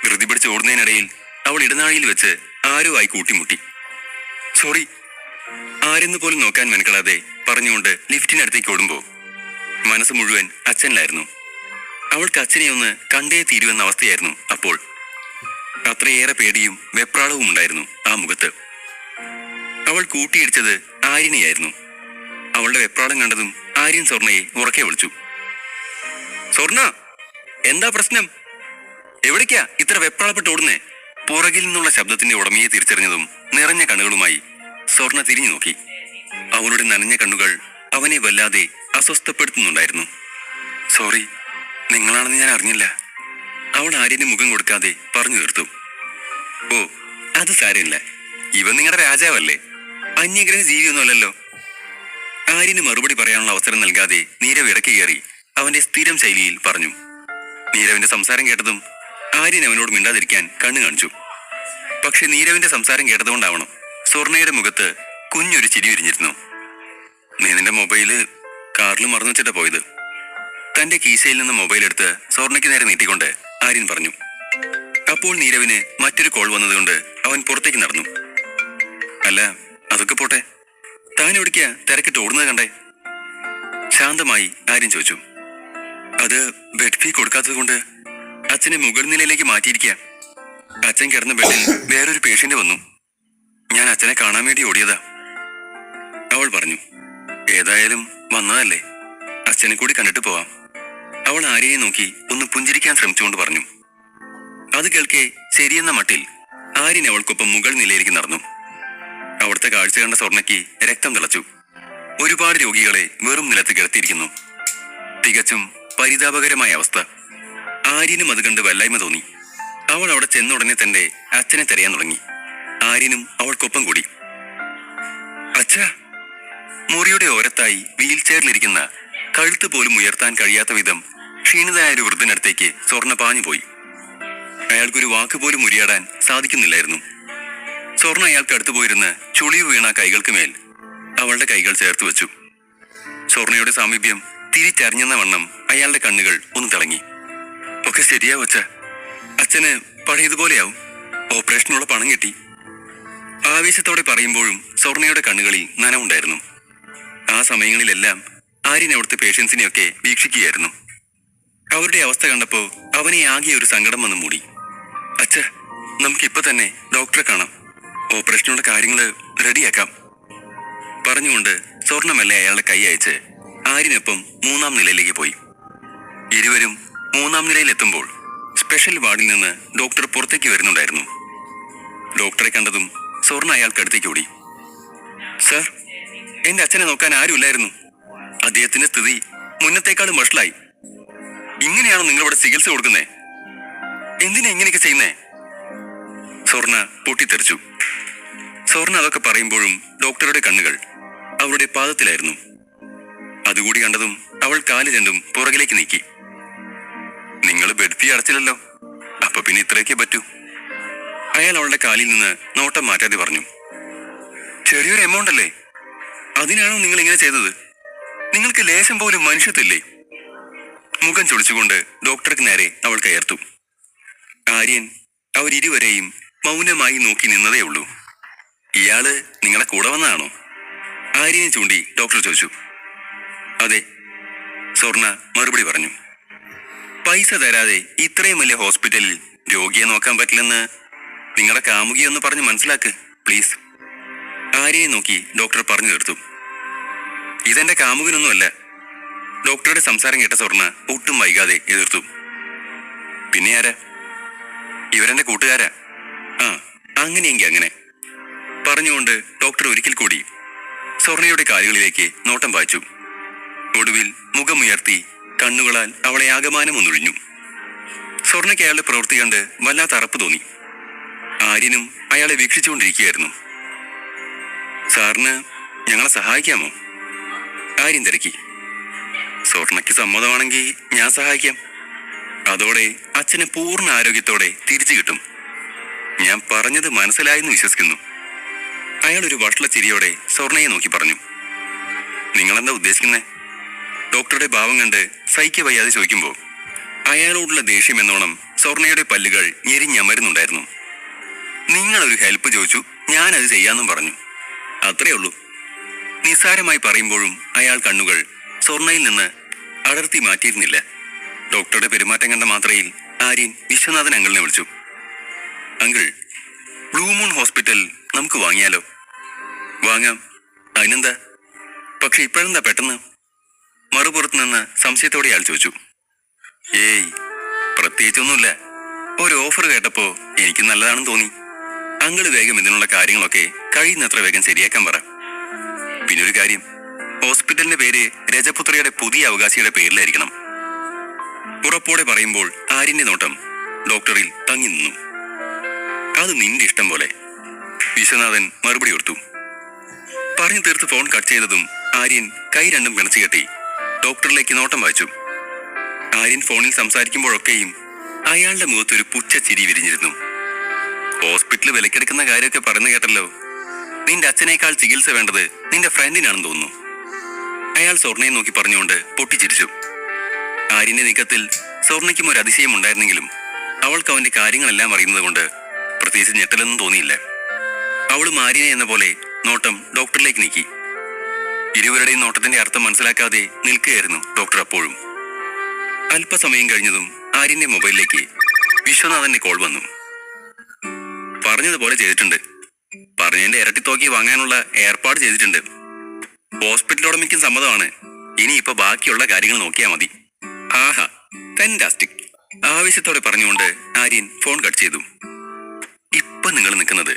ധൃതി പിടിച്ച് ഓടുന്നതിനിടയിൽ അവൾ ഇടനാഴിയിൽ വെച്ച് ആരോ ആയി കൂട്ടിമുട്ടി. സോറി, ആരെന്ന് പോലും നോക്കാൻ മെനക്കെടാതെ പറഞ്ഞുകൊണ്ട് ലിഫ്റ്റിനടുത്തേക്ക് ഓടുമ്പോ മനസ്സ് മുഴുവൻ അച്ഛനിലായിരുന്നു. അവൾക്ക് അച്ഛനെ ഒന്ന് കണ്ടേ തീരുവെന്ന അവസ്ഥയായിരുന്നു അപ്പോൾ. അത്രയേറെ പേടിയും വെപ്രാളവും ഉണ്ടായിരുന്നു ആ മുഖത്ത്. അവൾ കൂട്ടിയിടിച്ചത് ആര്യനെയായിരുന്നു. അവളുടെ വെപ്രാളം കണ്ടതും ആര്യൻ സ്വർണ്ണയെ ഉറക്കെ വിളിച്ചു. സ്വർണ്ണ, എന്താ പ്രശ്നം? എവിടേക്കാ ഇത്ര വെപ്രാളപ്പെട്ട് ഓടുന്നേ? പുറകിൽ നിന്നുള്ള ശബ്ദത്തിന്റെ ഉടമയെ തിരിച്ചറിഞ്ഞതും നിറഞ്ഞ കണ്ണുകളുമായി സ്വർണ്ണ തിരിഞ്ഞു നോക്കി. അവളുടെ നനഞ്ഞ കണ്ണുകൾ അവനെ വല്ലാതെ അസ്വസ്ഥപ്പെടുത്തുന്നുണ്ടായിരുന്നു. സോറി, നിങ്ങളാണെന്ന് ഞാൻ അറിഞ്ഞില്ല. അവൾ ആര്യന് മുഖം കൊടുക്കാതെ പറഞ്ഞു തീർത്തു. ഓ, അത് സാരമില്ല. ഇവൻ നിങ്ങളുടെ രാജാവല്ലേ, അന്യഗ്രഹ ജീവിയൊന്നുമല്ലല്ലോ. ആര്യന് മറുപടി പറയാനുള്ള അവസരം നൽകാതെ നീരവ് ഇടയ്ക്ക് കയറി അവന്റെ സ്ഥിരം ശൈലിയിൽ പറഞ്ഞു. നീരവിന്റെ സംസാരം കേട്ടതും ആര്യൻ അവനോട് മിണ്ടാതിരിക്കാൻ കണ്ണു കാണിച്ചു. പക്ഷെ നീരവിന്റെ സംസാരം കേട്ടതുകൊണ്ടാവണം സ്വർണ്ണയുടെ മുഖത്ത് കുഞ്ഞൊരു ചിരി വിരിഞ്ഞിരുന്നു. നീ നിന്റെ മൊബൈല് കാറിൽ മറന്നു വെച്ചിട്ടാ പോയത്. തന്റെ കീശയിൽ നിന്ന് മൊബൈൽ എടുത്ത് സ്വർണ്ണയ്ക്ക് നേരെ നീട്ടിക്കൊണ്ട് ആര്യൻ പറഞ്ഞു. അപ്പോൾ നീരവിന് മറ്റൊരു കോൾ വന്നതുകൊണ്ട് അവൻ പുറത്തേക്ക് നടന്നു. അല്ല, അതൊക്കെ പോട്ടെ, താൻ എവിടേക്കാ തിരക്കിട്ട് ഓടുന്നത് കണ്ടേ? ശാന്തമായി ആര്യൻ ചോദിച്ചു. അത് ബെഡ് ഫീ കൊടുക്കാത്തത് കൊണ്ട് അച്ഛനെ മുകൾ നിലയിലേക്ക് മാറ്റിയിരിക്കുക. അച്ഛൻ കിടന്ന ബെഡിൽ വേറൊരു പേഷ്യന്റ് വന്നു. ഞാൻ അച്ഛനെ കാണാൻ വേണ്ടി ഓടിയതാ, അവൾ പറഞ്ഞു. ഏതായാലും വന്നതല്ലേ, അച്ഛനെ കൂടി കണ്ടിട്ട് പോവാം. അവൾ ആര്യനെ നോക്കി ഒന്ന് പുഞ്ചിരിക്കാൻ ശ്രമിച്ചുകൊണ്ട് പറഞ്ഞു. അത് കേൾക്കെ ശരിയെന്ന മട്ടിൽ ആര്യൻ അവൾക്കൊപ്പം മുകൾ നിലയിലേക്ക് നടന്നു. അവിടുത്തെ കാഴ്ച കണ്ട സ്വർണ്ണയ്ക്ക് രക്തം തിളച്ചു. ഒരുപാട് രോഗികളെ വെറും നിലത്ത് കിടത്തിയിരിക്കുന്നു. തികച്ചും പരിതാപകരമായ അവസ്ഥ. ആര്യനും അത് കണ്ട് വല്ലായ്മ തോന്നി. അവൾ അവിടെ ചെന്ന ഉടനെ തന്നെ അച്ഛനെ തിരയാൻ തുടങ്ങി. ആര്യനും അവൾക്കൊപ്പം കൂടി. അച്ഛാ! മുറിയുടെ ഓരത്തായി വീൽ ചെയറിലിരിക്കുന്ന, കഴുത്ത് പോലും ഉയർത്താൻ കഴിയാത്ത വിധം ക്ഷീണിതനായ ഒരു വൃദ്ധനടുത്തേക്ക് സ്വർണ്ണ പാഞ്ഞുപോയി. അയാൾക്കൊരു വാക്ക് പോലും ഉരിയാടാൻ സാധിക്കുന്നില്ലായിരുന്നു. സ്വർണ്ണ അയാൾക്ക് അടുത്തു പോയിരുന്ന് ചുളിവ് വീണ കൈകൾക്ക് മേൽ അവളുടെ കൈകൾ ചേർത്ത് വെച്ചു. സ്വർണ്ണയുടെ സാമീപ്യം തിരിച്ചറിഞ്ഞെന്ന വണ്ണം അയാളുടെ കണ്ണുകൾ ഒന്ന് തിളങ്ങി. ഒക്കെ ശരിയാവും അച്ഛ, അച്ഛന് പഴയതുപോലെയാവും. ഓപ്പറേഷനുള്ള പണം കിട്ടി. ആവേശത്തോടെ പറയുമ്പോഴും സ്വർണ്ണയുടെ കണ്ണുകളിൽ നനവുണ്ടായിരുന്നു. ആ സമയങ്ങളിലെല്ലാം ആര്യൻ അവിടുത്തെ പേഷ്യൻസിനെയൊക്കെ വീക്ഷിക്കുകയായിരുന്നു. അവരുടെ അവസ്ഥ കണ്ടപ്പോ അവനെ ആകെ ഒരു സങ്കടം വന്ന് മൂടി. അച്ഛ, നമുക്കിപ്പോ തന്നെ ഡോക്ടറെ കാണാം, ഓപ്പറേഷനുള്ള കാര്യങ്ങള് റെഡിയാക്കാം പറഞ്ഞുകൊണ്ട് സ്വർണ്ണമല്ലേ അയാളുടെ കൈ അയച്ച് ആര്യനൊപ്പം 3-ാം നിലയിലേക്ക് പോയി. ഇരുവരും 3-ാം നിലയിലെത്തുമ്പോൾ സ്പെഷ്യൽ വാർഡിൽ നിന്ന് ഡോക്ടർ പുറത്തേക്ക് വരുന്നുണ്ടായിരുന്നു. ഡോക്ടറെ കണ്ടതും സ്വർണ്ണ അയാൾക്കടുത്തേക്ക് ഓടി. സർ, എന്റെ അച്ഛനെ നോക്കാൻ ആരുമില്ലായിരുന്നു. അദ്ദേഹത്തിന്റെ സ്ഥിതി മുന്നത്തേക്കാളും വഷളായി. ഇങ്ങനെയാണോ നിങ്ങളിവിടെ ചികിത്സ കൊടുക്കുന്നേ? എന്തിനാ ഇങ്ങനെയൊക്കെ ചെയ്യുന്നേ? സ്വർണ്ണ പൊട്ടിത്തെറിച്ചു. സ്വർണ്ണ അതൊക്കെ പറയുമ്പോഴും ഡോക്ടറുടെ കണ്ണുകൾ അവളുടെ പാദത്തിലായിരുന്നു. അതുകൂടി കണ്ടതും അവൾ കാല് രണ്ടും പുറകിലേക്ക് നീക്കി. നിങ്ങൾ ബെഡ് ഫീ അടച്ചില്ലല്ലോ, അപ്പൊ പിന്നെ ഇത്രയൊക്കെ പറ്റൂ. അയാൾ അവളുടെ കാലിൽ നിന്ന് നോട്ടം മാറ്റാതെ പറഞ്ഞു. ചെറിയൊരു എമൗണ്ട് അല്ലേ, അതിനാണോ നിങ്ങൾ ഇങ്ങനെ ചെയ്തത്? നിങ്ങൾക്ക് ലേശം പോലും മനുഷ്യത്തില്ലേ? മുഖം ചൊളിച്ചുകൊണ്ട് ഡോക്ടർക്ക് നേരെ അവൾ കയർത്തു. ആര്യൻ അവരിരുവരെയും മൗനമായി നോക്കി നിന്നതേ ഉള്ളൂ. ഇയാള് നിങ്ങളെ കൂടെ വന്നതാണോ? ആര്യനെ ചൂണ്ടി ഡോക്ടർ ചോദിച്ചു. അതെ, സ്വർണ്ണ മറുപടി പറഞ്ഞു. പൈസ തരാതെ ഇത്രയും വലിയ ഹോസ്പിറ്റലിൽ രോഗിയെ നോക്കാൻ പറ്റില്ലെന്ന് നിങ്ങളുടെ കാമുകിയൊന്ന് പറഞ്ഞ് മനസ്സിലാക്ക് പ്ലീസ്. ആര്യനെ നോക്കി ഡോക്ടർ പറഞ്ഞു തീർത്തു. ഇതെന്റെ കാമുകനൊന്നുമല്ല. ഡോക്ടറുടെ സംസാരം കേട്ട സ്വർണ്ണ ഒട്ടും വൈകാതെ എതിർത്തു. പിന്നെ ആരാ? ഇവരെന്റെ കൂട്ടുകാരാ. ആ, അങ്ങനെയെങ്കിൽ അങ്ങനെ പറഞ്ഞുകൊണ്ട് ഡോക്ടർ ഒരിക്കൽ കൂടി സ്വർണ്ണയുടെ കാലുകളിലേക്ക് നോട്ടം പായിച്ചു. ഒടുവിൽ മുഖമുയർത്തി കണ്ണുകളാൽ അവളെ ആകമാനം ഒന്നൊഴിഞ്ഞു. സ്വർണ്ണയ്ക്ക് അയാളുടെ പ്രവൃത്തി കണ്ട് വല്ലാത്ത അറപ്പ് തോന്നി. ആര്യനും അയാളെ വീക്ഷിച്ചുകൊണ്ടിരിക്കുകയായിരുന്നു. സാറിന് ഞങ്ങളെ സഹായിക്കാമോ? ആര്യൻ തിരക്കി. സ്വർണയ്ക്ക് സമ്മതമാണെങ്കിൽ ഞാൻ സഹായിക്കാം. അതോടെ അച്ഛനെ പൂർണ്ണ ആരോഗ്യത്തോടെ തിരിച്ചു കിട്ടും. ഞാൻ പറഞ്ഞത് മനസ്സിലായെന്ന് വിശ്വസിക്കുന്നു. അയാൾ ഒരു വഷള ചിരിയോടെ സ്വർണയെ നോക്കി പറഞ്ഞു. നിങ്ങളെന്താ ഉദ്ദേശിക്കുന്നേ? ഡോക്ടറുടെ ഭാവം കണ്ട് സഹിക്ക വയ്യാതെ ചോദിക്കുമ്പോൾ അയാളോടുള്ള ദേഷ്യം എന്നോണം സ്വർണയുടെ പല്ലുകൾ ഞെരിഞ്ഞമരുന്നുണ്ടായിരുന്നു. നിങ്ങളൊരു ഹെൽപ്പ് ചോദിച്ചു, ഞാനത് ചെയ്യാമെന്നും പറഞ്ഞു. അത്രേ ഉള്ളൂ. നിസ്സാരമായി പറയുമ്പോഴും അയാൾ കണ്ണുകൾ സ്വർണയിൽ നിന്ന് അടർത്തി മാറ്റിയിരുന്നില്ല. ഡോക്ടറുടെ പെരുമാറ്റം കണ്ട മാത്രയിൽ ആര്യൻ വിശ്വനാഥൻ അങ്കിളിനെ വിളിച്ചു. അങ്കിൾ, ബ്ലൂ മൂൺ ഹോസ്പിറ്റൽ നമുക്ക് വാങ്ങിയാലോ? വാങ്ങാം. അതിനെന്താ? പക്ഷെ ഇപ്പോഴെന്താ പെട്ടെന്ന്? മറുപുറത്ത് നിന്ന് സംശയത്തോടെ അയാൾ ചോദിച്ചു. ഏയ്, പ്രത്യേകിച്ചൊന്നുമില്ല. ഒരു ഓഫർ കേട്ടപ്പോ എനിക്ക് നല്ലതാണെന്ന് തോന്നി. അങ്കിള് വേഗം ഇതിനുള്ള കാര്യങ്ങളൊക്കെ കഴിയുന്നത്ര വേഗം ശരിയാക്കാൻ പറ. പിന്നൊരു കാര്യം, ഹോസ്പിറ്റലിന്റെ പേര് രജപുത്രയുടെ പുതിയ അവകാശിയുടെ പേരിലായിരിക്കണം. ഉറപ്പോടെ പറയുമ്പോൾ ആര്യന്റെ നോട്ടം ഡോക്ടറിൽ തങ്ങി നിന്നു. അത് നിന്റെ ഇഷ്ടം പോലെ, വിശ്വനാഥൻ മറുപടി കൊടുത്തു. പറഞ്ഞു തീർത്ത് ഫോൺ കട്ട് ചെയ്തതും ആര്യൻ കൈ രണ്ടും പിണച്ചു കെട്ടി ഡോക്ടറിലേക്ക് നോട്ടം വായിച്ചു. ആര്യൻ ഫോണിൽ സംസാരിക്കുമ്പോഴൊക്കെയും അയാളുടെ മുഖത്തൊരു പുച്ഛ ചിരി വിരിഞ്ഞിരുന്നു. ഹോസ്പിറ്റലിൽ വിലക്കെടുക്കുന്ന കാര്യമൊക്കെ പറഞ്ഞു കേട്ടല്ലോ. നിന്റെ അച്ഛനേക്കാൾ ചികിത്സ വേണ്ടത് നിന്റെ ഫ്രണ്ടിനാണെന്ന് തോന്നുന്നു. അയാൾ സ്വർണയെ നോക്കി പറഞ്ഞുകൊണ്ട് പൊട്ടിച്ചിരിച്ചു. ആര്യന്റെ നീക്കത്തിൽ സ്വർണയ്ക്കും ഒരു അതിശയം ഉണ്ടായിരുന്നെങ്കിലും അവൾക്ക് അവന്റെ കാര്യങ്ങളെല്ലാം അറിയുന്നത് കൊണ്ട് പ്രത്യേകിച്ച് ഞെട്ടലൊന്നും തോന്നിയില്ല. അവളും ആര്യനെ എന്ന പോലെ നോട്ടം ഡോക്ടറിലേക്ക് നീക്കി. ഇരുവരുടെയും നോട്ടത്തിന്റെ അർത്ഥം മനസ്സിലാക്കാതെ നിൽക്കുകയായിരുന്നു ഡോക്ടർ അപ്പോഴും. അല്പസമയം കഴിഞ്ഞതും ആര്യന്റെ മൊബൈലിലേക്ക് വിശ്വനാഥന്റെ കോൾ വന്നു. പറഞ്ഞതുപോലെ ചെയ്തിട്ടുണ്ട്. പറഞ്ഞതിന്റെ ഇരട്ടി തോക്കി വാങ്ങാനുള്ള ഏർപ്പാട് ചെയ്തിട്ടുണ്ട്. ഹോസ്പിറ്റൽ ഉടമയ്ക്കും സമ്മതമാണ്. ഇനിയിപ്പോ ബാക്കിയുള്ള കാര്യങ്ങൾ നോക്കിയാൽ മതി. ആഹാ, ഫാന്റാസ്റ്റിക്, ആവേശത്തോടെ പറഞ്ഞുകൊണ്ട് ആര്യൻ ഫോൺ കട്ട് ചെയ്തു. ഇപ്പൊ നിങ്ങൾ നിൽക്കുന്നത്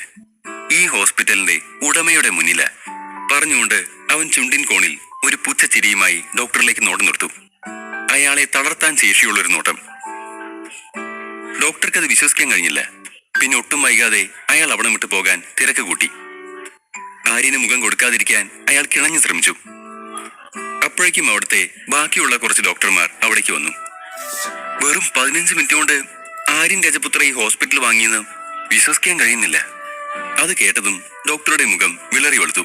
ഈ ഹോസ്പിറ്റലിന്റെ ഉടമയുടെ മുന്നില, പറഞ്ഞുകൊണ്ട് അവൻ ചുണ്ടിൻ കോണിൽ ഒരു പുച്ഛ ചിരിയുമായി ഡോക്ടറിലേക്ക് നോട്ടം നിർത്തും. അയാളെ തളർത്താൻ ശേഷിയുള്ളൊരു നോട്ടം. ഡോക്ടർക്ക് അത് വിശ്വസിക്കാൻ കഴിഞ്ഞില്ല. പിന്നെ ഒട്ടും വൈകാതെ അയാൾ അവിടെ വിട്ടു പോകാൻ തിരക്ക് കൂട്ടി. ആര്യന് മുഖം കൊടുക്കാതിരിക്കാൻ അയാൾ കിണഞ്ഞു ശ്രമിച്ചു. അപ്പോഴേക്കും അവിടുത്തെ ബാക്കിയുള്ള കുറച്ച് ഡോക്ടർമാർ അവിടേക്ക് വന്നു. വെറും 15 മിനിറ്റ് കൊണ്ട് ആര്യൻ രജപുത്ര ഈ ഹോസ്പിറ്റൽ വാങ്ങിയെന്ന് വിശ്വസിക്കാൻ കഴിയുന്നില്ല. അത് കേട്ടതും ഡോക്ടറുടെ മുഖം വിളറി വെളുത്തു.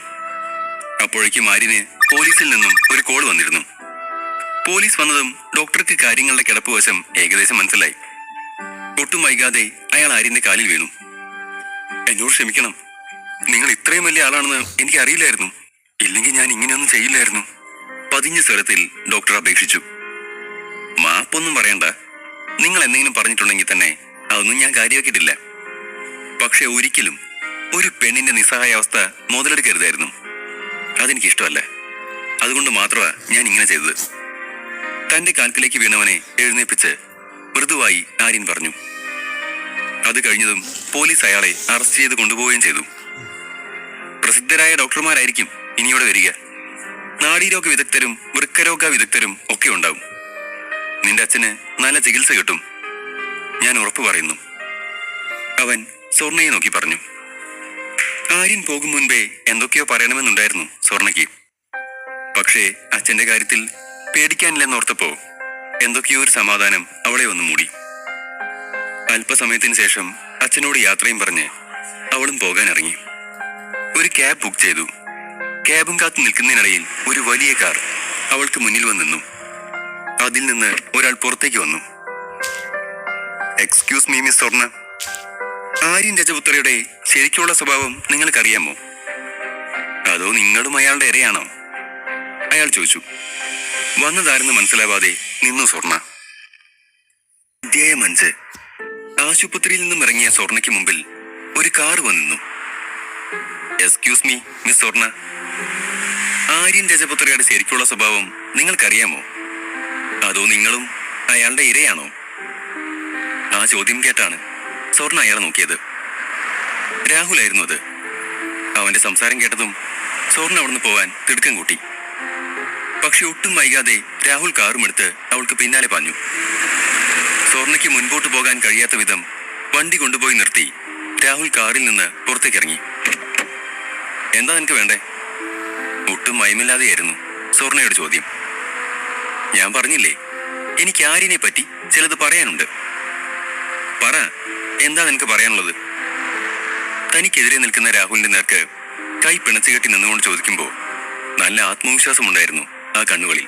അപ്പോഴേക്കും ആര്യന് പോലീസിൽ നിന്നും ഒരു കോൾ വന്നിരുന്നു. പോലീസ് വന്നതും ഡോക്ടർക്ക് കാര്യങ്ങളുടെ കിടപ്പ് വശം ഏകദേശം മനസ്സിലായി. ഒട്ടും വൈകാതെ അയാൾ ആര്യന്റെ കാലിൽ വീണു. എന്നോട് ക്ഷമിക്കണം, നിങ്ങൾ ഇത്രയും വലിയ ആളാണെന്ന് എനിക്ക് അറിയില്ലായിരുന്നു. ഇല്ലെങ്കിൽ ഞാൻ ഇങ്ങനെയൊന്നും ചെയ്യില്ലായിരുന്നു. പതിഞ്ഞ സ്വരത്തിൽ ഡോക്ടർ അപേക്ഷിച്ചു. മാപ്പൊന്നും പറയണ്ട. നിങ്ങൾ എന്തെങ്കിലും പറഞ്ഞിട്ടുണ്ടെങ്കിൽ തന്നെ അതൊന്നും ഞാൻ കാര്യമാക്കിയിട്ടില്ല. പക്ഷെ ഒരിക്കലും ഒരു പെണ്ണിന്റെ നിസ്സഹായാവസ്ഥ മുതലെടുക്കരുതായിരുന്നു. അതെനിക്കിഷ്ടമല്ല. അതുകൊണ്ട് മാത്രമാണ് ഞാൻ ഇങ്ങനെ ചെയ്തത്. തന്റെ കാൽക്കിലേക്ക് വീണവനെ എഴുന്നേപ്പിച്ച് മൃദുവായി ആര്യൻ പറഞ്ഞു. അത് കഴിഞ്ഞതും പോലീസ് അയാളെ അറസ്റ്റ് ചെയ്ത് കൊണ്ടുപോവുകയും ചെയ്തു. പ്രസിദ്ധരായ ഡോക്ടർമാരായിരിക്കും ഇനിയോടെ വരിക. നാഡീരോഗ വിദഗ്ധരും വൃക്കരോഗ വിദഗ്ധരും ഒക്കെ ഉണ്ടാവും. നിന്റെ അച്ഛന് നല്ല ചികിത്സ കിട്ടും, ഞാൻ ഉറപ്പു പറയുന്നു. അവൻ സ്വർണയെ നോക്കി പറഞ്ഞു. ആര്യൻ പോകും മുൻപേ എന്തൊക്കെയോ പറയണമെന്നുണ്ടായിരുന്നു സ്വർണയ്ക്ക്. പക്ഷേ അച്ഛന്റെ കാര്യത്തിൽ പേടിക്കാനില്ലെന്നോർത്തപ്പോ എന്തൊക്കെയോ ഒരു സമാധാനം അവളെ ഒന്ന് മൂടി. അല്പസമയത്തിന് ശേഷം അച്ഛനോട് യാത്രയും പറഞ്ഞ് അവളും പോകാൻ ഇറങ്ങി. ഒരു ക്യാബ് ബുക്ക് ചെയ്തു. ക്യാബും കാത്തു നിൽക്കുന്നതിനിടയിൽ ഒരു വലിയ കാർ അവൾക്ക് മുന്നിൽ വന്ന് നിന്നു. അതിൽ നിന്ന് ഒരാൾ പുറത്തേക്ക് വന്നു. എക്സ്ക്യൂസ് മീ മിസ് സ്വർണ, ആര്യൻ രജപുത്രയുടെ ശരിക്കുള്ള സ്വഭാവം നിങ്ങൾക്കറിയാമോ? അതോ നിങ്ങളും അയാളുടെ ഇരയാണോ? അയാൾ ചോദിച്ചു. വന്നതാരെന്ന് മനസ്സിലാവാതെ നിന്നു സ്വർണ. അധ്യായം 5. ആശുപത്രിയിൽ നിന്നും ഇറങ്ങിയ സ്വർണയ്ക്ക് മുമ്പിൽ ഒരു കാർ വന്നു. എക്സ്ക്യൂസ് മീ മിസ് സ്വർണ, ആര്യൻ രജപുത്രയുടെ ശരിക്കുള്ള സ്വഭാവം നിങ്ങൾക്കറിയാമോ? അതോ നിങ്ങളും അയാളുടെ ഇരയാണോ? ആ ചോദ്യം കേട്ടാണ് സ്വർണ അയാളെ നോക്കിയത്. രാഹുലായിരുന്നു അത്. അവന്റെ സംസാരം കേട്ടതും സ്വർണ അവിടുന്ന് പോവാൻ തിടുക്കം കൂട്ടി. പക്ഷെ ഒട്ടും വൈകാതെ രാഹുൽ കാറുമെടുത്ത് അവൾക്ക് പിന്നാലെ പാഞ്ഞു. സ്വർണയ്ക്ക് മുൻപോട്ട് പോകാൻ കഴിയാത്ത വിധം വണ്ടി കൊണ്ടുപോയി നിർത്തി രാഹുൽ കാറിൽ നിന്ന് പുറത്തേക്കിറങ്ങി. എന്താ നിനക്ക് വേണ്ടേ? ഒട്ടും മയമില്ലാതെയായിരുന്നു സ്വർണയുടെ ചോദ്യം. ഞാൻ പറഞ്ഞില്ലേ, എനിക്ക് ആര്യനെ പറ്റി ചിലത് പറയാനുണ്ട്. പറ, എന്താ നിനക്ക് പറയാനുള്ളത്? തനിക്കെതിരെ നിൽക്കുന്ന രാഹുലിന്റെ നേർക്ക് കൈ പിണച്ചുകെട്ടി നിന്നുകൊണ്ട് ചോദിക്കുമ്പോ നല്ല ആത്മവിശ്വാസമുണ്ടായിരുന്നു ആ കണ്ണുകളിൽ.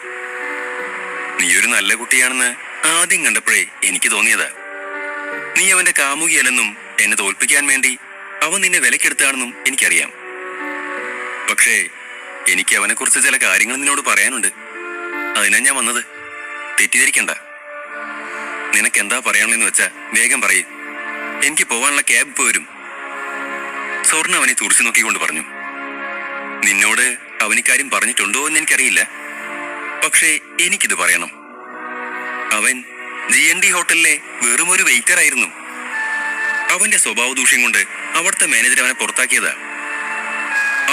നീയൊരു നല്ല കുട്ടിയാണെന്ന് ആദ്യം കണ്ടപ്പോഴേ എനിക്ക് തോന്നിയതാ. നീ അവന്റെ കാമുകിയല്ലെന്നും എന്നെ തോൽപ്പിക്കാൻ വേണ്ടി അവൻ നിന്നെ വിലക്കെടുത്താണെന്നും എനിക്കറിയാം. പക്ഷേ എനിക്ക് അവനെക്കുറിച്ച് ചില കാര്യങ്ങൾ നിന്നോട് പറയാനുണ്ട്. അതിനാ ഞാൻ വന്നത്. തെറ്റിദ്ധരിക്കണ്ട. നിനക്കെന്താ പറയാനുള്ളതെന്ന് വെച്ചാ വേഗം പറയൂ. എനിക്ക് പോവാനുള്ള ക്യാബ് ഇപ്പൊ വരും. സ്വർണ്ണ അവനെ തുറച്ചു നോക്കിക്കൊണ്ട് പറഞ്ഞു. നിന്നോട് അവനിക്കാര്യം പറഞ്ഞിട്ടുണ്ടോ എന്ന് എനിക്കറിയില്ല, പക്ഷേ എനിക്കിത് പറയണം. അവൻ GND ഹോട്ടലിലെ വെറും ഒരു വെയിറ്റർ ആയിരുന്നു. അവന്റെ സ്വഭാവ ദൂഷ്യം കൊണ്ട് അവിടുത്തെ മാനേജർ അവനെ പുറത്താക്കിയതാ.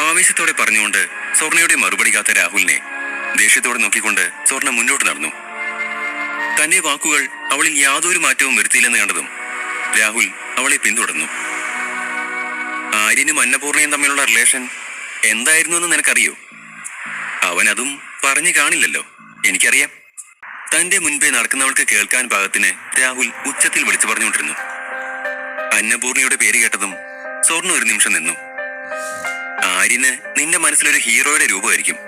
ആവേശത്തോടെ പറഞ്ഞുകൊണ്ട് സ്വർണ്ണയുടെ മറുപടി കാത്ത രാഹുലിനെ ദേഷ്യത്തോടെ നോക്കിക്കൊണ്ട് സ്വർണ്ണ മുന്നോട്ട് നടന്നു. തന്റെ വാക്കുകൾ അവളിൽ യാതൊരു മാറ്റവും വരുത്തിയില്ലെന്ന് കണ്ടതും രാഹുൽ അവളെ പിന്തുടർന്നു. ആര്യനും അന്നപൂർണയും തമ്മിലുള്ള റിലേഷൻ എന്തായിരുന്നു എന്ന് നിനക്കറിയോ? അവനതും പറഞ്ഞു കാണില്ലല്ലോ. എനിക്കറിയാം. തന്റെ മുൻപേ നടക്കുന്നവൾക്ക് കേൾക്കാൻ പാകത്തിന് രാഹുൽ ഉച്ചത്തിൽ വിളിച്ചു പറഞ്ഞുകൊണ്ടിരുന്നു. അന്നപൂർണയുടെ പേര് കേട്ടതും സ്വർണ്ണ ഒരു നിമിഷം നിന്നു. ആര്യന് നിന്റെ മനസ്സിലൊരു ഹീറോയുടെ രൂപമായിരിക്കും,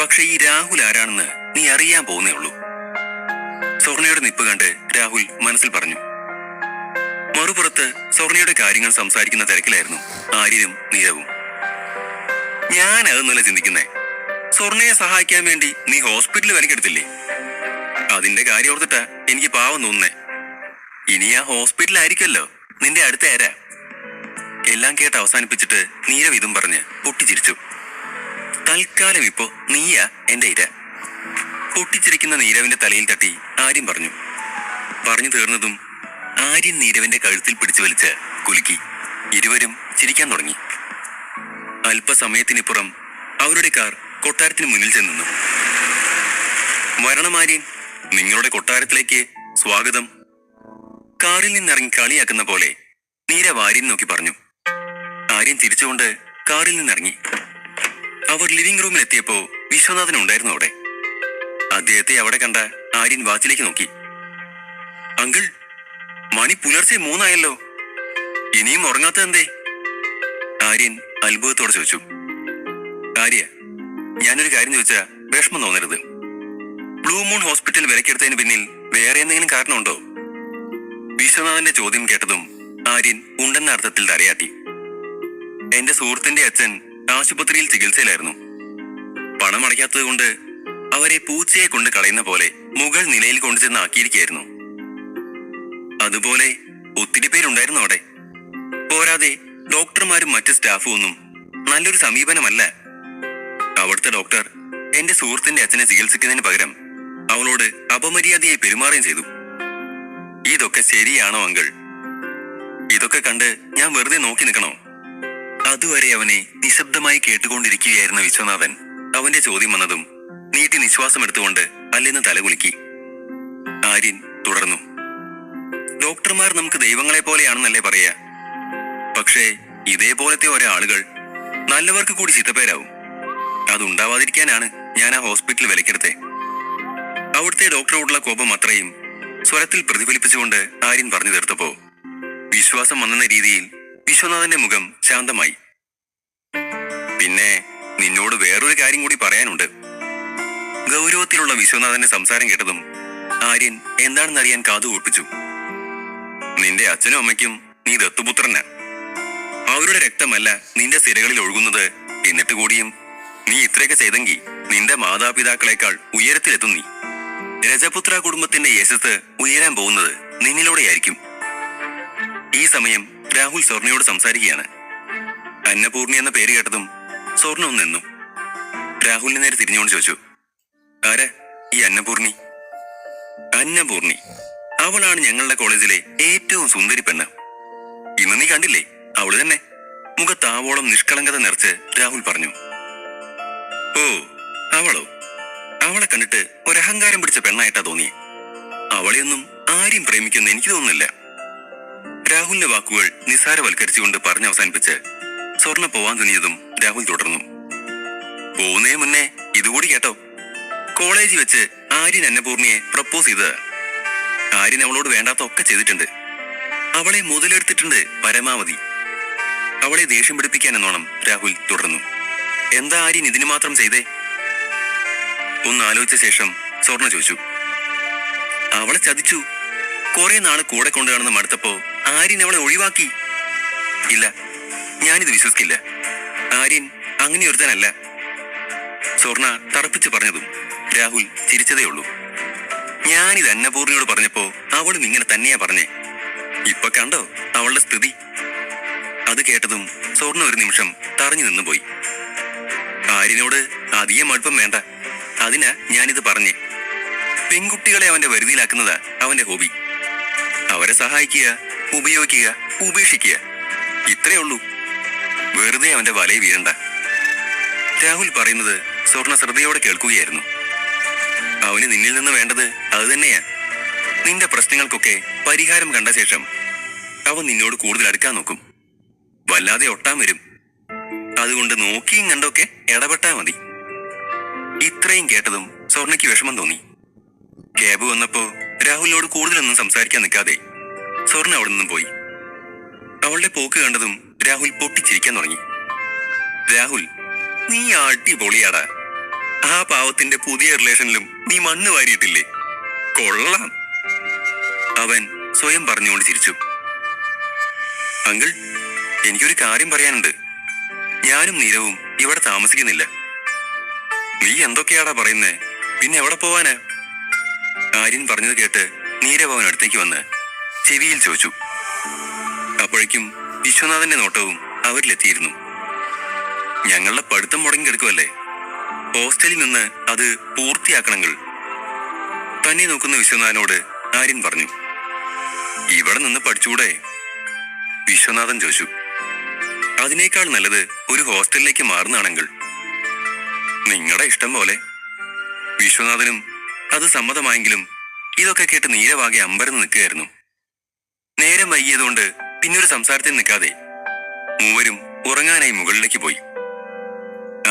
പക്ഷെ ഈ രാഹുൽ ആരാണെന്ന് നീ അറിയാൻ പോകുന്നേ ഉള്ളൂ. സ്വർണ്ണയുടെ നിപ്പ് കണ്ട് രാഹുൽ മനസ്സിൽ പറഞ്ഞു. മറുപുറത്ത് സ്വർണ്ണയുടെ കാര്യങ്ങൾ സംസാരിക്കുന്ന തിരക്കിലായിരുന്നു ആര്യനും നീരവും. ഞാൻ അതൊന്നുമല്ല ചിന്തിക്കുന്നേ. സ്വർണ്ണയെ സഹായിക്കാൻ വേണ്ടി നീ ഹോസ്പിറ്റലിൽ വിലക്കെടുത്തില്ലേ? അതിന്റെ കാര്യം ഓർത്തിട്ടാ എനിക്ക് പാവം തോന്നുന്നേ. ഇനി ആ ഹോസ്പിറ്റലായിരിക്കല്ലോ നിന്റെ അടുത്ത ആരാ. എല്ലാം കേട്ട് അവസാനിപ്പിച്ചിട്ട് നീരവ് ഇതും പറഞ്ഞ് പൊട്ടിച്ചിരിച്ചു. തൽക്കാലം ഇപ്പോ നീയാ എന്റെ ഇര. പൊട്ടിച്ചിരിക്കുന്ന നീരവിന്റെ തലയിൽ തട്ടി ആര്യൻ പറഞ്ഞു. പറഞ്ഞു തീർന്നതും ആര്യൻ നീരവിന്റെ കഴുത്തിൽ പിടിച്ചു വലിച്ച് കുലുക്കി. ഇരുവരും ചിരിക്കാൻ തുടങ്ങി. അല്പസമയത്തിനിപ്പുറം അവരുടെ കാർ കൊട്ടാരത്തിന് മുന്നിൽ ചെന്നു. വരണം ആര്യൻ, നിങ്ങളുടെ കൊട്ടാരത്തിലേക്ക് സ്വാഗതം. കാറിൽ നിന്നിറങ്ങി കളിയാക്കുന്ന പോലെ നീരവ് ആര്യൻ നോക്കി പറഞ്ഞു. ആര്യൻ ചിരിച്ചുകൊണ്ട് കാറിൽ നിന്നിറങ്ങി. അവർ ലിവിംഗ് റൂമിൽ എത്തിയപ്പോ വിശ്വനാഥൻ ഉണ്ടായിരുന്നു അവിടെ. അദ്ദേഹത്തെ അവിടെ കണ്ട ആര്യൻ വാച്ചിലേക്ക് നോക്കി. അങ്കിൾ, മണി പുലർച്ചെ 3 ആയല്ലോ. ഇനിയും ഉറങ്ങാത്തതെന്തേ? ആര്യൻ അത്ഭുതത്തോടെ ചോദിച്ചു. ആര്യ, ഞാനൊരു കാര്യം ചോദിച്ചാ വിഷമം തോന്നരുത്. ബ്ലൂ മൂൺ ഹോസ്പിറ്റൽ വിലക്കെടുത്തതിന് പിന്നിൽ വേറെ എന്തെങ്കിലും കാരണമുണ്ടോ? വിശ്വനാഥന്റെ ചോദ്യം കേട്ടതും ആര്യൻ ഉണ്ടെന്ന അർത്ഥത്തിൽ തലയാട്ടി. എന്റെ സുഹൃത്തിന്റെ അച്ഛൻ ആശുപത്രിയിൽ ചികിത്സയിലായിരുന്നു. പണം അടയ്ക്കാത്തത് കൊണ്ട് അവരെ പൂച്ചയെ കൊണ്ട് കളയുന്ന പോലെ മുകൾ നിലയിൽ കൊണ്ടുചെന്ന് ആക്കിയിരിക്കുകയായിരുന്നു. അതുപോലെ ഒത്തിരി പേരുണ്ടായിരുന്നു അവിടെ. പോരാതെ ഡോക്ടർമാരും മറ്റ് സ്റ്റാഫും ഒന്നും നല്ലൊരു സമീപനമല്ല. അവിടുത്തെ ഡോക്ടർ എന്റെ സുഹൃത്തിന്റെ അച്ഛനെ ചികിത്സിക്കുന്നതിന് പകരം അവളോട് അപമര്യാദയായി പെരുമാറുകയും ചെയ്തു. ഇതൊക്കെ ശരിയാണോ അങ്കിൾ? ഇതൊക്കെ കണ്ട് ഞാൻ വെറുതെ നോക്കി നിൽക്കണോ? അതുവരെ അവനെ നിശബ്ദമായി കേട്ടുകൊണ്ടിരിക്കുകയായിരുന്ന വിശ്വനാഥൻ അവന്റെ ചോദ്യം വന്നതും നീട്ടി നിശ്വാസം എടുത്തുകൊണ്ട് അല്ലെന്ന് തലകുലുക്കി. ആര്യൻ തുടർന്നു. ഡോക്ടർമാർ നമുക്ക് ദൈവങ്ങളെ പോലെയാണെന്നല്ലേ പറയാ. പക്ഷേ ഇതേപോലത്തെ ഒരാളുകൾ നല്ലവർക്ക് കൂടി ചിത്തപ്പേരാവും. അതുണ്ടാവാതിരിക്കാനാണ് ഞാൻ ആ ഹോസ്പിറ്റൽ വിലക്കെടുത്തേ. അവിടുത്തെ ഡോക്ടറോടുള്ള കോപം അത്രയും സ്വരത്തിൽ പ്രതിഫലിപ്പിച്ചുകൊണ്ട് ആര്യൻ പറഞ്ഞു തീർത്തപ്പോ വിശ്വാസം വന്നെന്ന രീതിയിൽ വിശ്വനാഥന്റെ മുഖം ശാന്തമായി. പിന്നെ നിന്നോട് വേറൊരു കാര്യം കൂടി പറയാനുണ്ട്. ഗൗരവത്തിലുള്ള വിശ്വനാഥന്റെ സംസാരം കേട്ടതും ആര്യൻ എന്താണെന്നറിയാൻ കാതുകൂർപ്പിച്ചു. നിന്റെ അച്ഛനും അമ്മയ്ക്കും നീ ദത്തുപുത്രനാ. അവരുടെ രക്തമല്ല നിന്റെ സിരകളിൽ ഒഴുകുന്നത്. എന്നിട്ട് കൂടിയും നീ ഇത്രയൊക്കെ ചെയ്തെങ്കിൽ നിന്റെ മാതാപിതാക്കളെക്കാൾ ഉയരത്തിലെത്തും നീ. രജപുത്ര കുടുംബത്തിന്റെ യശസ് ഉയരാൻ പോകുന്നത് നിന്നിലൂടെയായിരിക്കും. ഈ സമയം രാഹുൽ സ്വർണ്ണയോട് സംസാരിക്കുകയാണ്. അന്നപൂർണി എന്ന പേര് കേട്ടതും സ്വർണ്ണ ഒന്ന് നിന്നു. രാഹുലിന് നേരെ തിരിഞ്ഞുകൊണ്ട് ചോദിച്ചു, ആരാ ഈ അന്നപൂർണി? അന്നപൂർണി, അവളാണ് ഞങ്ങളുടെ കോളേജിലെ ഏറ്റവും സുന്ദരി പെണ്ണ്. ഇന്ന് നീ കണ്ടില്ലേ, അവള് തന്നെ. മുഖത്താവോളം നിഷ്കളങ്കത നിറച്ച് രാഹുൽ പറഞ്ഞു. ഓ, അവളോ? അവളെ കണ്ടിട്ട് ഒരഹങ്കാരം പിടിച്ച പെണ്ണായിട്ടാ തോന്നിയേ. അവളെയൊന്നും ആരെയും പ്രേമിക്കുമെന്ന് എനിക്ക് തോന്നുന്നില്ല. രാഹുലിന്റെ വാക്കുകൾ നിസ്സാരവൽക്കരിച്ചുകൊണ്ട് പറഞ്ഞവസാനിപ്പിച്ച് സ്വർണ്ണ പോവാൻ തുനിയതും രാഹുൽ തുടർന്നു. പോകുന്നതിന് മുന്നേ ഇതുകൂടി കേട്ടോ. കോളേജിൽ വെച്ച് ആര്യൻ അന്നപൂർണിയെ പ്രപ്പോസ് ചെയ്തത്. ആര്യൻ അവളോട് വേണ്ടാത്തൊക്കെ ചെയ്തിട്ടുണ്ട്. അവളെ മുതലെടുത്തിട്ടുണ്ട് പരമാവധി. അവളെ ദേഷ്യം പിടിപ്പിക്കാൻ എന്നോണം രാഹുൽ തുടർന്നു. എന്താ ആര്യൻ ഇതിനു മാത്രം ചെയ്തേ? ഒന്ന് ആലോചിച്ച ശേഷം സ്വർണ ചോദിച്ചു. അവളെ ചതിച്ചു. കുറെ നാള് കൂടെ കൊണ്ടു കാണുന്ന മടുത്തപ്പോ ആര്യൻ അവളെ ഒഴിവാക്കി. ഇല്ല, ഞാനിത് വിശ്വസിക്കില്ല. ആര്യൻ അങ്ങനെ ഒരുത്തനല്ല. സ്വർണ തറപ്പിച്ച് പറഞ്ഞതും രാഹുൽ ചിരിച്ചതേ ഉള്ളൂ. ഞാനിത് അന്നപൂർണിയോട് പറഞ്ഞപ്പോ അവളും ഇങ്ങനെ തന്നെയാ പറഞ്ഞേ. ഇപ്പൊ കണ്ടോ അവളുടെ സ്ഥിതി? അത് കേട്ടതും സ്വർണ ഒരു നിമിഷം തറഞ്ഞു നിന്നുപോയി. ആര്യനോട് അധികം അടുപ്പം വേണ്ട, അതിനാ ഞാനിത് പറഞ്ഞേ. പെൺകുട്ടികളെ അവന്റെ വരുതിയിലാക്കുന്നതാ അവന്റെ ഹോബി. അവരെ സഹായിക്കുക, ഉപയോഗിക്കുക, ഉപേക്ഷിക്കുക, ഇത്രേ ഉള്ളൂ. വെറുതെ അവന്റെ വലയിൽ വീഴണ്ട. രാഹുൽ പറയുന്നത് സ്വർണ ശ്രദ്ധയോടെ കേൾക്കുകയായിരുന്നു. അവന് നിന്നിൽ നിന്ന് വേണ്ടത് അത് തന്നെയാ. നിന്റെ പ്രശ്നങ്ങൾക്കൊക്കെ പരിഹാരം കണ്ട ശേഷം അവൻ നിന്നോട് കൂടുതൽ അടുക്കാൻ നോക്കും. വല്ലാതെ ഒട്ടാൻ വരും. അതുകൊണ്ട് നോക്കിയും കണ്ടൊക്കെ ഇടപെട്ടാ മതി. ഇത്രയും കേട്ടതും സ്വർണയ്ക്ക് വിഷമം തോന്നി. ക്യാബ് വന്നപ്പോ രാഹുലിനോട് കൂടുതലൊന്നും സംസാരിക്കാൻ നിൽക്കാതെ സ്വർണ അവിടെ നിന്നും പോയി. അവളുടെ പോക്ക് കണ്ടതും രാഹുൽ പൊട്ടിച്ചിരിക്കാൻ തുടങ്ങി. രാഹുൽ, നീ അടിപൊളിയാടാ. ആ പാവത്തിന്റെ പുതിയ റിലേഷനിലും നീ മണ്ണ് വാരിയിട്ടില്ലേ? കൊള്ളാം. അവൻ സ്വയം പറഞ്ഞുകൊണ്ട് ചിരിച്ചു. അങ്കിൾ, എനിക്കൊരു കാര്യം പറയാനുണ്ട്. ഞാനും നീരവും ഇവിടെ താമസിക്കുന്നില്ല. നീ എന്തൊക്കെയാടാ പറയുന്നേ? പിന്നെ എവിടെ പോവാനാ? ആര്യൻ പറഞ്ഞത് കേട്ട് നീരവ് അവൻ അടുത്തേക്ക് വന്ന് ചെവിയിൽ ചോദിച്ചു. അപ്പോഴേക്കും വിശ്വനാഥന്റെ നോട്ടവും അവരിലെത്തിയിരുന്നു. ഞങ്ങളുടെ പഠിത്തം മുടങ്ങിക്കെടുക്കുമല്ലേ, ഹോസ്റ്റലിൽ നിന്ന് അത് പൂർത്തിയാക്കണമെങ്കിൽ. തന്നെ നോക്കുന്ന വിശ്വനാഥനോട് ആര്യൻ പറഞ്ഞു. ഇവിടെ നിന്ന് പഠിച്ചുകൂടെ? വിശ്വനാഥൻ ചോദിച്ചു. അതിനേക്കാൾ നല്ലത് ഒരു ഹോസ്റ്റലിലേക്ക് മാറുന്നതാണെങ്കിൽ. നിങ്ങളുടെ ഇഷ്ടം പോലെ. വിശ്വനാഥനും അത് സമ്മതമായെങ്കിലും ഇതൊക്കെ കേട്ട് നീരവാകെ അമ്പരന്ന് നിൽക്കുകയായിരുന്നു. നേരം വൈകിയതുകൊണ്ട് പിന്നൊരു സംസാരത്തിൽ നിൽക്കാതെ മൂവരും ഉറങ്ങാനായി മുകളിലേക്ക് പോയി.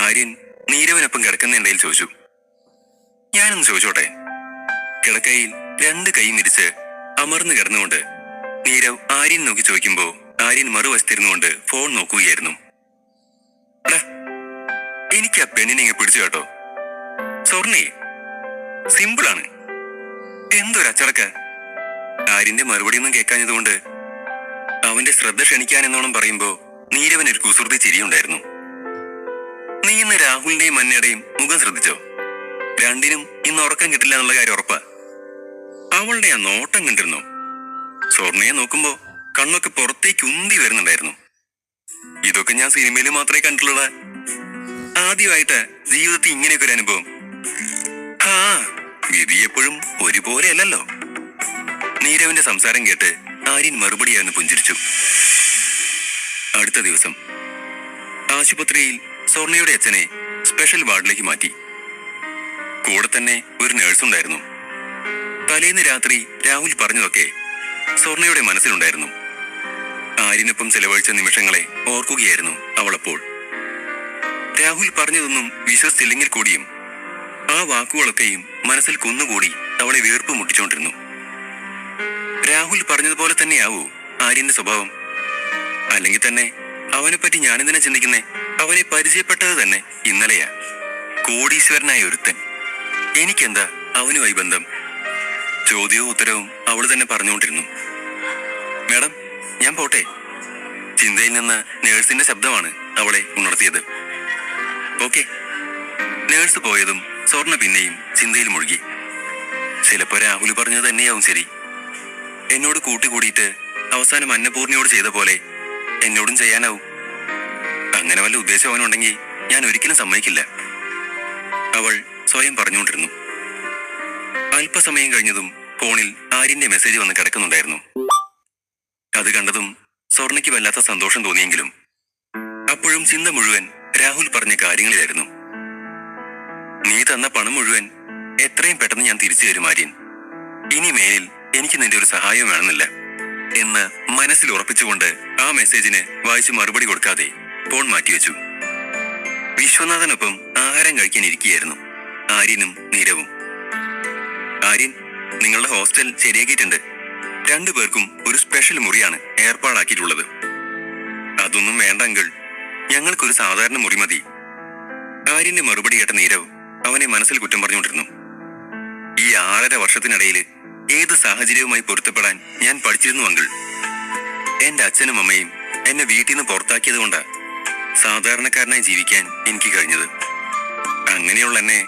ആര്യൻ നീരവിനൊപ്പം കിടക്കുന്നതിനിടയിൽ ചോദിച്ചു, ഞാനൊന്ന് ചോദിച്ചോട്ടെ? കിടക്കയിൽ 2 കൈ മിരിച്ച് അമർന്നു കിടന്നുകൊണ്ട് നീരവ് ആര്യൻ നോക്കി ചോദിക്കുമ്പോ ആര്യൻ മറുവശത്തിരുന്നുകൊണ്ട് ഫോൺ നോക്കുകയായിരുന്നു. എനിക്ക് ആ പെണ്ണിനെ ഇങ്ങ് പിടിച്ചു കേട്ടോ. സ്വർണ്ണേ, സിമ്പിളാണ്. എന്തൊരച്ചടക്ക. ആര്യന്റെ മറുപടി ഒന്നും കേൾക്കാഞ്ഞതുകൊണ്ട് അവന്റെ ശ്രദ്ധ ക്ഷണിക്കാൻ എന്നോണം പറയുമ്പോ നീരവനൊരു കുസൃതി ചിരിയുണ്ടായിരുന്നു. നീ ഇന്ന് രാഹുലിന്റെയും മന്നയുടെയും മുഖം ശ്രദ്ധിച്ചോ? രണ്ടിനും ഇന്ന് ഉറക്കം കിട്ടില്ല എന്നുള്ള കാര്യം ഉറപ്പാ. അവളുടെ ആ നോട്ടം കണ്ടിരുന്നു. സ്വർണ്ണയെ നോക്കുമ്പോ കണ്ണൊക്കെ പുറത്തേക്ക് ഉന്തി വരുന്നുണ്ടായിരുന്നു. ഇതൊക്കെ ഞാൻ സിനിമയിൽ മാത്രമേ കണ്ടിട്ടുള്ള. ആദ്യമായിട്ട് ജീവിതത്തിൽ ഇങ്ങനെയൊക്കെ ഒരു അനുഭവം. ആ വിധി എപ്പോഴും ഒരുപോലെ അല്ലല്ലോ. നീരവിന്റെ സംസാരം കേട്ട് ആര്യൻ മറുപടിയായിരുന്നു പുഞ്ചിരിച്ചു. അടുത്ത ദിവസം ആശുപത്രിയിൽ സ്വർണ്ണയുടെ അച്ഛനെ സ്പെഷ്യൽ വാർഡിലേക്ക് മാറ്റി. കൂടെ തന്നെ ഒരു നേഴ്സുണ്ടായിരുന്നു. തലേന്ന് രാത്രി രാഹുൽ പറഞ്ഞതൊക്കെ സ്വർണ്ണയുടെ മനസ്സിലുണ്ടായിരുന്നു. ആര്യനൊപ്പം ചെലവഴിച്ച നിമിഷങ്ങളെ ഓർക്കുകയായിരുന്നു അവളപ്പോൾ. രാഹുൽ പറഞ്ഞതൊന്നും വിശ്വസിച്ചില്ലെങ്കിൽ കൂടിയും ആ വാക്കുകളൊക്കെയും മനസ്സിൽ കുന്നുകൂടി അവളെ വീർപ്പ് മുട്ടിച്ചോണ്ടിരുന്നു. രാഹുൽ പറഞ്ഞതുപോലെ തന്നെയാവൂ ആര്യന്റെ സ്വഭാവം. അല്ലെങ്കിൽ തന്നെ അവനെപ്പറ്റി ഞാനെന്തിനാ ചിന്തിക്കുന്നേ? അവനെ പരിചയപ്പെട്ടത് തന്നെ ഇന്നലെയാ. കോടീശ്വരനായ ഒരുത്തൻ. എനിക്കെന്താ അവനുമായി ബന്ധം? ചോദ്യവും ഉത്തരവും അവള് തന്നെ പറഞ്ഞുകൊണ്ടിരുന്നു. മാഡം, ഞാൻ പോട്ടെ. ചിന്തയിൽ നിന്ന് നേഴ്സിന്റെ ശബ്ദമാണ് അവളെ ഉണർത്തിയത്. ഓക്കെ. നേഴ്സ് പോയതും സ്വർണ്ണ പിന്നെയും ചിന്തയിൽ മുഴുകി. ചിലപ്പോ രാഹുൽ പറഞ്ഞത് തന്നെയാവും ശരി. എന്നോട് കൂട്ടിക്കൂടിയിട്ട് അവസാനം അന്നപൂർണിയോട് ചെയ്ത പോലെ എന്നോടും ചെയ്യാനാവും. അങ്ങനെ വല്ല ഉദ്ദേശം അവനുണ്ടെങ്കിൽ ഞാൻ ഒരിക്കലും സമ്മതിക്കില്ല, അവൾ സ്വയം പറഞ്ഞുകൊണ്ടിരുന്നു. അല്പസമയം കഴിഞ്ഞതും ഫോണിൽ ആര്യന്റെ മെസ്സേജ് വന്ന് കിടക്കുന്നുണ്ടായിരുന്നു. അത് കണ്ടതും സ്വർണ്ണയ്ക്ക് വല്ലാത്ത സന്തോഷം തോന്നിയെങ്കിലും അപ്പോഴും ചിന്ത മുഴുവൻ രാഹുൽ പറഞ്ഞ കാര്യങ്ങളിലായിരുന്നു. നീ തന്ന പണം മുഴുവൻ എത്രയും പെട്ടെന്ന് ഞാൻ തിരിച്ചു തരും ആര്യൻ. ഇനി മേലിൽ എനിക്ക് നിന്റെ ഒരു സഹായം വേണമെന്നില്ല എന്ന് മനസ്സിൽ ഉറപ്പിച്ചുകൊണ്ട് ആ മെസ്സേജിന് വായിച്ച് മറുപടി കൊടുക്കാതെ ഫോൺ മാറ്റിവെച്ചു. വിശ്വനാഥനൊപ്പം ആഹാരം കഴിക്കാൻ ഇരിക്കുകയായിരുന്നു. ആര്യനും നീരവും. ആര്യൻ, നിങ്ങളുടെ ഹോസ്റ്റൽ ശരിയാക്കിയിട്ടുണ്ട്. 2 പേർക്കും ഒരു സ്പെഷ്യൽ മുറിയാണ് ഏർപ്പാടാക്കിയിട്ടുള്ളത്. അതൊന്നും വേണ്ട അങ്കിൾ, ഞങ്ങൾക്കൊരു സാധാരണ മുറി മതി. ആര്യന്റെ മറുപടി കേട്ട നീരവ് അവനെ മനസ്സിൽ കുറ്റം പറഞ്ഞുകൊണ്ടിരുന്നു. ഈ 6.5 വർഷത്തിനിടയിൽ ഏത് സാഹചര്യവുമായി പൊരുത്തപ്പെടാൻ ഞാൻ പഠിച്ചിരുന്നു അങ്കിൾ. എന്റെ അച്ഛനും അമ്മയും എന്നെ വീട്ടിൽ നിന്ന് പുറത്താക്കിയത് കൊണ്ടാ സാധാരണക്കാരനായി ജീവിക്കാൻ എനിക്ക് കഴിഞ്ഞത്. അങ്ങനെയുള്ള എന്നെ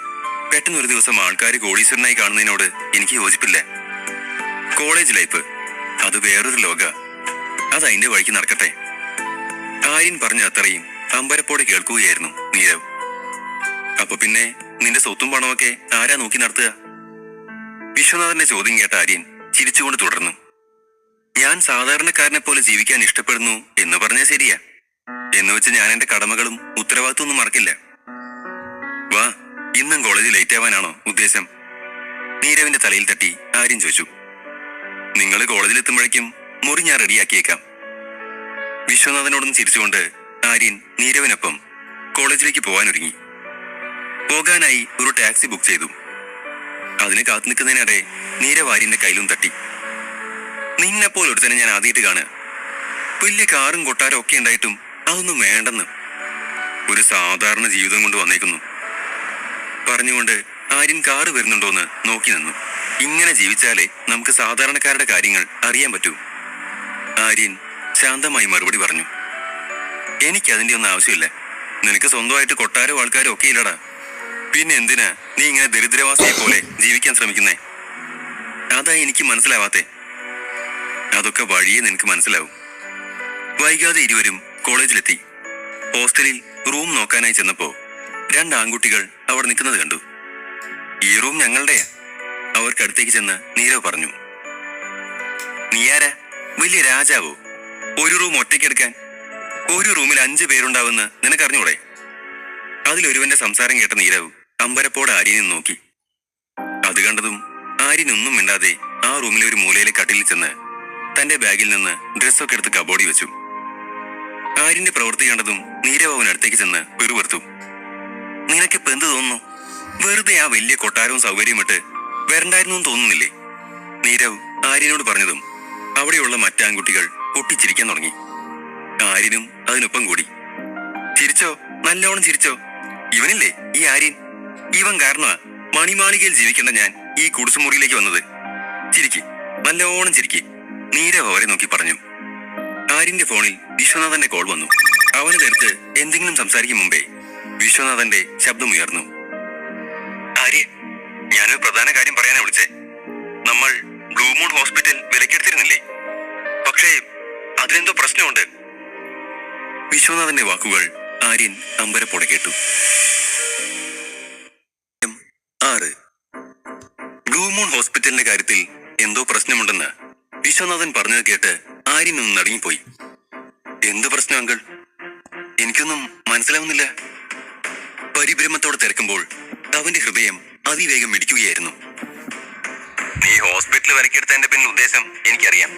പെട്ടെന്നൊരു ദിവസം ആൾക്കാർ കോടീശ്വരനായി കാണുന്നതിനോട് എനിക്ക് യോജിപ്പില്ല. കോളേജ് ലൈഫ് അത് വേറൊരു ലോക, അത് അതിന്റെ വഴിക്ക് നടക്കട്ടെ. ആര്യൻ പറഞ്ഞ അത്രയും അമ്പരപ്പോടെ കേൾക്കുകയായിരുന്നു നീരവ്. അപ്പൊ പിന്നെ നിന്റെ സ്വത്തും പണമൊക്കെ ആരാ നോക്കി നടത്തുക? വിശ്വനാഥന്റെ ചോദ്യം കേട്ട ആര്യൻ ചിരിച്ചുകൊണ്ട് തുടർന്നു. ഞാൻ സാധാരണക്കാരനെ പോലെ ജീവിക്കാൻ ഇഷ്ടപ്പെടുന്നു എന്ന് പറഞ്ഞാൽ ശരിയാ. എന്ന് വെച്ച് ഞാൻ എന്റെ കടമകളും ഉത്തരവാദിത്വമൊന്നും മറക്കില്ല. വാ, ഇന്നും കോളേജിൽ ലേറ്റ് ആവാനാണോ ഉദ്ദേശം? നീരവിന്റെ തലയിൽ തട്ടി ആര്യൻ ചോദിച്ചു. നിങ്ങൾ കോളേജിലെത്തുമ്പോഴേക്കും മുറി ഞാൻ റെഡിയാക്കിയേക്കാം. വിശ്വനാഥനോടൊന്ന് ചിരിച്ചുകൊണ്ട് ആര്യൻ നീരവിനൊപ്പം കോളേജിലേക്ക് പോകാനൊരുങ്ങി. പോകാനായി ഒരു ടാക്സി ബുക്ക് ചെയ്തു. അതിന് കാത്തു നിൽക്കുന്നതിനിടെ നീരവ് ആര്യന്റെ കയ്യിലും തട്ടി. നിന്നെപ്പോലെ ഒരുത്തനെ ഞാൻ ആദ്യമായിട്ട് കാണുക. വലിയ കാറും കൊട്ടാരം ഒക്കെ ഉണ്ടായിട്ടും അതൊന്നും വേണ്ടെന്ന്. ഒരു സാധാരണ ജീവിതം കൊണ്ട് വന്നേക്കുന്നു പറഞ്ഞുകൊണ്ട് ആര്യൻ കാറ് വരുന്നുണ്ടോന്ന് നോക്കി നിന്നു. ഇങ്ങനെ ജീവിച്ചാലേ നമുക്ക് സാധാരണക്കാരുടെ കാര്യങ്ങൾ അറിയാൻ പറ്റൂ. ആര്യൻ ശാന്തമായി മറുപടി പറഞ്ഞു. എനിക്കതിന്റെ ഒന്നും ആവശ്യമില്ല. നിനക്ക് സ്വന്തമായിട്ട് കൊട്ടാരോ ആൾക്കാരോ ഒക്കെ ഇല്ലടാ. പിന്നെ എന്തിനാ നീ ഇങ്ങനെ ദരിദ്രവാസിയെ പോലെ ജീവിക്കാൻ ശ്രമിക്കുന്നേ? അതാ എനിക്ക് മനസ്സിലാവാത്തെ. അതൊക്കെ വഴിയെ നിനക്ക് മനസ്സിലാവും. വൈകാതെ ഇരുവരും കോളേജിലെത്തി. ഹോസ്റ്റലിൽ റൂം നോക്കാനായി ചെന്നപ്പോ 2 ആൺകുട്ടികൾ അവിടെ നിൽക്കുന്നത് കണ്ടു. ഈ റൂം ഞങ്ങളുടെയാ, അവർക്കടുത്തേക്ക് ചെന്ന് നീരവ് പറഞ്ഞു. നീയാരാ? വലിയ രാജാവോ? ഒരു റൂം ഒറ്റയ്ക്കെടുക്കാൻ? ഒരു റൂമിൽ 5 പേരുണ്ടാവുമെന്ന് നിനക്കറിഞ്ഞൂടെ? അതിലൊരുവന്റെ സംസാരം കേട്ട നീരവ് അമ്പരപ്പോടെ ആര്യനെ നോക്കി. അത് കണ്ടതും ആര്യൻ ഒന്നും മിണ്ടാതെ ആ റൂമിലെ ഒരു മൂലയിലെ കട്ടിലിൽ ചെന്ന് തന്റെ ബാഗിൽ നിന്ന് ഡ്രസ്സൊക്കെ എടുത്ത് കബോർഡിൽ വെച്ചു. ആര്യന്റെ പ്രവൃത്തി കണ്ടതും നീരവ് അവനടുത്തേക്ക് ചെന്ന് വെറുവെറുത്തു. നിനക്കിപ്പോ എന്ത് തോന്നുന്നു? വെറുതെ ആ വലിയ കൊട്ടാരവും സൗകര്യവും ഇട്ട് വരണ്ടായിരുന്നു തോന്നുന്നില്ലേ? നീരവ് ആര്യനോട് പറഞ്ഞതും അവിടെയുള്ള മറ്റാൺകുട്ടികൾ പൊട്ടിച്ചിരിക്കാൻ തുടങ്ങി. ആര്യനും അതിനൊപ്പം കൂടി. ചിരിച്ചോ, നല്ലോണം ചിരിച്ചോ. ഇവനില്ലേ ഈ ആര്യൻ, ഇവൻ കാരണമാ മണിമാളികയിൽ ജീവിക്കേണ്ട ഞാൻ ഈ കുടിസുമുറിയിലേക്ക് വന്നത്. ചിരിക്ക്, നല്ലോണം ചിരിക്ക്, നീരവ് അവരെ നോക്കി പറഞ്ഞു. ആര്യന്റെ ഫോണിൽ വിശ്വനാഥന്റെ കോൾ വന്നു. അവനതെടുത്ത് എന്തെങ്കിലും സംസാരിക്കും മുമ്പേ വിശ്വനാഥന്റെ ശബ്ദമുയർന്നു. ആര്യ, ഞാനൊരു പ്രധാന കാര്യം പറയാനാ വിളിച്ചേ. നമ്മൾ ബ്ലൂ മൂൺ ഹോസ്പിറ്റൽ വിലക്കെടുത്തിരുന്നില്ലേ? പക്ഷേ അതിലെന്തോ പ്രശ്നമുണ്ട്. വിശ്വനാഥന്റെ വാക്കുകൾ ആര്യൻ അമ്പരപ്പോടെ കേട്ടു. 6. ബ്ലൂ മൂൺ ഹോസ്പിറ്റലിന്റെ കാര്യത്തിൽ എന്തോ പ്രശ്നമുണ്ടെന്ന് വിശ്വനാഥൻ പറഞ്ഞത് കേട്ട് ആര്യൻ ഒന്ന് നടുങ്ങിപ്പോയി. എന്ത് പ്രശ്നം അങ്കിൾ? എനിക്കൊന്നും മനസ്സിലാവുന്നില്ല. പരിഭ്രമത്തോടെ തിരക്കുമ്പോൾ അവന്റെ ഹൃദയം അതിവേഗം മിടിക്കുകയായിരുന്നു. നീ ഹോസ്പിറ്റൽ വിലക്കെടുത്തതിന്റെ പിന്നിൽ ഉദ്ദേശം എനിക്കറിയാം.